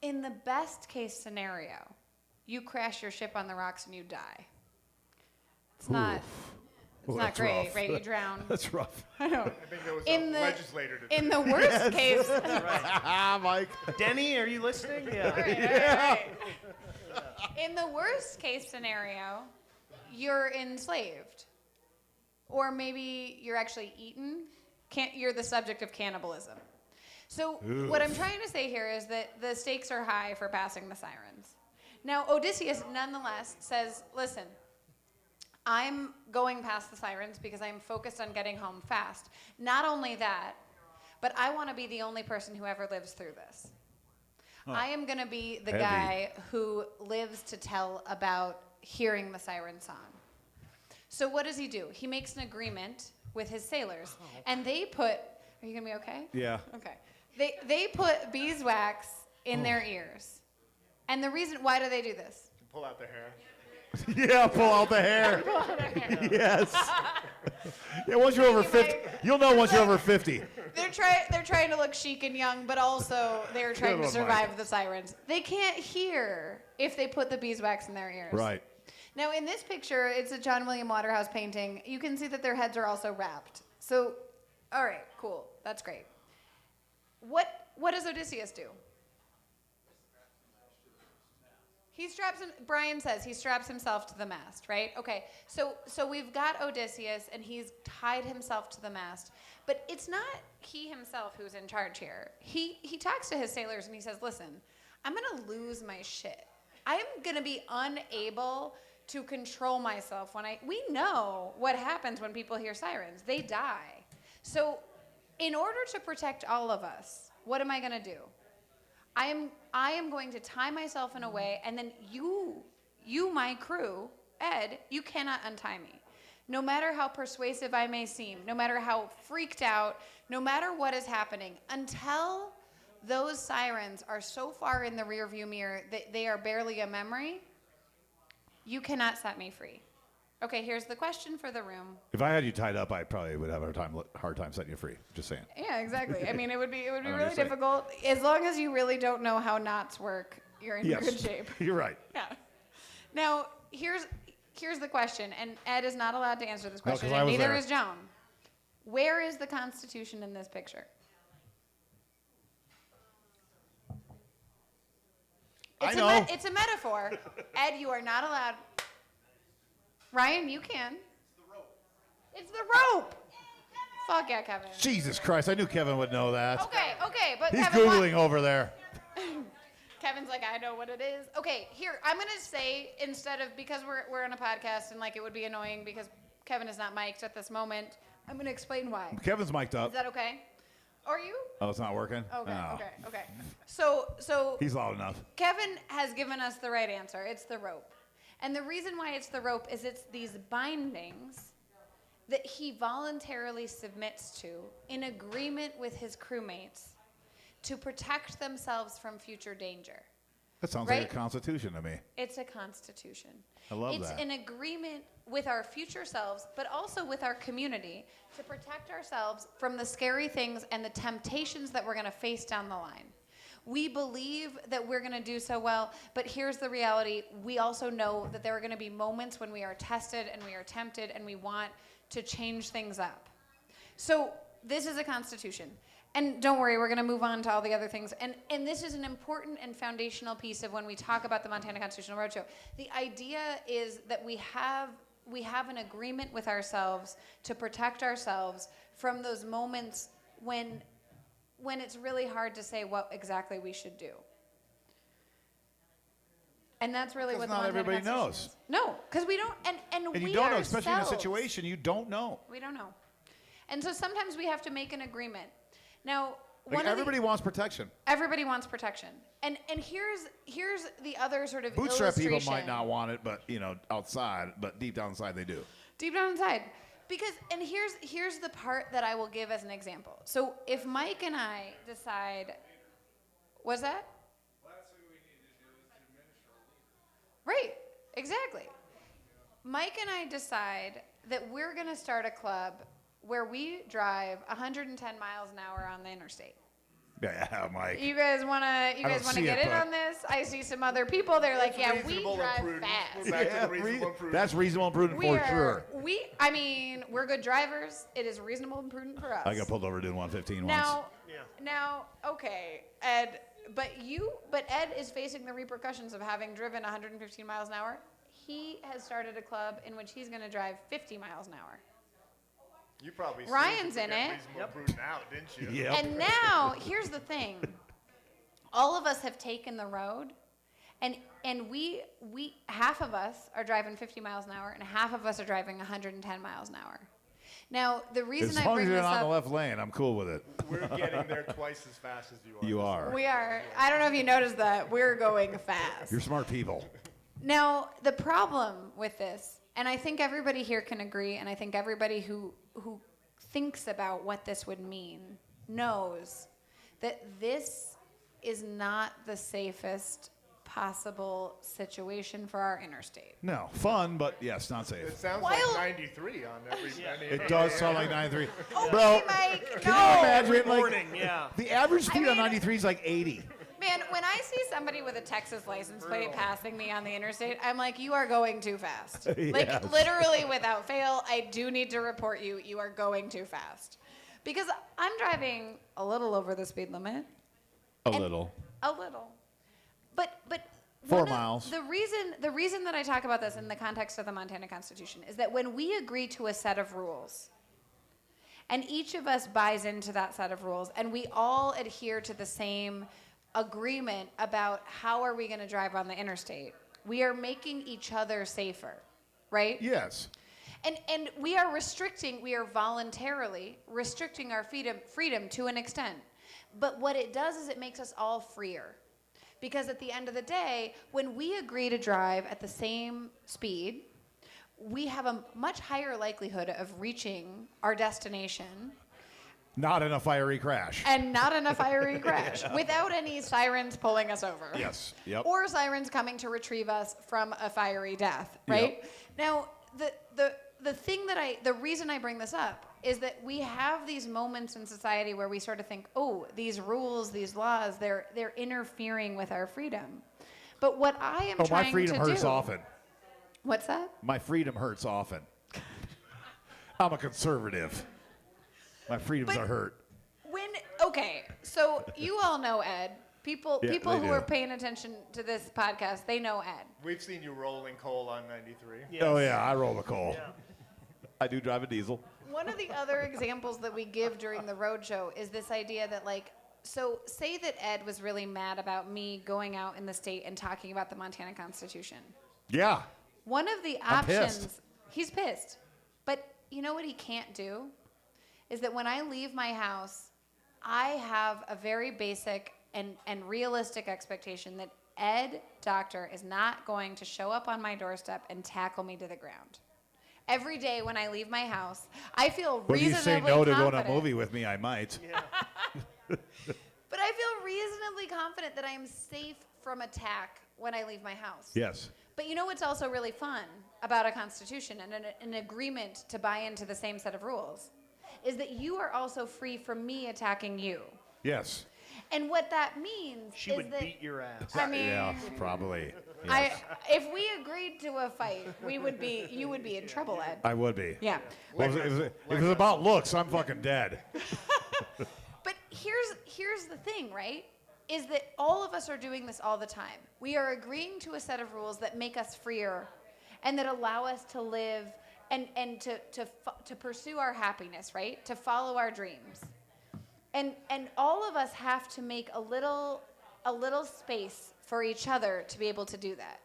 In the best case scenario, you crash your ship on the rocks and you die. It's not. It's not that's great, rough. right? You drown. That's rough. I know. I think there was In a the legislator to in the worst case. Ah, Mike. Denny, are you listening? Yeah. All right. In the worst case scenario, you're enslaved. Or maybe you're actually eaten. You're the subject of cannibalism. So what I'm trying to say here is that the stakes are high for passing the sirens. Now, Odysseus nonetheless says, listen, I'm going past the sirens because I'm focused on getting home fast. Not only that, but I want to be the only person who ever lives through this. I am going to be the Heavy. guy who lives to tell about hearing the siren song. So what does he do? He makes an agreement with his sailors, and they put, are you going to be okay? Yeah. Okay. They put beeswax in their ears. And the reason, why do they do this? pull out their hair. Yeah, pull out the hair. Yes. Yeah, once you're over 50, you'll know once you're over 50. They're trying to look chic and young, but also they're trying to one, survive Mike. the sirens. They can't hear if they put the beeswax in their ears. Right. Now, in this picture, it's a John William Waterhouse painting. You can see that their heads are also wrapped. So, all right, cool. That's great. What does Odysseus do? Brian says he straps himself to the mast, right? Okay, so we've got Odysseus, and he's tied himself to the mast. But it's not he himself who's in charge here. He talks to his sailors, and he says, listen, I'm going to lose my shit. I am going to be unable to control myself we know what happens when people hear sirens. They die. So in order to protect all of us, what am I going to do? I am going to tie myself in a way, and then you, my crew, Ed, you cannot untie me. No matter how persuasive I may seem, no matter how freaked out, no matter what is happening, until those sirens are so far in the rearview mirror that they are barely a memory, you cannot set me free. Okay, here's the question for the room. If I had you tied up, I probably would have a hard time setting you free. Just saying. Yeah, exactly. I mean, it would be really just saying. difficult. As long as you really don't know how knots work, you're in Yes. good shape. You're right. Yeah. Now, here's the question, and Ed is not allowed to answer this No, question, 'cause I and was neither there. is Joan. Where is the Constitution in this picture? I know. It's a metaphor. Ed, you are not allowed. Ryan, you can. It's the rope. Fuck yeah, Kevin. Jesus Christ, I knew Kevin would know that. Okay, but He's Kevin, Googling over there. Kevin's like, I know what it is. Okay, here, I'm going to say, instead of, because we're on a podcast and like it would be annoying because Kevin is not mic'd at this moment, I'm going to explain why. Kevin's mic'd up. Is that okay? Are you? Oh, it's not working? Okay, No. okay. So He's loud enough. Kevin has given us the right answer. It's the rope. And the reason why it's the rope is it's these bindings that he voluntarily submits to in agreement with his crewmates to protect themselves from future danger. That sounds Right? like a constitution to me. It's a constitution. I love It's that. an agreement with our future selves, but also with our community to protect ourselves from the scary things and the temptations that we're going to face down the line. We believe that we're going to do so well, but here's the reality. We also know that there are going to be moments when we are tested and we are tempted and we want to change things up. So this is a constitution. And don't worry, we're going to move on to all the other things. And this is an important and foundational piece of when we talk about the Montana Constitutional Roadshow. The idea is that we have an agreement with ourselves to protect ourselves from those moments when when it's really hard to say what exactly we should do. And that's really what the not Montana everybody Constitution knows. is. No, because we don't, and And we you don't know, especially in a ourselves, situation you don't know. we don't know. And so sometimes we have to make an agreement. Now, Like, everybody wants protection. everybody wants protection. And here's the other sort of Bootstrap people illustration. might not want it, but outside, but deep down inside they do. Deep down inside. Because, and here's the part that I will give as an example. So if Mike and I decide, what's that? Right, exactly. Mike and I decide that we're going to start a club where we drive 110 miles an hour on the interstate. Yeah, Mike. You guys want to get in on this? I see some other people. They're like, yeah, we reasonable and drive prudent. fast. We're back to the reasonable and prudent. That's reasonable and prudent for sure. I mean, we're good drivers. It is reasonable and prudent for us. I got pulled over doing 115 Now, once. okay, Ed, but Ed is facing the repercussions of having driven 115 miles an hour. He has started a club in which he's going to drive 50 miles an hour. You probably Ryan's seen in it. reasonable and prudent out, didn't you? Yep. And now, here's the thing. All of us have taken the road, and we half of us are driving 50 miles an hour, and half of us are driving 110 miles an hour. Now, the reason As I long bring as you're this not in up, the left lane, I'm cool with it. We're getting there twice as fast as you are. You are. we are. I don't know if you noticed that we're going fast. You're smart people. Now, the problem with this, and I think everybody here can agree, and I think everybody who thinks about what this would mean knows that this is not the safest possible situation for our interstate. No, fun, but yes, not safe. It sounds While- like 93 on every. It does sound like 93. Okay, Bro, Mike, can no. you imagine? Like, Morning, yeah. the average speed on mean- 93 is like 80. Man, when I see somebody with a Texas license plate passing me on the interstate, I'm like, you are going too fast. Like, Yes. literally, without fail, I do need to report you. You are going too fast. Because I'm driving a little over the speed limit. A little. A little. But 4 one of- miles. The reason that I talk about this in the context of the Montana Constitution is that when we agree to a set of rules, and each of us buys into that set of rules, and we all adhere to the same agreement about how are we going to drive on the interstate, we are making each other safer, right? Yes. And we are voluntarily restricting our freedom to an extent. But what it does is it makes us all freer. Because at the end of the day, when we agree to drive at the same speed, we have a much higher likelihood of reaching our destination Not in a fiery crash. and not in a fiery crash without any sirens pulling us over. Yes. Yep. Or sirens coming to retrieve us from a fiery death, right? Yep. Now, the reason I bring this up is that we have these moments in society where we sort of think, oh, these rules, these laws, they're interfering with our freedom. But what I am trying to do... my freedom hurts often. What's that? My freedom hurts often. I'm a conservative. My freedoms But- are hurt. Okay, so you all know Ed. People Yeah, who they do. are paying attention to this podcast, they know Ed. We've seen you rolling coal on 93. Yes. Oh, yeah, I roll the coal. I do drive a diesel. One of the other examples that we give during the roadshow is this idea that, like, so say that Ed was really mad about me going out in the state and talking about the Montana Constitution. Yeah. One of the I'm options, pissed. he's pissed. But you know what he can't do? Is that when I leave my house, I have a very basic and realistic expectation that Ed Doctor is not going to show up on my doorstep and tackle me to the ground. Every day when I leave my house, I feel When you reasonably say no to confident. going to a movie with me, I might. But I feel reasonably confident that I am safe from attack when I leave my house. Yes. But you know what's also really fun about a constitution and an agreement to buy into the same set of rules is that you are also free from me attacking you. Yes. And what that means She is would that beat your ass. I mean, Yeah, probably. if we agreed to a fight, you would be in trouble, Ed. I would be. Yeah. Well, if it was about looks, I'm fucking dead. But here's the thing, right? Is that all of us are doing this all the time. We are agreeing to a set of rules that make us freer and that allow us to live and to pursue our happiness, right? To follow our dreams. And all of us have to make a little space for each other to be able to do that.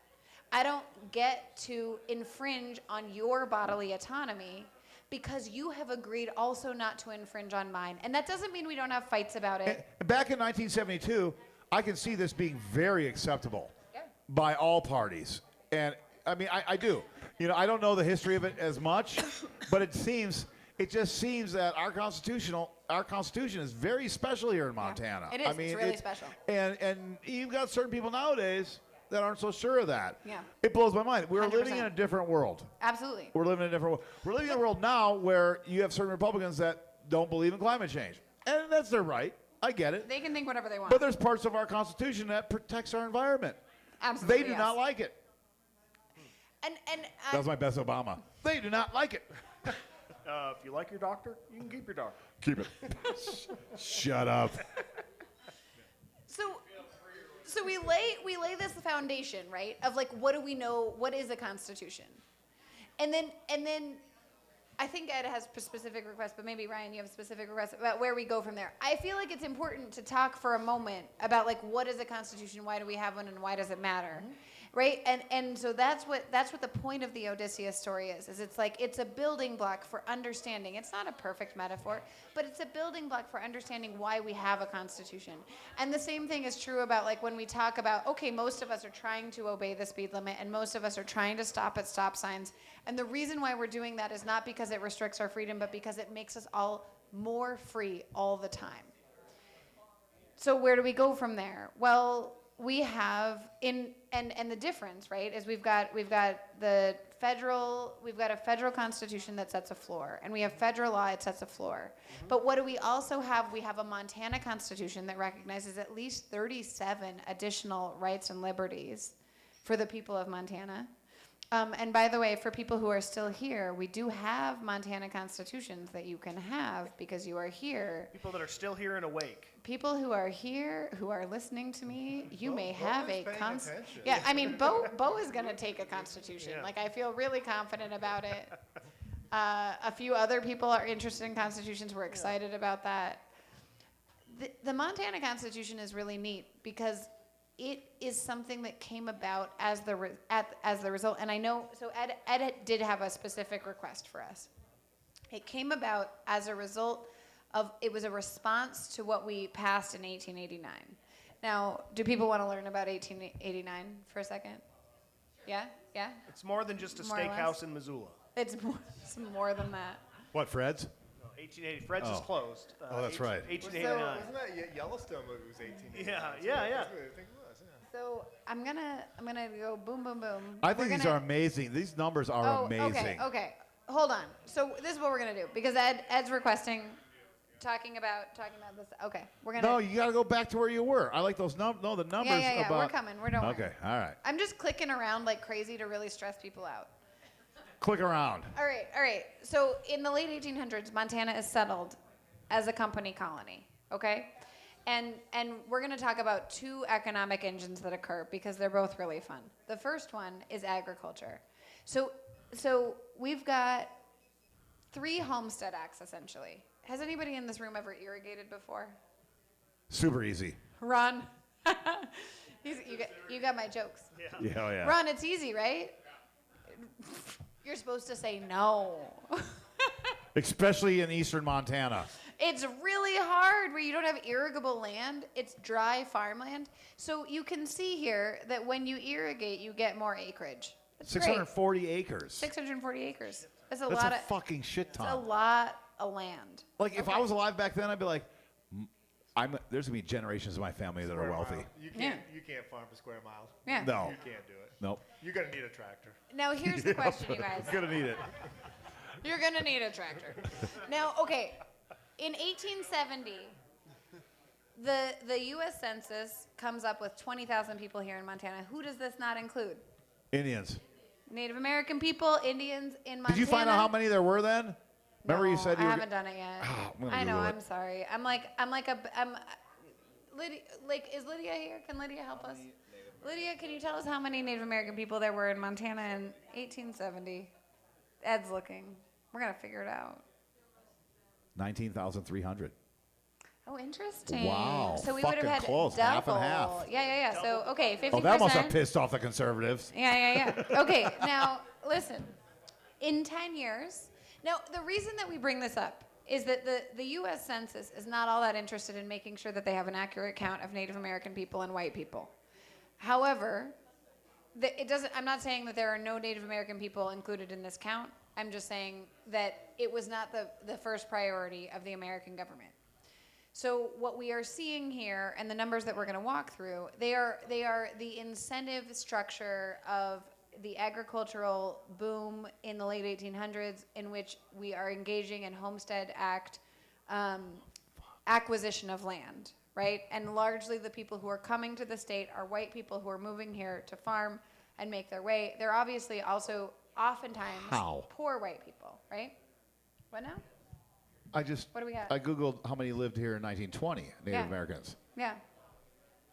I don't get to infringe on your bodily autonomy because you have agreed also not to infringe on mine. And that doesn't mean we don't have fights about it. And back in 1972, I can see this being very acceptable by all parties. And I mean, I do. You know, I don't know the history of it as much, but it just seems that our Constitution is very special here in Montana. It is. I mean, it's really special. And you've got certain people nowadays that aren't so sure of that. Yeah. It blows my mind. We're 100%. living in a different world. Absolutely. We're living in a different world. We're living in a world now where you have certain Republicans that don't believe in climate change. And that's their right. I get it. They can think whatever they want. But there's parts of our Constitution that protects our environment. Absolutely. They do not like it. And That was my best Obama. They do not like it. If you like your doctor, you can keep your doctor. Keep it. Shut up. So we lay this foundation, right? Of like, what do we know? What is a constitution? And then I think Ed has specific requests, but maybe Ryan, you have specific requests about where we go from there. I feel like it's important to talk for a moment about like, what is a constitution? Why do we have one? And why does it matter? Right? And so that's what the point of the Odysseus story is it's like, it's a building block for understanding. It's not a perfect metaphor, but it's a building block for understanding why we have a constitution. And the same thing is true about like when we talk about, okay, most of us are trying to obey the speed limit and most of us are trying to stop at stop signs. And the reason why we're doing that is not because it restricts our freedom, but because it makes us all more free all the time. So where do we go from there? Well, we have and the difference, right, is we've got a federal constitution that sets a floor, and we have federal law that sets a floor. Mm-hmm. But what do we also have? We have a Montana constitution that recognizes at least 37 additional rights and liberties for the people of Montana. And by the way, for people who are still here, we do have Montana constitutions that you can have because you are here. People that are still here and awake. People who are here, who are listening to me, you may have a constitution. Yeah, I mean, Bo is going to take a constitution. Yeah. Like, I feel really confident about it. A few other people are interested in constitutions. We're excited about that. The Montana Constitution is really neat because it is something that came about as the result. And I know, so Ed did have a specific request for us. It came about as a result of, it was a response to what we passed in 1889. Now, do people want to learn about 1889 for a second? Yeah? Yeah? It's more than just a More or less. steakhouse in Missoula. It's more than that. What, Fred's? No, 1880. Fred's is closed. That's right. 1889. Wasn't that Yellowstone movie was 1880? Yeah. That's what I think it was, yeah. So I'm gonna go boom, boom, boom. I think these are amazing. These numbers are amazing. Okay. Hold on. So this is what we're gonna do because Ed's requesting, talking about this. Okay, we're gonna. No, you got to go back to where you were. I like those the numbers. Yeah. About, We're coming. We're don't worry. Okay, all right. I'm just clicking around like crazy to really stress people out. Click around. All right. So in the late 1800s, Montana is settled as a company colony. Okay. And we're going to talk about two economic engines that occur because they're both really fun. The first one is agriculture. So we've got 3 homestead acts essentially. Has anybody in this room ever irrigated before? Super easy. Ron, you got my jokes. Yeah, oh yeah. Ron, it's easy, right? You're supposed to say no. Especially in eastern Montana. It's really hard where you don't have irrigable land. It's dry farmland. So you can see here that when you irrigate, you get more acreage. That's 640 great. acres. 640 acres. That's a That's lot a of fucking shit ton. That's a lot of land. Like if I was alive back then, I'd be like, there's gonna be generations of my family that are wealthy. You can't farm a square mile. Yeah. No. You can't do it. Nope. You're gonna need a tractor. Now here's the question, you guys. Gonna need it. You're gonna need a tractor. Now, okay, in 1870, the U.S. Census comes up with 20,000 people here in Montana. Who does this not include? Indians. Native American people, Indians in Montana. Did you find out how many there were then? Remember you said you I were haven't done it yet. I'm gonna I know. Google it. I'm sorry. Lydia, is Lydia here? Can Lydia help us? Lydia, can you tell us how many Native American people there were in Montana in 1870? Ed's looking. We're gonna figure it out. 19,300. Oh, interesting. Wow, So we would have fucking had close, double. half and half. Yeah. So, okay, 50%. Oh, that must have pissed off the conservatives. Yeah. Okay, now, listen. In 10 years, now, the reason that we bring this up is that the U.S. Census is not all that interested in making sure that they have an accurate count of Native American people and white people. However, I'm not saying that there are no Native American people included in this count. I'm just saying that it was not the first priority of the American government. So what we are seeing here, and the numbers that we're going to walk through, they are the incentive structure of the agricultural boom in the late 1800s, in which we are engaging in Homestead Act acquisition of land, right? And largely the people who are coming to the state are white people who are moving here to farm and make their way. They're obviously also oftentimes poor white people, right? What now? What do we got? I Googled how many lived here in 1920, Native Americans. Yeah.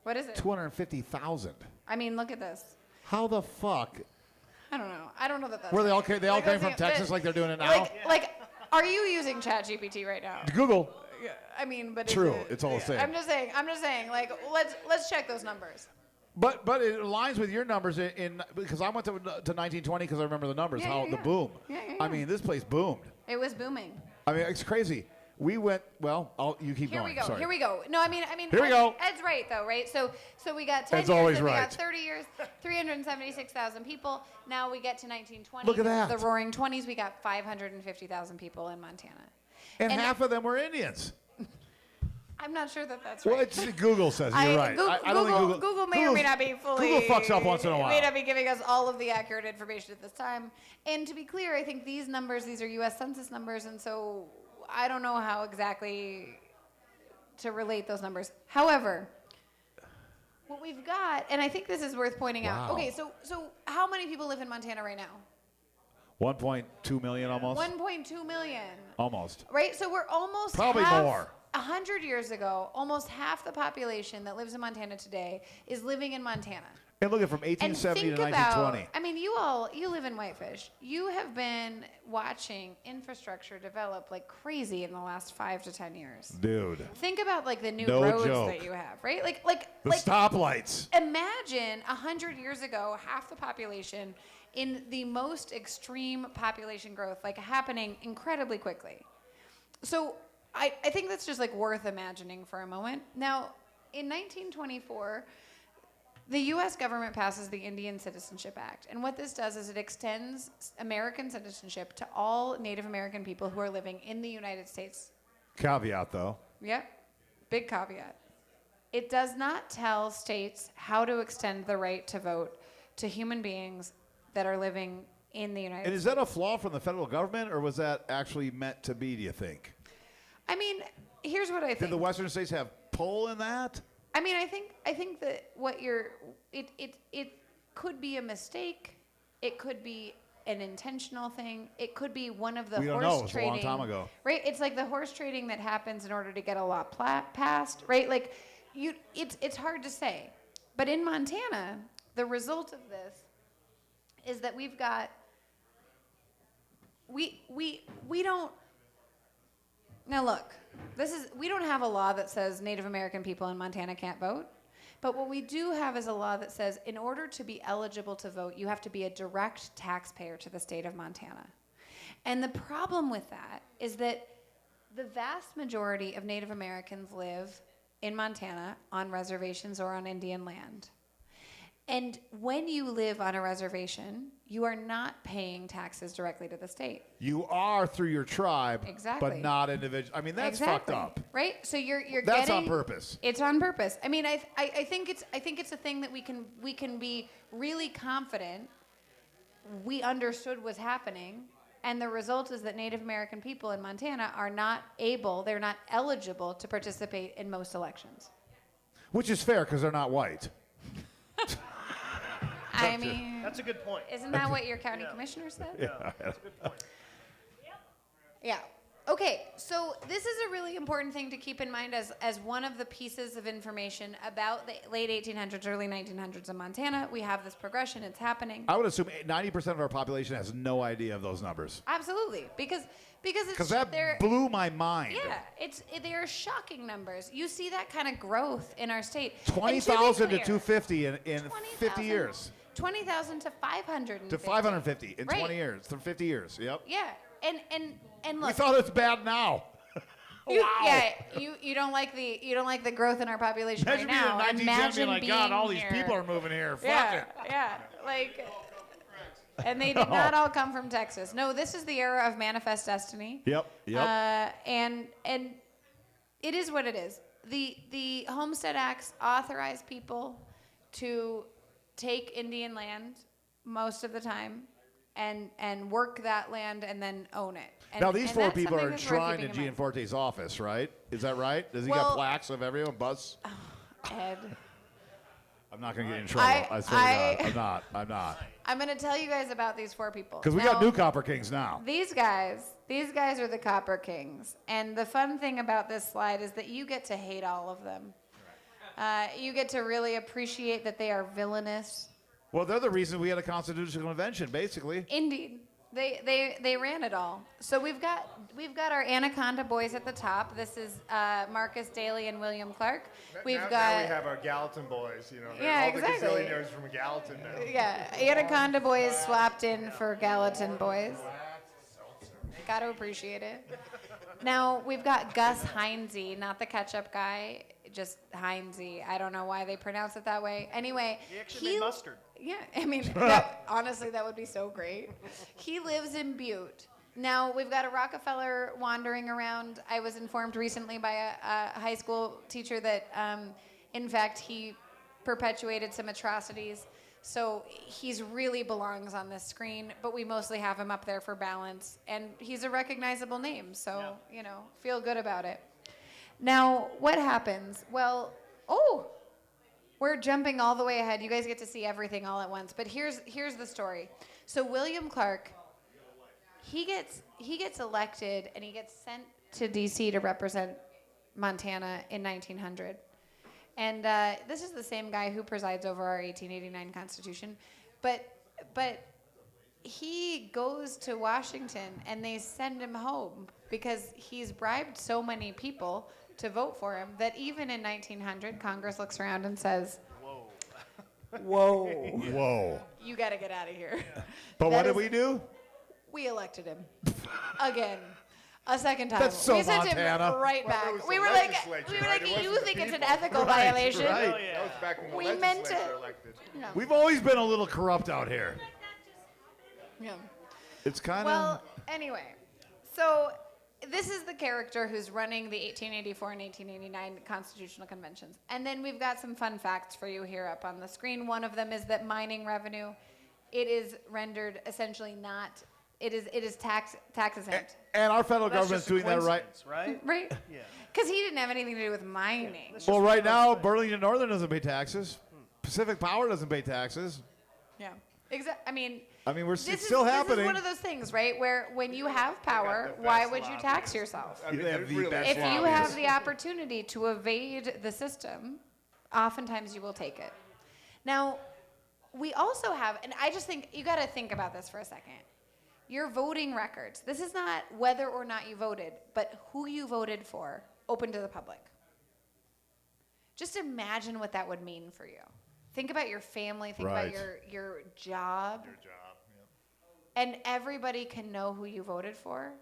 What is it? 250,000. I mean, look at this. How the fuck? I don't know. I don't know that that's Were they all right. they all came from Texas like they're doing it now? Like, are you using ChatGPT right now? Google. Yeah, I mean, but True. It's all the same. I'm just saying, like, let's check those numbers. But it aligns with your numbers because I went to 1920 because I remember the numbers, the boom. Yeah. I mean, this place boomed. It was booming. I mean, it's crazy. We went, you keep Here going. we go. Sorry. Here we go. No, I mean, Here we go. Ed's right though, right? So we got 10 Ed's years, always and we right. got 30 years, 376,000 people. Now we get to 1920. Look at that. The Roaring 20s, we got 550,000 people in Montana. And half of them were Indians. I'm not sure that that's Well, right. Google says you're right. I don't think Google may or may not be fully. Google fucks up once in a while. May not be giving us all of the accurate information at this time. And to be clear, I think these are U.S. Census numbers, and so I don't know how exactly to relate those numbers. However, what we've got, and I think this is worth pointing out. Okay, so how many people live in Montana right now? 1.2 million almost. 1.2 million. Almost. Right, so we're almost probably more. 100 years ago, almost half the population that lives in Montana today is living in Montana. And look at from 1870 to 1920. I mean, you live in Whitefish. You have been watching infrastructure develop like crazy in the last 5 to 10 years. Dude. Think about like the new No roads joke. that you have, right? The stoplights. Imagine 100 years ago, half the population in the most extreme population growth, like happening incredibly quickly. So I think that's just like worth imagining for a moment. Now, in 1924, the U.S. government passes the Indian Citizenship Act. And what this does is it extends American citizenship to all Native American people who are living in the United States. Caveat, though. Yep. Big caveat. It does not tell states how to extend the right to vote to human beings that are living in the United States. And is that a flaw from the federal government, or was that actually meant to be, do you think? I mean, here's what I think. Did the Western states have pull in that? I mean, I think that it could be a mistake. It could be an intentional thing. It could be one of the we don't horse know. It's trading. a long time ago. Right? It's like the horse trading that happens in order to get a law passed, right? Like it's hard to say. But in Montana, the result of this is that we've got we don't. Now look, we don't have a law that says Native American people in Montana can't vote, but what we do have is a law that says in order to be eligible to vote, you have to be a direct taxpayer to the state of Montana. And the problem with that is that the vast majority of Native Americans live in Montana on reservations or on Indian land. And when you live on a reservation, you are not paying taxes directly to the state. You are through your tribe, Exactly. but not individual. I mean, that's Exactly. fucked up. Right? So you're That's getting, on purpose. It's on purpose. I mean, I think it's a thing that we can be really confident we understood was happening, and the result is that Native American people in Montana are not they're not eligible to participate in most elections. Which is fair because they're not white. I mean, That's a good point. isn't that what your county commissioner said? Yeah. That's a good point. Yeah. Okay, so this is a really important thing to keep in mind as one of the pieces of information about the late 1800s, early 1900s in Montana. We have this progression. It's happening. I would assume 90% of our population has no idea of those numbers. Absolutely, because that blew my mind. Yeah, they are shocking numbers. You see that kind of growth in our state. 20,000 to 250 in 50 years. 20,000 to 550. To 550 in Right. 20 years. For 50 years. Yep. Yeah, and look. We thought it's bad now. Yeah, you don't like the growth in our population Imagine right now. being in 1910 being like, God, all these here. people are moving here. Fuck Yeah, it. yeah, like, and they did not all come from Texas. No, this is the era of manifest destiny. Yep. And it is what it is. The Homestead Acts authorize people to take Indian land most of the time and work that land and then own it. And, Now, these four that's people something are that's worth enshrined in keeping in mind. Gianforte's office, right? Is that right? Does he Well- got plaques of everyone? Bus? Ed, I'm not going to get in trouble. I swear to God. I'm not. I'm going to tell you guys about these four people. Because we got new Copper Kings now. These guys are the Copper Kings. And the fun thing about this slide is that you get to hate all of them. You get to really appreciate that they are villainous. Well, they're the reason we had a constitutional convention, basically. Indeed. They ran it all. So we've got our Anaconda boys at the top. This is Marcus Daly and William Clark. Now we have our Gallatin boys, you know. Yeah, all exactly. the gazillionaires from Gallatin now. Yeah, Anaconda boys swapped in for Gallatin boys. Got to appreciate it. Now we've got Gus Heinze, not the ketchup guy, just Heinze. I don't know why they pronounce it that way. Anyway, He actually made mustard. Yeah, I mean, honestly, that would be so great. He lives in Butte. Now, we've got a Rockefeller wandering around. I was informed recently by a high school teacher that, in fact, he perpetuated some atrocities. So he really belongs on this screen, but we mostly have him up there for balance. And he's a recognizable name, so, feel good about it. Now, what happens? Well, we're jumping all the way ahead. You guys get to see everything all at once. But here's the story. So William Clark, he gets elected and he gets sent to D.C. to represent Montana in 1900. And this is the same guy who presides over our 1889 Constitution. But he goes to Washington and they send him home because he's bribed so many people to vote for him that even in 1900, Congress looks around and says, Whoa. You got to get out of here. But what did we do? We elected him. Again. A second time. That's so we sent Montana. him right Well, back. it was We the were like, legislature, right? It you wasn't the think it's an people. ethical Right, violation? right. Oh, yeah. That was back when the We meant legislature to- elected. No. We've always been a little corrupt out here. Yeah. It's kind of... Well, anyway, so this is the character who's running the 1884 and 1889 constitutional conventions. And then we've got some fun facts for you here up on the screen. One of them is that mining revenue, it is rendered essentially not, it is tax exempt. And our federal That's government's just a doing that right. coincidence, right? Right? Yeah. Because he didn't have anything to do with mining. Well, right now, Burlington Northern doesn't pay taxes. Pacific Power doesn't pay taxes. Yeah. I mean, It's this still is happening. one of those things, right? Where when you have power, why would you tax yourself? I mean, They have it the really best If is. you lobbyists. have the opportunity to evade the system, oftentimes you will take it. Now, we also have, and I just think you got to think about this for a second. Your voting records. This is not whether or not you voted, but who you voted for, open to the public. Just imagine what that would mean for you. Think about your family. Think Right. about your job. Your job, yeah. And everybody can know who you voted for.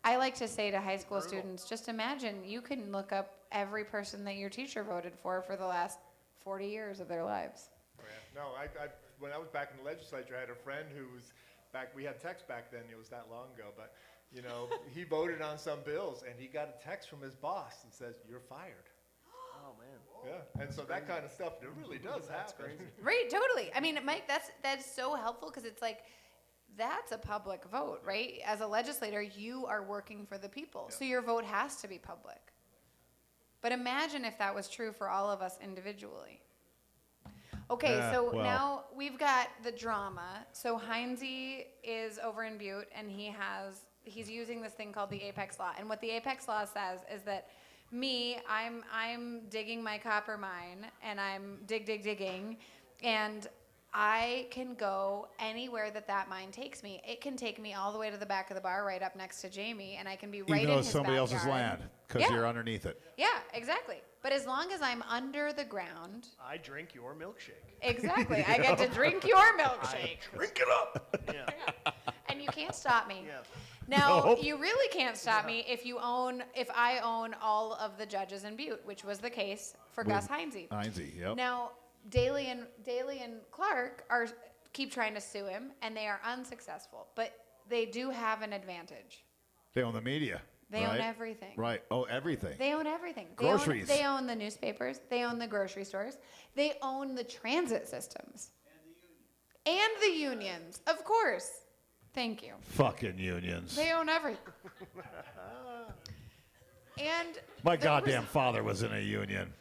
I like to say to high school students, just imagine you can look up every person that your teacher voted for the last 40 years of their lives. Yeah. No, when I was back in the legislature, I had a friend who was back. We had text back then. It was that long ago, but he voted on some bills, and he got a text from his boss that says, "You're fired." Oh, man. Yeah, and so that kind of stuff, it really does happen. Right, totally. I mean, Mike, that's so helpful because it's like, that's a public vote, right? As a legislator, you are working for the people, so your vote has to be public. But imagine if that was true for all of us individually. Okay, Yeah, so well. now we've got the drama. So Heinze is over in Butte, and he has he's using this thing called the Apex Law. And what the Apex Law says is that I'm digging my copper mine, and I'm digging, and I can go anywhere that mine takes me. It can take me all the way to the back of the bar, right up next to Jamie, and I can be right in his backyard. Even though it's somebody else's land, because you're underneath it. Yeah, exactly. But as long as I'm under the ground, I drink your milkshake. Exactly. I get to drink your milkshake. Drink it up. Yeah. And you can't stop me. Yeah. Now, Nope. you really can't stop me if I own all of the judges in Butte, which was the case for Gus Heinze. Yep. Now, Daley and Clark keep trying to sue him, and they are unsuccessful. But they do have an advantage. They own the media. They own everything. Right. Oh, everything. They own everything. Groceries. They own the newspapers. They own the grocery stores. They own the transit systems. And the unions, of course. Thank you. Fucking unions. They own everything. And My goddamn father was in a union.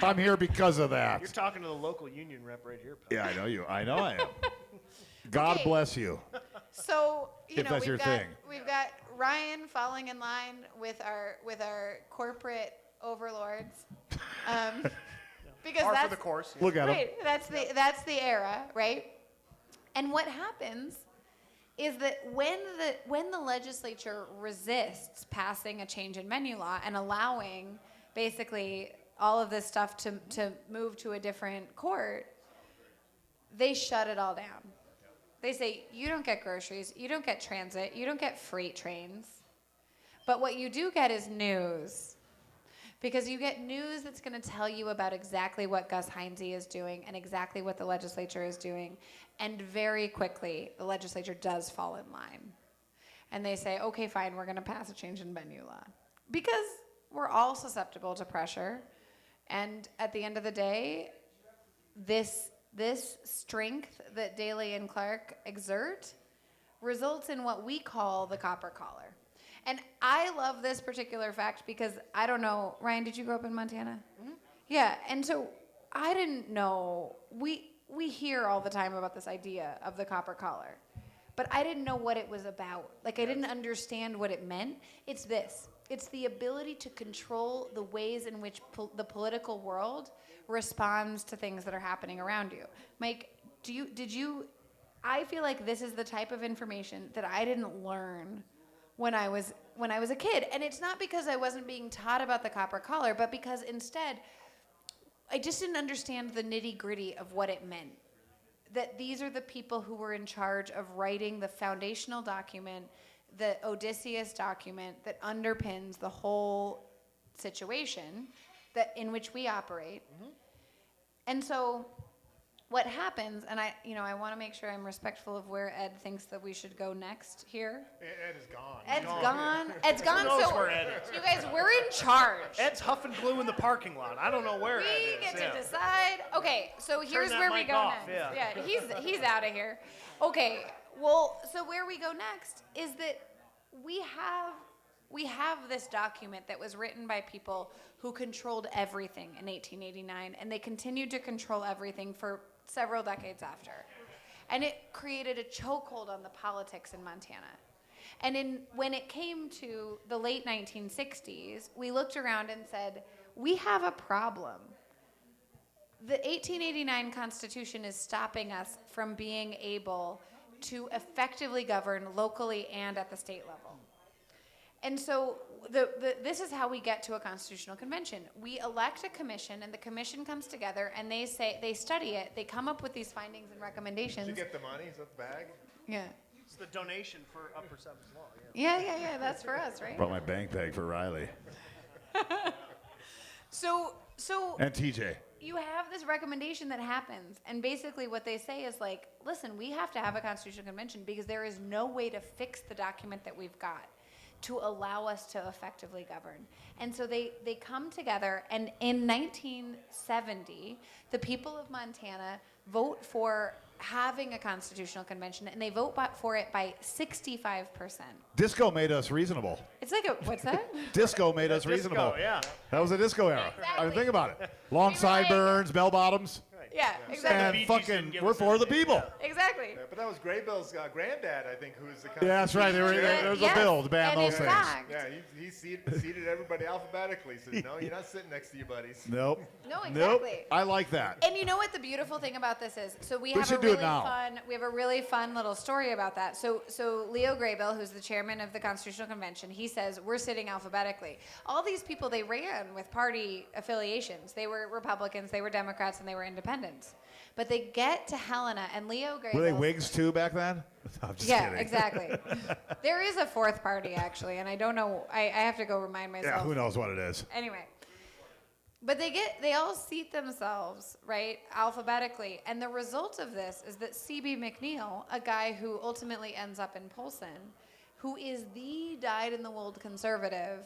I'm here because of that. You're talking to the local union rep right here, pal. Yeah, I know you. I know I am. God Okay. bless you. so, If that's your thing. We've got Ryan falling in line with our corporate overlords. Because Par that's for the course. Look at him. right. That's the era, right? And what happens is that when the legislature resists passing a change in menu law and allowing basically all of this stuff to move to a different court, they shut it all down. They say, you don't get groceries, you don't get transit, you don't get freight trains, but what you do get is news. Because you get news that's going to tell you about exactly what Gus Heinze is doing and exactly what the legislature is doing. And very quickly, the legislature does fall in line. And they say, okay, fine, we're going to pass a change in menu law. Because we're all susceptible to pressure. And at the end of the day, this strength that Daley and Clark exert results in what we call the copper collar. And I love this particular fact because I don't know, Ryan, did you grow up in Montana? Mm-hmm. Yeah, and so I didn't know, we hear all the time about this idea of the copper collar, but I didn't know what it was about. Like, I didn't understand what it meant. It's this. It's the ability to control the ways in which the political world responds to things that are happening around you. Mike, I feel like this is the type of information that I didn't learn when I was a kid. And it's not because I wasn't being taught about the copper collar, but because instead, I just didn't understand the nitty-gritty of what it meant. That these are the people who were in charge of writing the foundational document, the Odyssey document that underpins the whole situation in which we operate. Mm-hmm. And so what happens, and I want to make sure I'm respectful of where Ed thinks that we should go next here. Ed is gone. Ed's gone. Ed's gone. Who knows So where Ed is? you guys, we're in charge. Ed's huffing glue in the parking lot. I don't know where Ed We is. get to decide. Okay, so here's that where we mic go off, next. yeah. He's out of here. Okay, well, so where we go next is that we have this document that was written by people who controlled everything in 1889, and they continued to control everything for several decades after. And it created a chokehold on the politics in Montana. And when it came to the late 1960s, we looked around and said, we have a problem. The 1889 Constitution is stopping us from being able to effectively govern locally and at the state level. And so this is how we get to a constitutional convention. We elect a commission, and the commission comes together, and they study it, they come up with these findings and recommendations. Did you get the money? Is that the bag? Yeah. It's the donation for Upper Seventh Law. Yeah, that's for us, right? Brought my bank bag for Rylee. So And TJ. you have this recommendation that happens, and basically what they say is like, listen, we have to have a constitutional convention because there is no way to fix the document that we've got to allow us to effectively govern. And so they come together, and in 1970, the people of Montana vote for having a constitutional convention, and they vote for it by 65%. Disco made us reasonable. It's like what's that? Disco made us reasonable. Yeah. That was a disco era. I mean, Exactly. think about it. Long We were like- sideburns, bell bottoms. Right. Yeah, The exactly. Bee Gees And didn't fucking, give we're us for the anything. people. Yeah. Exactly. Yeah, but that was Graybill's granddad, I think, who was the Yeah, that's right. Yeah, There's yes, a bill to ban and those in things. fact- Yeah, he seated everybody alphabetically. Said, no, you're not sitting next to your buddies. Nope. No, Nope. exactly. I like that. And you know what the beautiful thing about this is? So we have a should do it really now. fun little story about that. So Leo Graybill, who's the chairman of the Constitutional Convention, he says we're sitting alphabetically. All these people, they ran with party affiliations. They were Republicans, they were Democrats, and they were independents. But they get to Helena, and Leo Graybill. Were they Whigs too back then? I'm just Yeah, kidding. exactly. There is a fourth party actually, and I don't know. I have to go remind myself. Yeah, who knows what it is? Anyway, but they all seat themselves, right, alphabetically. And the result of this is that C.B. McNeil, a guy who ultimately ends up in Polson, who is the dyed-in-the-wool conservative,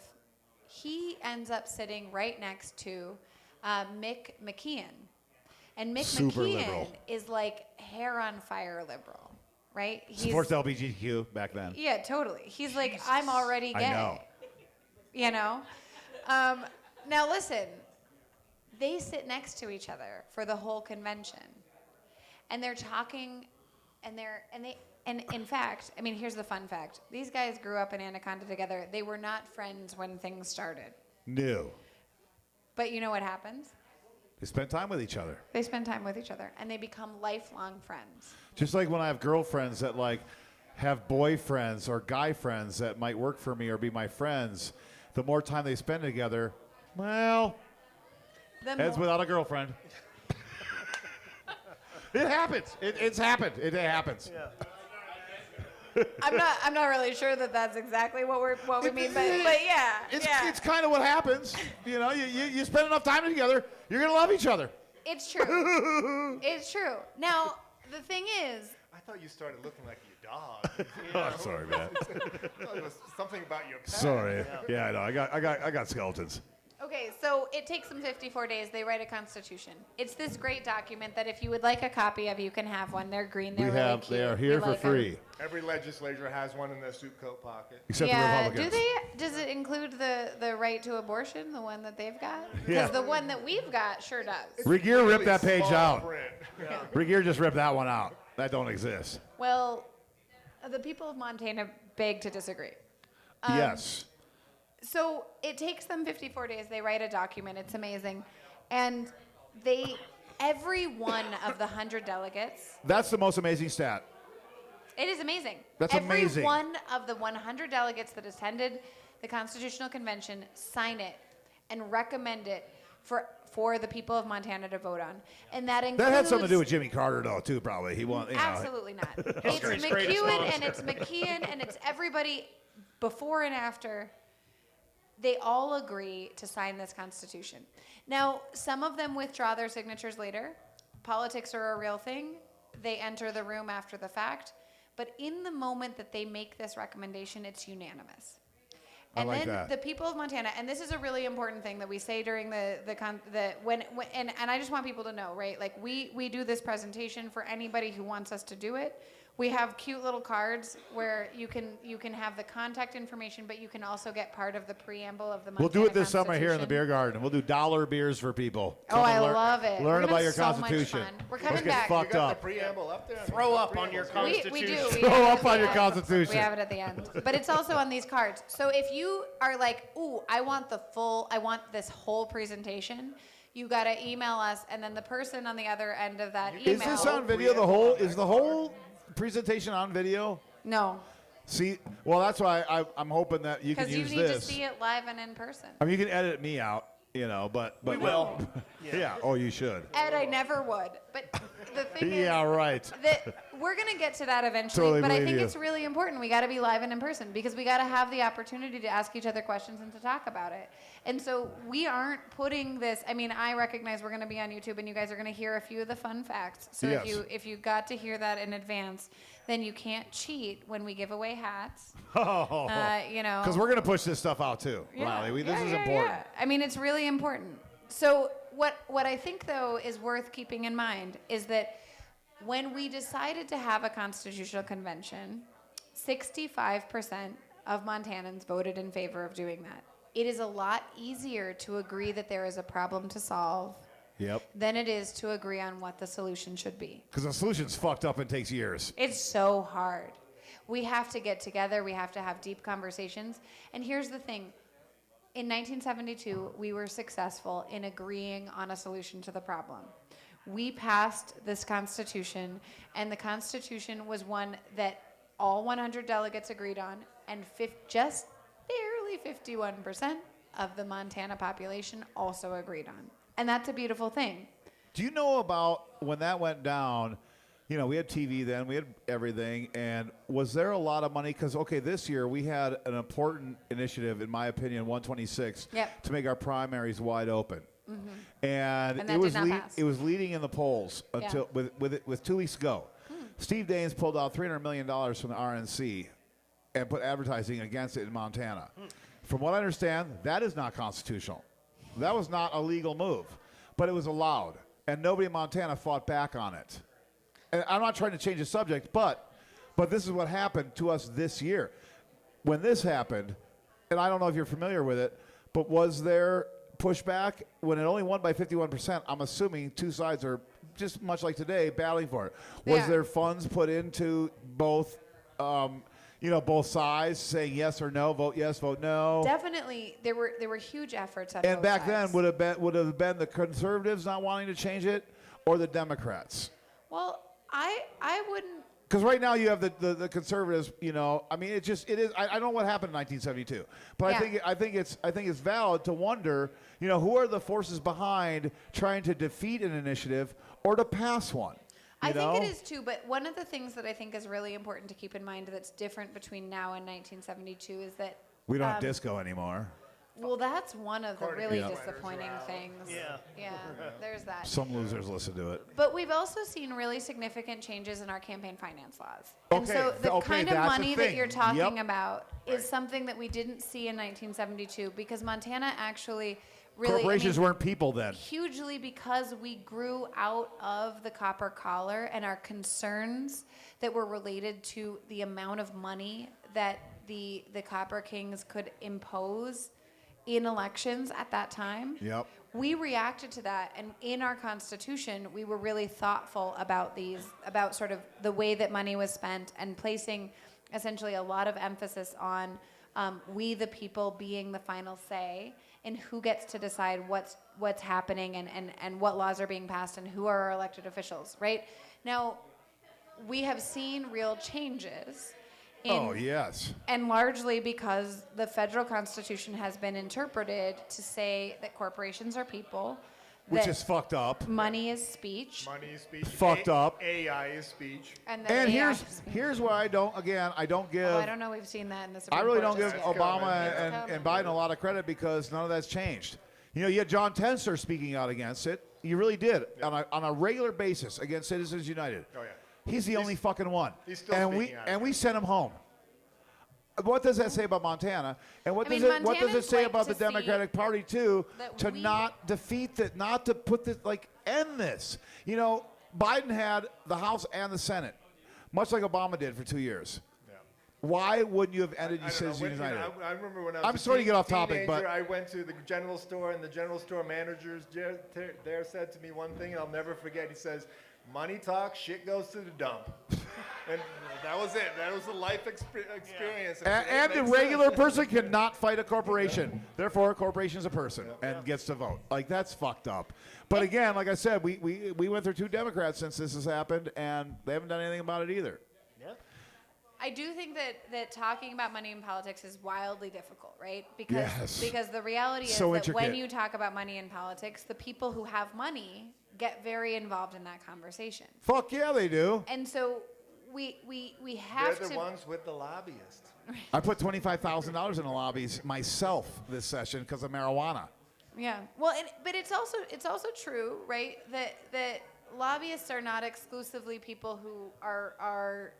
he ends up sitting right next to Mick McKeon. And Mick Super McKeon liberal. is like hair on fire liberal, right? Supports LGBTQ back then. Yeah, totally. He's like, I'm already gay. I know. You know? Now listen, they sit next to each other for the whole convention. And they're talking and in fact, I mean, here's the fun fact. These guys grew up in Anaconda together. They were not friends when things started. No. But you know what happens? They spent time with each other. They spend time with each other and they become lifelong friends. Just like when I have girlfriends that like have boyfriends or guy friends that might work for me or be my friends, the more time they spend together, well, heads without a girlfriend. It happens. It's happened. It happens. Yeah. I'm not really sure that that's exactly what we mean, but yeah, It's kind of what happens. You know, you spend enough time together, you're gonna love each other. It's true. It's true. Now the thing is, I thought you started looking like your dog. Oh, sorry, man. I thought it was something about your pet. Sorry. Yeah, I know. I got skeletons. okay, so it takes them 54 days. They write a constitution. It's this great document that if you would like a copy of, you can have one. They're green. They're really cute. They are here We for like 'em. free, Every legislator has one in their suit coat pocket. except the Yeah. Republicans. Does it include the right to abortion, the one that they've got? Yeah. Because the one that we've got sure does. Regier ripped that page Small out. print. Regier just ripped that one out. That don't exist. Well, the people of Montana beg to disagree. Yes. So it takes them 54 days. They write a document. It's amazing. And every one of the 100 delegates, That's the most amazing stat. it is amazing. That's every amazing. one of the 100 delegates that attended the Constitutional Convention sign it and recommend it for the people of Montana to vote on. And that includes... That had something to do with Jimmy Carter, though, too, probably. He won, you know. Absolutely not. It's History's greatest McEwen monster. and it's McKeon and it's everybody before and after. They all agree to sign this Constitution. Now, some of them withdraw their signatures later. Politics are a real thing. They enter the room after the fact. But in the moment that they make this recommendation, it's unanimous. And like then that. the people of Montana, and this is a really important thing that we say during and I just want people to know, right? Like we do this presentation for anybody who wants us to do it. We have cute little cards where you can have the contact information, but you can also get part of the preamble of the Montana We'll do it this summer here in the Constitution. beer garden. We'll do $1 beers for people. Oh, Come and I learn- love it. We're Learn gonna about have your so much Constitution. fun. We're Let's coming get back. You fucked got up. the preamble up there? Throw up on your We Constitution. do. We Throw have it up at the on your end. Constitution. We have it at the end. But it's also on these cards. So if you are like, ooh, I want this whole presentation, you got to email us, and then the person on the other end of that email. Is this on video? Is the whole presentation on video? No, See, well, that's why I'm hoping that you can because you use need this. to see it live and in person. I mean, you can edit me out, you know, but We will. yeah. Oh, you should. Ed, I never would. But the thing is, Yeah, right. that we're going to get to that eventually, Totally but I believe think you. it's really important. We got to be live and in person because we got to have the opportunity to ask each other questions and to talk about it. And so we aren't putting this. I mean, I recognize we're going to be on YouTube, and you guys are going to hear a few of the fun facts. So Yes. if you got to hear that in advance, then you can't cheat when we give away hats. Oh, You know, because we're gonna push this stuff out too, Rylee. This is important. Yeah. I mean, it's really important. So what I think, though, is worth keeping in mind is that when we decided to have a constitutional convention, 65% of Montanans voted in favor of doing that. It is a lot easier to agree that there is a problem to solve than it is to agree on what the solution should be. Because the solution's fucked up and takes years. It's so hard. We have to get together. We have to have deep conversations. And here's the thing. In 1972, we were successful in agreeing on a solution to the problem. We passed this Constitution, and the Constitution was one that all 100 delegates agreed on, and just barely 51% of the Montana population also agreed on. And that's a beautiful thing. Do you know about when that went down? You know, we had TV then, we had everything, and was there a lot of money? Because, okay, this year we had an important initiative, in my opinion, 126, to make our primaries wide open. And that did not pass. It was leading in the polls until with 2 weeks ago. Steve Daines pulled out $300 million from the RNC and put advertising against it in Montana. From what I understand, that is not constitutional. That was not a legal move, but it was allowed, and nobody in Montana fought back on it. And I'm not trying to change the subject, but this is what happened to us this year. When this happened, and I don't know if you're familiar with it, but was there pushback when it only won by 51%? I'm assuming two sides are just much like today battling for it. Was there funds put into both, both sides saying yes or no, vote yes, vote no? Definitely, there were huge efforts on and both back sides. then would have been the conservatives not wanting to change it, or the Democrats? Well, I wouldn't. Because right now you have the conservatives. I mean, it is. I don't know what happened in 1972, but I think it's valid to wonder. Who are the forces behind trying to defeat an initiative or to pass one? I think it is too, but one of the things that I think is really important to keep in mind that's different between now and 1972 is that we don't have disco anymore. Well, that's one of the really disappointing things. Yeah. There's that. Some losers listen to it. But we've also seen really significant changes in our campaign finance laws. Okay. And so the kind of money that you're talking Yep. about is something that we didn't see in 1972 because Montana actually really... Corporations weren't people then. Hugely because we grew out of the copper collar and our concerns that were related to the amount of money that the Copper Kings could impose in elections at that time. Yep. We reacted to that, and in our Constitution, we were really thoughtful about about sort of the way that money was spent and placing essentially a lot of emphasis on we the people being the final say in who gets to decide what's happening and what laws are being passed and who are our elected officials, right? Now, we have seen real changes. Yes. And largely because the federal Constitution has been interpreted to say that corporations are people. Which is fucked up. Money is speech. Money is speech. Fucked up. AI is speech. And here's where I don't give. I don't know. We've seen that in the Supreme I really Court don't give just Obama and Biden a lot of credit because none of that's changed. You had John Tensor speaking out against it. You really did on a regular basis against Citizens United. Oh yeah. He's the only fucking one. He's still speaking out. And we sent him home. What does that say about Montana? And what does it say about the Democratic Party too? To not defeat that, not to put this end this. Biden had the House and the Senate, much like Obama did for 2 years. Yeah. Why wouldn't you have ended Citizens United? I remember when I was I'm sorry to get off topic, teenager, but I went to the general store, and the general store managers there said to me one thing, and I'll never forget. He says, "Money talks, shit goes to the dump." And that was it. That was a life experience. And the regular person cannot fight a corporation. Therefore, a corporation is a person and gets to vote. That's fucked up. But again, like I said, we went through 2 Democrats since this has happened, and they haven't done anything about it either. Yeah. I do think that talking about money in politics is wildly difficult, right? Because the reality is that when you talk about money in politics, the people who have money get very involved in that conversation. Fuck yeah, they do. And so we have to... They're the ones with the lobbyists. I put $25,000 in the lobbies myself this session because of marijuana. Yeah. Well, but it's also true, right? That lobbyists are not exclusively people who are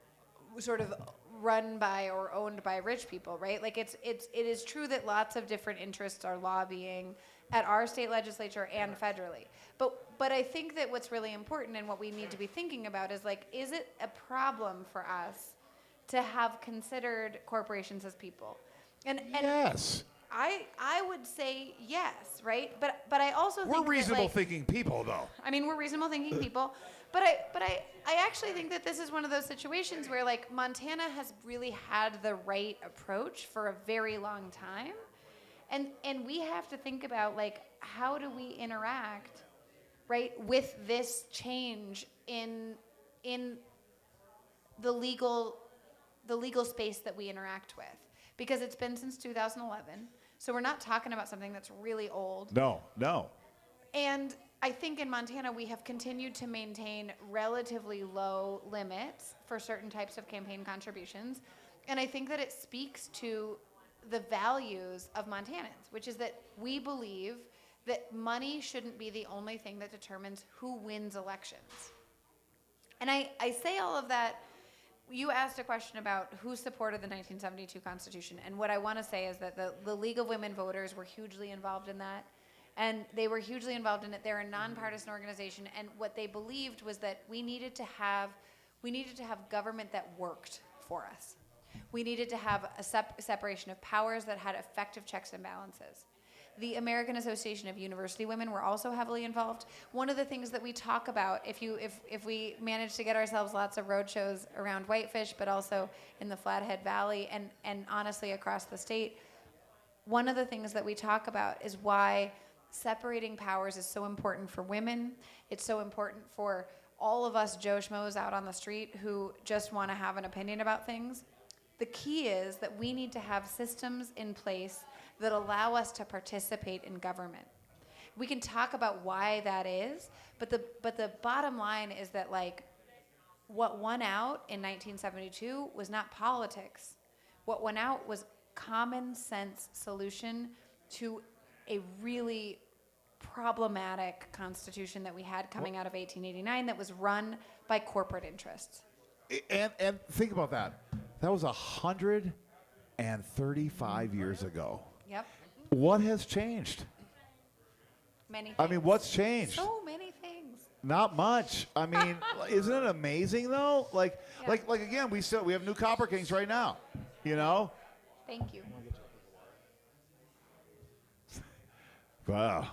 sort of run by or owned by rich people, right? It is true that lots of different interests are lobbying at our state legislature and federally. But I think that what's really important and what we need to be thinking about is is it a problem for us to have considered corporations as people? And yes. I would say yes, right? But I also think We're reasonable that, thinking people, though. I mean, we're reasonable thinking people, but I actually think that this is one of those situations where like Montana has really had the right approach for a very long time, and we have to think about like how do we interact, right, with this change in the legal space that we interact with, because it's been since 2011. So we're not talking about something that's really old. No. And I think in Montana we have continued to maintain relatively low limits for certain types of campaign contributions. And I think that it speaks to the values of Montanans, which is that we believe that money shouldn't be the only thing that determines who wins elections. And I say all of that. You asked a question about who supported the 1972 Constitution, and what I want to say is that the League of Women Voters were hugely involved in that, and they were hugely involved in it. They're a nonpartisan organization, and what they believed was that we needed to have government that worked for us. We needed to have a separation of powers that had effective checks and balances. The American Association of University Women were also heavily involved. One of the things that we talk about, if we manage to get ourselves lots of road shows around Whitefish, but also in the Flathead Valley and honestly across the state, one of the things that we talk about is why separating powers is so important for women. It's so important for all of us Joe Schmoes out on the street who just want to have an opinion about things. The key is that we need to have systems in place that allow us to participate in government. We can talk about why that is, but the bottom line is that like what won out in 1972 was not politics. What won out was common sense solution to a really problematic constitution that we had coming out of 1889 that was run by corporate interests. And think about that. That was 135 years ago. Yep. What has changed? Many things. I mean, what's changed? So many things. Not much. I mean, isn't it amazing though? Like again, we have new Copper Kings right now. You know? Thank you. Wow.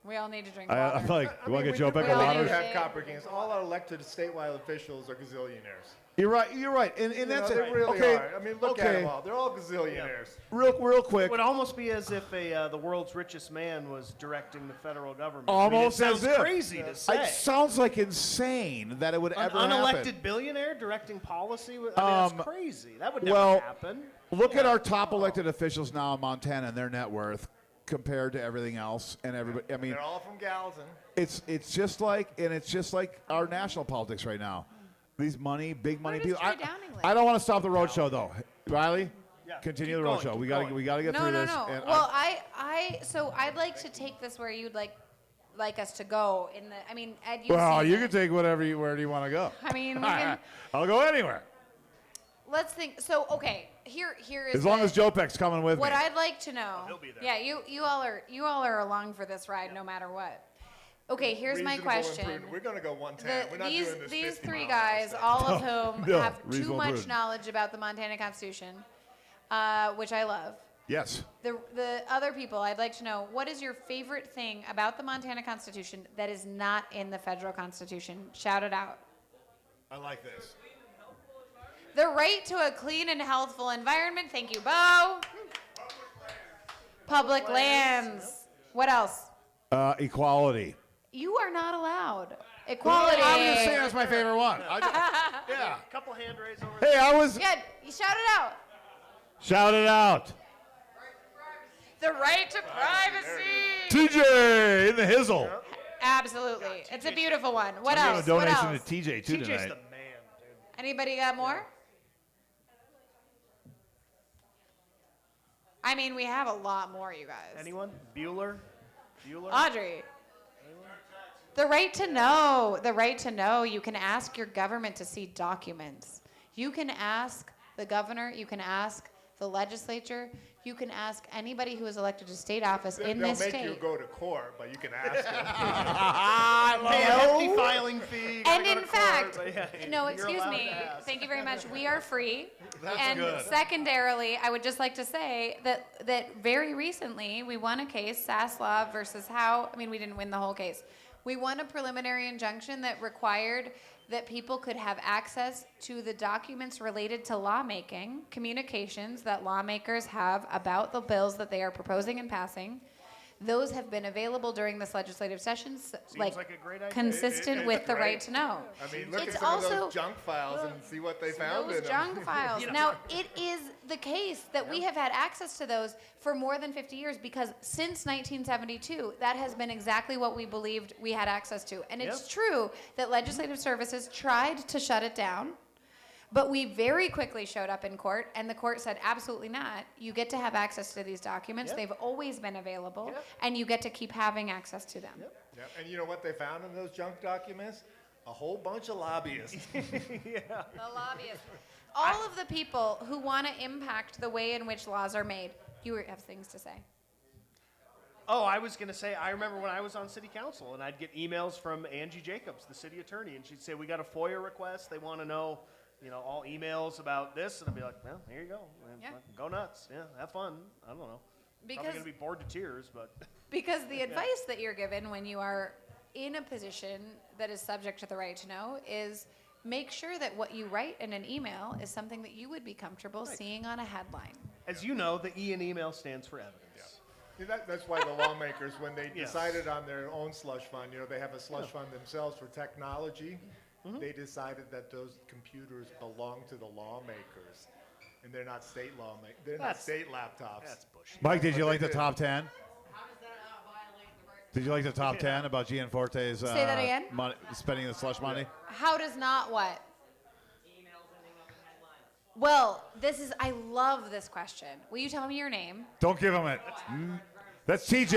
We all need to drink water. I'm like, you want to get Joe Beck a do water? We have Copper Kings. All our elected statewide officials are gazillionaires. You're right. And that's They it. really Okay. are. I mean, look at them all. They're all gazillionaires. Real quick. It would almost be as if the world's richest man was directing the federal government. Almost I mean, it as sounds if. crazy to say. It sounds like insane that it would An ever unelected happen. billionaire directing policy? I mean, that's crazy. That would never Well, happen. look at our top elected officials now in Montana and their net worth compared to everything else and everybody. I mean, They're all from Gallatin. it's just like our national politics right now. These big money does people. Trey Downing live? I don't want to stop the road show though. Rylee, Yeah, continue keep the road going, show. keep We going. gotta get No. through this. And Well, so I'd like to take this where you'd like us to go in the. I mean, Ed, you can take wherever you want to go. I mean, we can. I'll go anywhere Let's think. So, okay, here is. as long as Joe Peck's coming with What me. I'd like to know. He'll be there. Yeah, you all are along for this ride no matter what. Okay, here's my Reasonable and question. prudent. We're going to go 110. We're not doing this These 50 three mile an hour guys, stuff. all of whom No, have too reasonable much prudent. knowledge about the Montana Constitution, which I love. Yes. The other people, I'd like to know, what is your favorite thing about the Montana Constitution that is not in the federal Constitution? Shout it out. I like this. The right to a clean and healthful environment. Thank you, Bo. Public lands. What else? Equality. You are not allowed. Equality. I'm just saying that's my favorite one. Yeah. Couple hand raised over Hey, I was. Yeah, you shout it out. Shout it out. The right to privacy. TJ in the hizzle. Absolutely. It's a beautiful one. What I'm else? giving a What donation else? to TJ too TJ's tonight. the man, dude. Anybody got more? I mean, we have a lot more, you guys. Anyone? Bueller? Audrey. The right to know. The right to know. You can ask your government to see documents. You can ask the governor. You can ask the legislature. You can ask anybody who is elected to state office in this state. They'll make you go to court, but you can ask them. Pay a hefty filing fee. And in fact, no, you're excuse allowed me. to ask. Thank you very much. We are free. That's And good. secondarily, I would just like to say that very recently we won a case, Saslaw versus Howe. I mean, we didn't win the whole case. We won a preliminary injunction that required that people could have access to the documents related to lawmaking, communications that lawmakers have about the bills that they are proposing and passing. Those have been available during this legislative sessions, like a great idea. consistent It's with the great. right to know. I mean, look It's at some of also- those junk files and see what they found Those in them. junk files. Now, it is the case that we have had access to those for more than 50 years because since 1972, that has been exactly what we believed we had access to. And it's true that Legislative Services tried to shut it down, but we very quickly showed up in court, and the court said, absolutely not. You get to have access to these documents. They've always been available, and you get to keep having access to them. Yeah, and you know what they found in those junk documents? A whole bunch of lobbyists. The lobbyists. All of the people who want to impact the way in which laws are made. You have things to say. Oh, I was going to say, I remember when I was on city council, and I'd get emails from Angie Jacobs, the city attorney, and she'd say, we got a FOIA request. They want to know, all emails about this. And I'd be like, well, here you go. Yeah. Go nuts. Yeah, have fun. I don't know. Probably Because going to be bored to tears, but... Because the advice that you're given when you are in a position that is subject to the right to know is make sure that what you write in an email is something that you would be comfortable seeing on a headline. As you know, the E in email stands for evidence. See, that's why the lawmakers, when they decided on their own slush fund, they have a slush fund themselves for technology, they decided that those computers belong to the lawmakers, and they're not state lawmakers. They're not state laptops. That's bullshit. Mike, did you like the top 10? Did you like the top 10 about Gianforte's Say that again? spending the slush money? How does not what? Well, I love this question. Will you tell me your name? Don't give him it. That's TJ.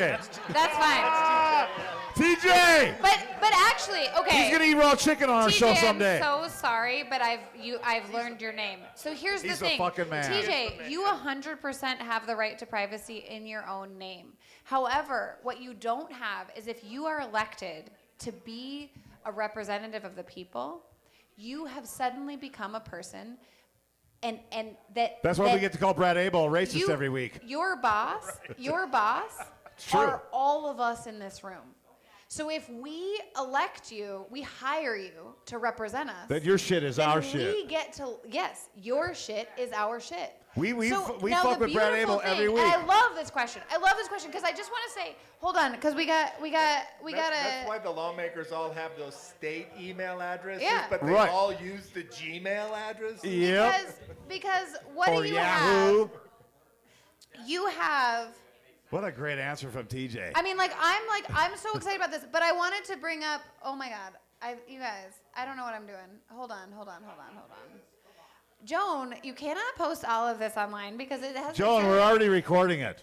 That's fine. TJ! But actually, okay. He's gonna eat raw chicken on our show TJ, someday. I'm so sorry, but I've learned your name. So here's the He's a thing. fucking man. TJ, you 100% have the right to privacy in your own name. However, what you don't have is if you are elected to be a representative of the people, you have suddenly become a person and That's why we get to call Brad Abel a racist every week. Your boss true. are all of us in this room. So if we elect you, we hire you to represent us. Then your shit is our We shit. get to, yes, your shit is our shit. We now fuck the with Brad beautiful Abel every thing- week. And I love this question. Because I just want to say, hold on, because we got That's why the lawmakers all have those state email addresses, Yeah. but they Right. all use the Gmail address. Yep. because what Or do you Yahoo. have? You have. What a great answer from TJ. I'm so excited about this, but I wanted to bring up, oh my God, you guys, I don't know what I'm doing. Hold on. Joan, you cannot post all of this online because it has. Joan, we're already recording it.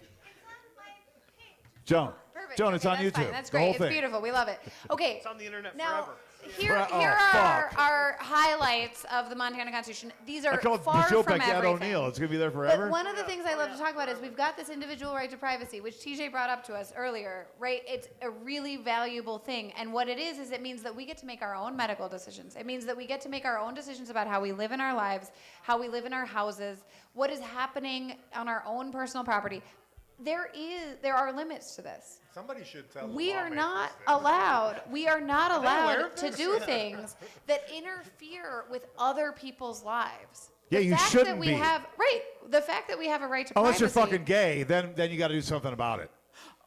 Joan. Perfect. Joan, it's Okay, on that's YouTube. fine. That's the great. whole It's thing. beautiful. We love it. Okay. It's on the internet Now, forever. here Oh, are fuck. our highlights of the Montana Constitution. These I are called far the show from back Ed everything. O'Neill. It's going to be there But forever? one of the things I love to talk about is we've got this individual right to privacy, which TJ brought up to us earlier, right? It's a really valuable thing. And what it is it means that we get to make our own medical decisions. It means that we get to make our own decisions about how we live in our lives, how we live in our houses, what is happening on our own personal property. There are limits to this. Somebody should tell We the are lawmakers not this. allowed aware of to this? do things that interfere with other people's lives. Yeah, The you fact shouldn't that we be. have the fact that we have a right to Unless privacy. you're fucking gay, then you got to do something about it.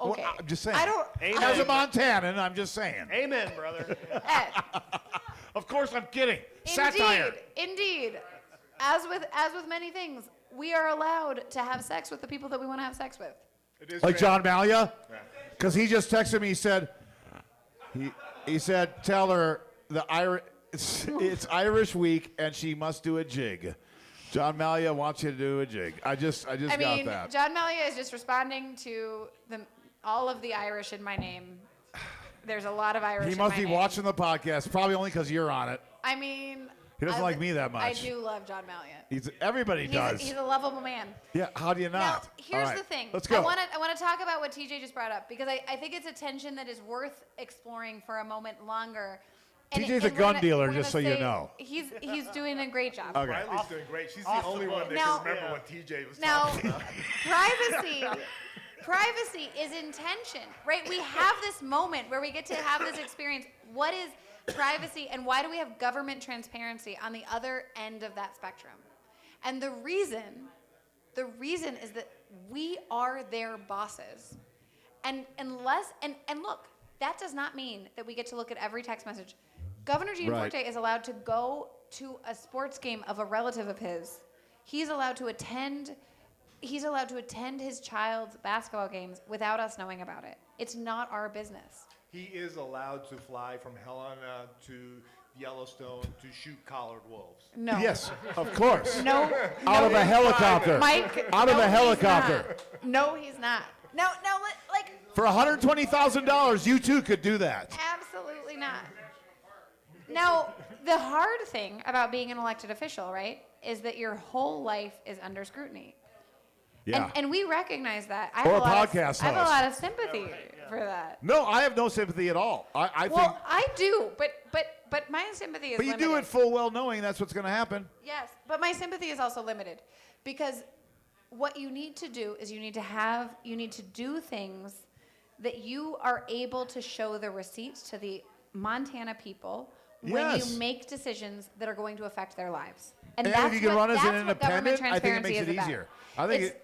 Okay. Well, I'm just saying. I don't. Amen. As a Montanan, I'm just saying. Amen, brother. Ed, Of course, I'm kidding. Satire. Indeed. As with many things, we are allowed to have sex with the people that we want to have sex with. It is Like trans- John Malia? Because he just texted me. He said, he said, tell her it's Irish week and she must do a jig. John Malia wants you to do a jig. I just I got mean, that. John Malia is just responding to all of the Irish in my name. There's a lot of Irish He in must my be name. watching the podcast, probably only because you're on it. I mean, He doesn't like me that much. I do love John Malliot. Everybody does. He's a lovable man. Yeah, how do you Now, not? here's All right, the thing. Let's go. I want to talk about what TJ just brought up because I think it's a tension that is worth exploring for a moment longer. TJ's a gun dealer, just so you know. He's doing a great job. Okay. Riley's doing great. She's the only one that Now- can remember what TJ was Now, talking about. privacy is intention, right? We have this moment where we get to have this experience. What is privacy, and why do we have government transparency on the other end of that spectrum? And the reason is that we are their bosses. And look, that does not mean that we get to look at every text message. Governor Gianforte is allowed to go to a sports game of a relative of his. He's allowed to attend his child's basketball games without us knowing about it. It's not our business. He is allowed to fly from Helena to Yellowstone to shoot collared wolves. No. Yes, of course. No. Out of a helicopter. Mike. Out of a helicopter. No, he's not. No, like. For $120,000, you too could do that. Absolutely not. Now, the hard thing about being an elected official, right, is that your whole life is under scrutiny. Yeah. And we recognize that. I Or have a podcast I have a host. lot of sympathy for that. No, I have no sympathy at all. I Well, think. I do, but my sympathy is But you limited. do it full well knowing that's what's going to happen. Yes, but my sympathy is also limited because what you need to do is you need to do things that you are able to show the receipts to the Montana people when Yes. you make decisions that are going to affect their lives. And that's if you can run as an that's what government independent, I think it transparency makes it is about. easier. I think It's-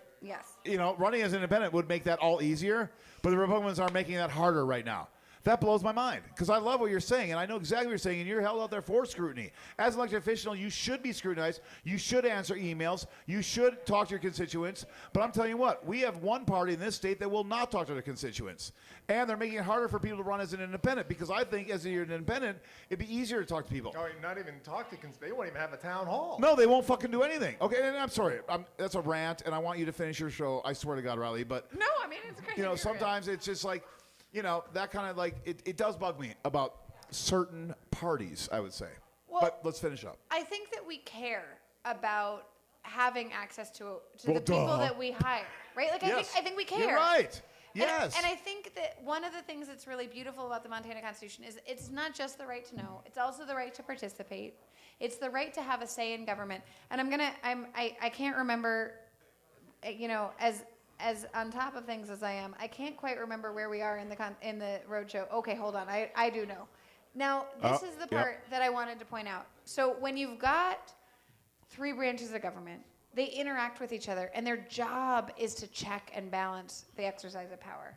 yes. running as an independent would make that all easier, but the Republicans are making that harder right now. That blows my mind because I love what you're saying, and I know exactly what you're saying, and you're held out there for scrutiny. As an elected official, you should be scrutinized. You should answer emails. You should talk to your constituents. But I'm telling you what, we have one party in this state that will not talk to their constituents, and they're making it harder for people to run as an independent because I think as an independent, it'd be easier to talk to people. Or not even talk to they won't even have a town hall. No, they won't fucking do anything. Okay, and I'm sorry. That's a rant, and I want you to finish your show. I swear to God, Rylee. But No, I mean it's great. sometimes it's just like, that kind of like it does bug me about certain parties. I would say. Well, but let's finish up. I think that we care about having access to Well, the people duh. that we hire, right? Like Yes. I think we care. You're right. Yes. And I think that one of the things that's really beautiful about the Montana Constitution is it's not just the right to know; it's also the right to participate. It's the right to have a say in government. And I can't remember, as on top of things as I am, I can't quite remember where we are in the roadshow. Okay, hold on. I do know. Now, this is the part that I wanted to point out. So when you've got three branches of government, they interact with each other, and their job is to check and balance the exercise of power.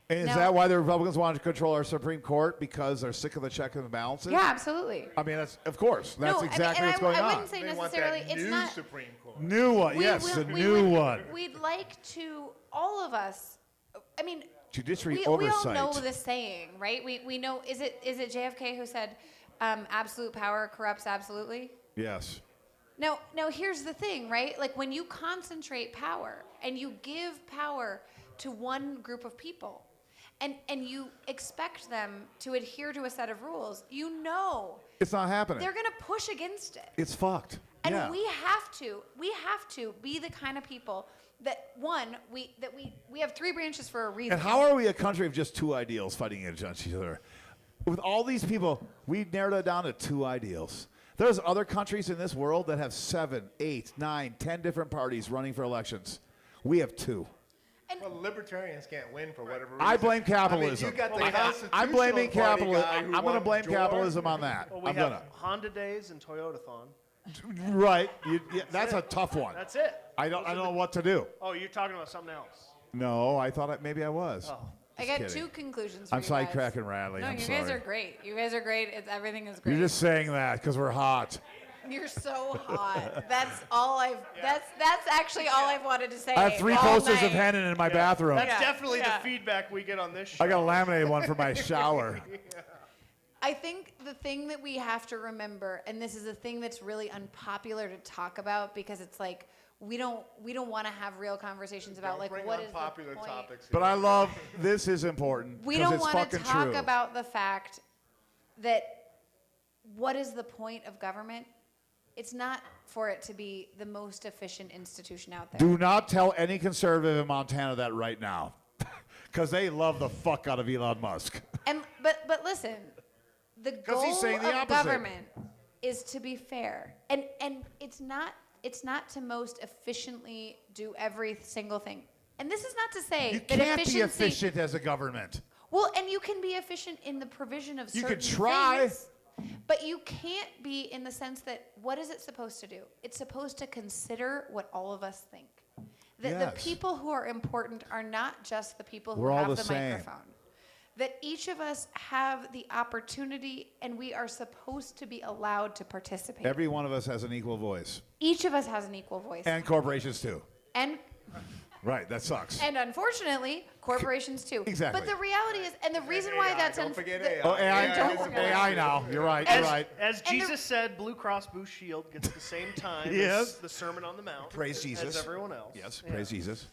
And is Now- that why the Republicans want to control our Supreme Court because they're sick of the check and the balances? Yeah, absolutely. I mean, of course. That's exactly what's going I on. wouldn't say They want necessarily. that It's new not. Supreme Court. New one, yes, a new one. We'd like to, all of us, I mean, Judiciary we oversight. all know the saying, right? We know, is it JFK who said, absolute power corrupts absolutely? Yes. Now, here's the thing, right? Like when you concentrate power and you give power to one group of people and you expect them to adhere to a set of rules, It's not happening. they're going to push against it. It's fucked. And yeah. we have to be the kind of people that we have three branches for a reason. And how are we a country of just two ideals fighting against each other? With all these people, we narrowed it down to two ideals. There's other countries in this world that have 7, 8, 9, 10 different parties running for elections. We have two. Well, libertarians can't win for whatever reason. I blame capitalism. I mean, you got the I'm blaming Constitutional Party capitalism. guy who I'm going to won blame Georgia. capitalism on that. Well, we I'm have gonna. Honda Days and Toyotathon. Right. That's a tough one. That's it. I don't know what to do. Oh, you're talking about something else. No, I thought maybe I was. Oh. I got kidding. two conclusions for I'm you guys. sidetracking Rylee. No, I'm you sorry. guys are great. You guys are great. Everything is great. You're just saying that because we're hot. You're so hot. That's all that's actually all I've wanted to say. I have 3 all posters of night. Hennon in my bathroom. That's definitely the feedback we get on this show. I got a laminated one for my shower. I think the thing that we have to remember, and this is a thing that's really unpopular to talk about because it's like we don't want to have real conversations about Don't like bring what is the unpopular point. topics. But I love this is important. We 'cause don't it's want to fucking talk true. about the fact that what is the point of government for it to be the most efficient institution out there. Do not tell any conservative in Montana that right now, because they love the fuck out of Elon Musk. But listen, the goal he's saying the of opposite. government is to be fair, and it's not to most efficiently do every single thing. And this is not to say You that can't efficiency, be efficient as a government. Well, and you can be efficient in the provision of certain You could try. things, but you can't be in the sense that what is it supposed to do? It's supposed to consider what all of us think. That the Yes. people who are important are not just the people who We're all have the the same. microphone. That each of us have the opportunity and we are supposed to be allowed to participate. Every one of us has an equal voice. Each of us has an equal voice. And corporations too. And Right, that sucks. And unfortunately, corporations too. Exactly. But the reality is, and the reason why that's Don't forget the- AI. Oh, AI, Don't forget AI now. You're right, you're right. As And Jesus said, Blue Cross Blue Shield gets the same time Yes. as the Sermon on the Mount. Praise Jesus. As everyone else. Yes, Yeah. praise Jesus.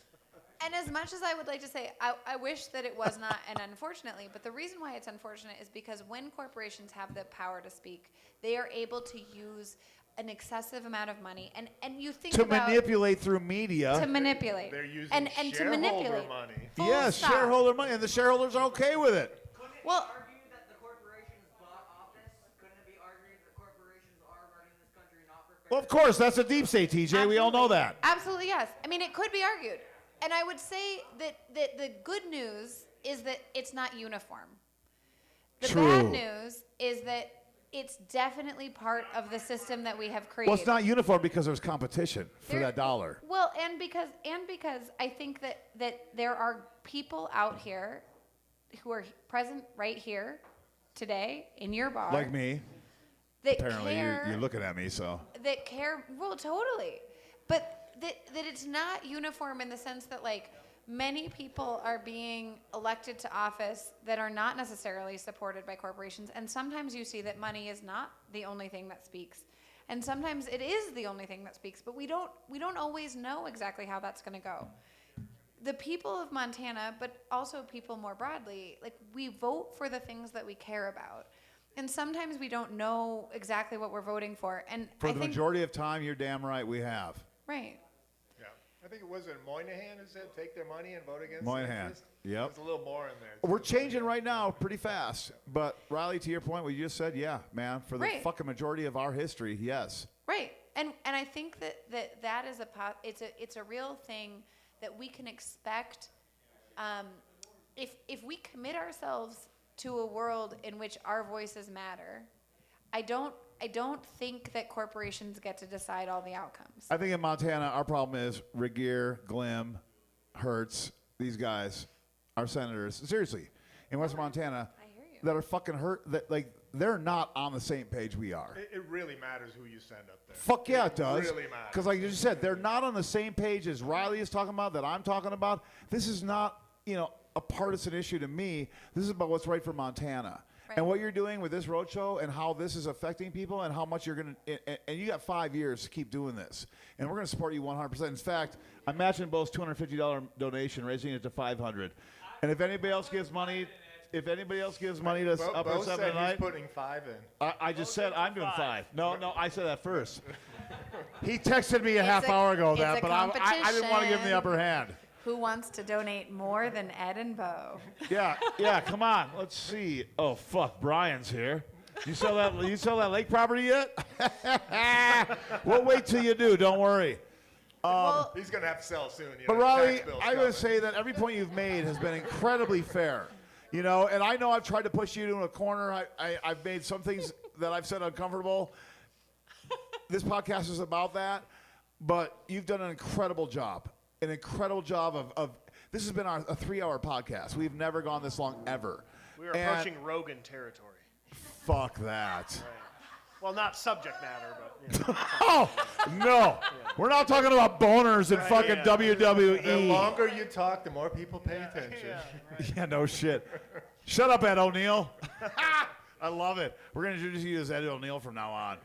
And as much as I would like to say, I wish that it was not, and unfortunately, but the reason why it's unfortunate is because when corporations have the power to speak, they are able to use an excessive amount of money, and you think To about manipulate through media. to manipulate, They're using and to shareholder manipulate money. Full Yes, stop. shareholder money, and the shareholders are okay with it. Well, Argue that the corporations bought office? Couldn't it be argued that corporations are running this country not for fair? Well, of course, that's a deep state, TJ. We all know that. Absolutely, yes. I mean, it could be argued. And I would say that the good news is that it's not uniform. The True. bad news is that it's definitely part of the system that we have created. Well, it's not uniform because there's competition for There- that dollar. Well, and because I think that there are people out here who are present right here today in your bar. Like me. That Apparently, care, you're looking at me, so. that care, well, totally, but that it's not uniform in the sense that like many people are being elected to office that are not necessarily supported by corporations, and sometimes you see that money is not the only thing that speaks, and sometimes it is the only thing that speaks, but we don't always know exactly how that's going to go. The people of Montana, but also people more broadly, like we vote for the things that we care about. And sometimes we don't know exactly what we're voting for. And For I the think, majority of time, you're damn right we have. right. Yeah. I think it was in Moynihan who said take their money and vote against Moynihan, interest. yep. There's a little more in there. We're changing right now pretty fast. But, Rylee, to your point, what you just said, yeah, man, for the Right. fucking majority of our history, yes. Right. And I think that is it's a real thing that we can expect if we commit ourselves to a world in which our voices matter. I don't think that corporations get to decide all the outcomes. I think in Montana, our problem is Regier, Glim, Hertz, these guys, our senators, seriously, in West Montana, I hear you. that are fucking hurt, that like they're not on the same page we are. It really matters who you send up there. Fuck yeah, it does. Really matters. Because like you just said, they're not on the same page as Rylee is talking about, that I'm talking about. This is not, a partisan issue to me. This is about what's right for Montana. Right. And what you're doing with this roadshow and how this is affecting people and how much you're going to, and you got 5 years to keep doing this. And we're going to support you 100%. In fact, I'm matching Bo's $250 donation, raising it to $500. And if anybody else gives money, to Upper Bo 7 said he's tonight, putting 5 in. I just said I'm doing 5. No, I said that first. He texted me a half a- hour ago it's that, a but I didn't want to give him the competition. upper hand. Who wants to donate more than Ed and Bo? Yeah, come on. Let's see. Oh, fuck, Brian's here. You sell that lake property yet? We'll wait till you do, don't worry. Well, He's going to have to sell soon. But the tax Rylee, bill's I would coming. say that every point you've made has been incredibly fair. And I know I've tried to push you into a corner. I've made some things that I've said uncomfortable. This podcast is about that, but you've done an incredible job. An incredible job of this has been a 3-hour podcast. We've never gone this long ever. We are And approaching Rogan territory. fuck that. Well, not subject matter, but Oh, no. We're not talking about boners in fucking yeah. The WWE. longer you talk, the more people pay attention. Yeah, no shit. Shut up, Ed O'Neill. I love it. We're going to introduce you as Ed O'Neill from now on.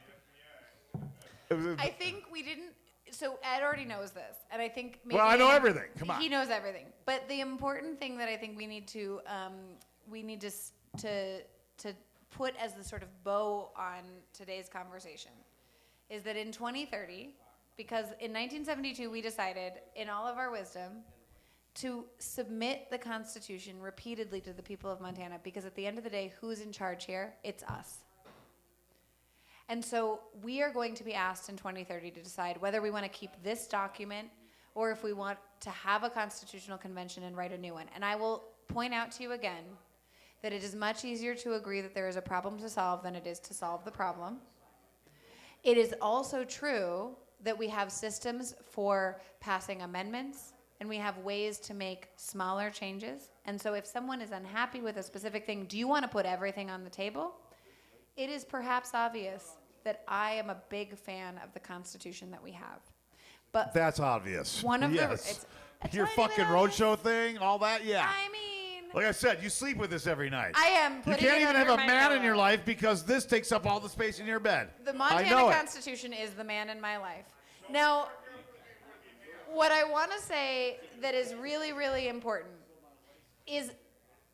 I think we didn't. So Ed already knows this, and I think maybe Well, I know everything. Come on. He knows everything. But the important thing that I think we need to put as the sort of bow on today's conversation is that in 2030, because in 1972 we decided, in all of our wisdom, to submit the Constitution repeatedly to the people of Montana, because at the end of the day, who's in charge here? It's us. And so we are going to be asked in 2030 to decide whether we want to keep this document or if we want to have a constitutional convention and write a new one. And I will point out to you again that it is much easier to agree that there is a problem to solve than it is to solve the problem. It is also true that we have systems for passing amendments, and we have ways to make smaller changes. And so if someone is unhappy with a specific thing, do you want to put everything on the table? It is perhaps obvious that I am a big fan of the Constitution that we have. But that's obvious. One of yes. it's Your fucking roadshow thing, all that, yeah. I mean, like I said, you sleep with this every night. I am. You can't even have a man in your life because this takes up all the space in your bed. The Montana Constitution is the man in my life. Now, what I want to say that is really, really important is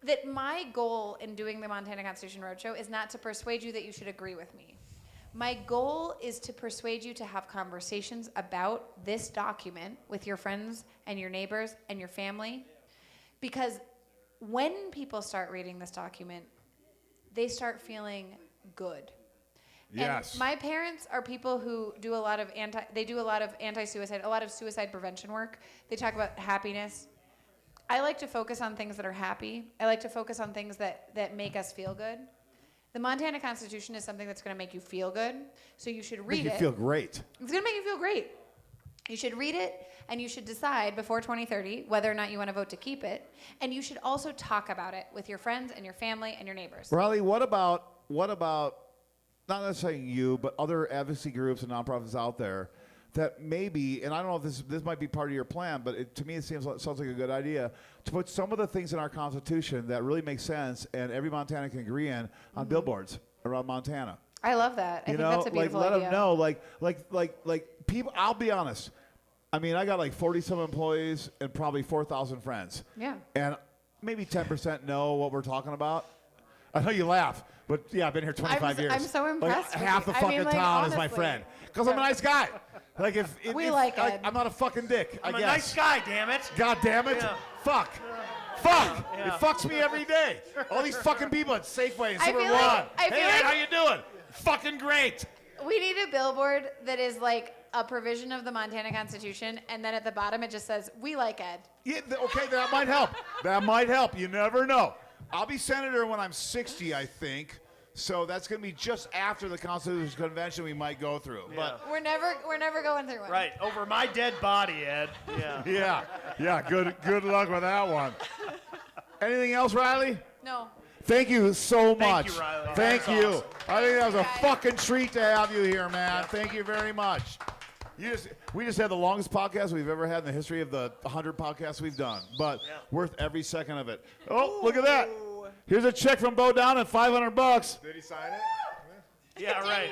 that my goal in doing the Montana Constitution Roadshow is not to persuade you that you should agree with me. My goal is to persuade you to have conversations about this document with your friends and your neighbors and your family, because when people start reading this document, they start feeling good. Yes. And my parents are people who do a lot of anti-suicide, a lot of suicide prevention work. They talk about happiness. I like to focus on things that are happy. I like to focus on things that make us feel good. The Montana Constitution is something that's going to make you feel good, so you should read it. Make you feel great. It's going to make you feel great. You should read it, and you should decide before 2030 whether or not you want to vote to keep it. And you should also talk about it with your friends and your family and your neighbors. Rylee, what about not necessarily you, but other advocacy groups and nonprofits out there that maybe, and I don't know if this might be part of your plan, but to me it sounds like a good idea, to put some of the things in our Constitution that really make sense and every Montana can agree on billboards around Montana. I love that. I think that's a beautiful idea. Let them know, like people. I'll be honest. I mean, I got like 40-some employees and probably 4,000 friends. Yeah. And maybe 10% know what we're talking about. I know you laugh, but yeah, I've been here 25 years. I'm so impressed. Like, half the fucking town is my friend because I'm a nice guy. Like I'm not a fucking dick. I'm I a guess. nice guy, damn it. God damn it. Yeah. Fuck. Yeah. It fucks me every day. All these fucking people at Safeway and Silver I Lawn. feel Hey, like how you doing? Fucking great. We need a billboard that is like a provision of the Montana Constitution, and then at the bottom it just says, "We like Ed." Yeah, okay, that might help. That might help. You never know. I'll be senator when I'm 60, I think. So that's going to be just after the Constitution Convention we might go through. Yeah. But We're never going through one. Right, over my dead body, Ed. Yeah. yeah. Good luck with that one. Anything else, Rylee? No. Thank you so much. Thank you, Rylee. Thank That's you. awesome. I think that was a fucking treat to have you here, man. Thank you very much. We just had the longest podcast we've ever had in the history of the 100 podcasts we've done, but worth every second of it. Oh, look at that. Here's a check from Bo Down at $500. Did he sign it? Yeah, right.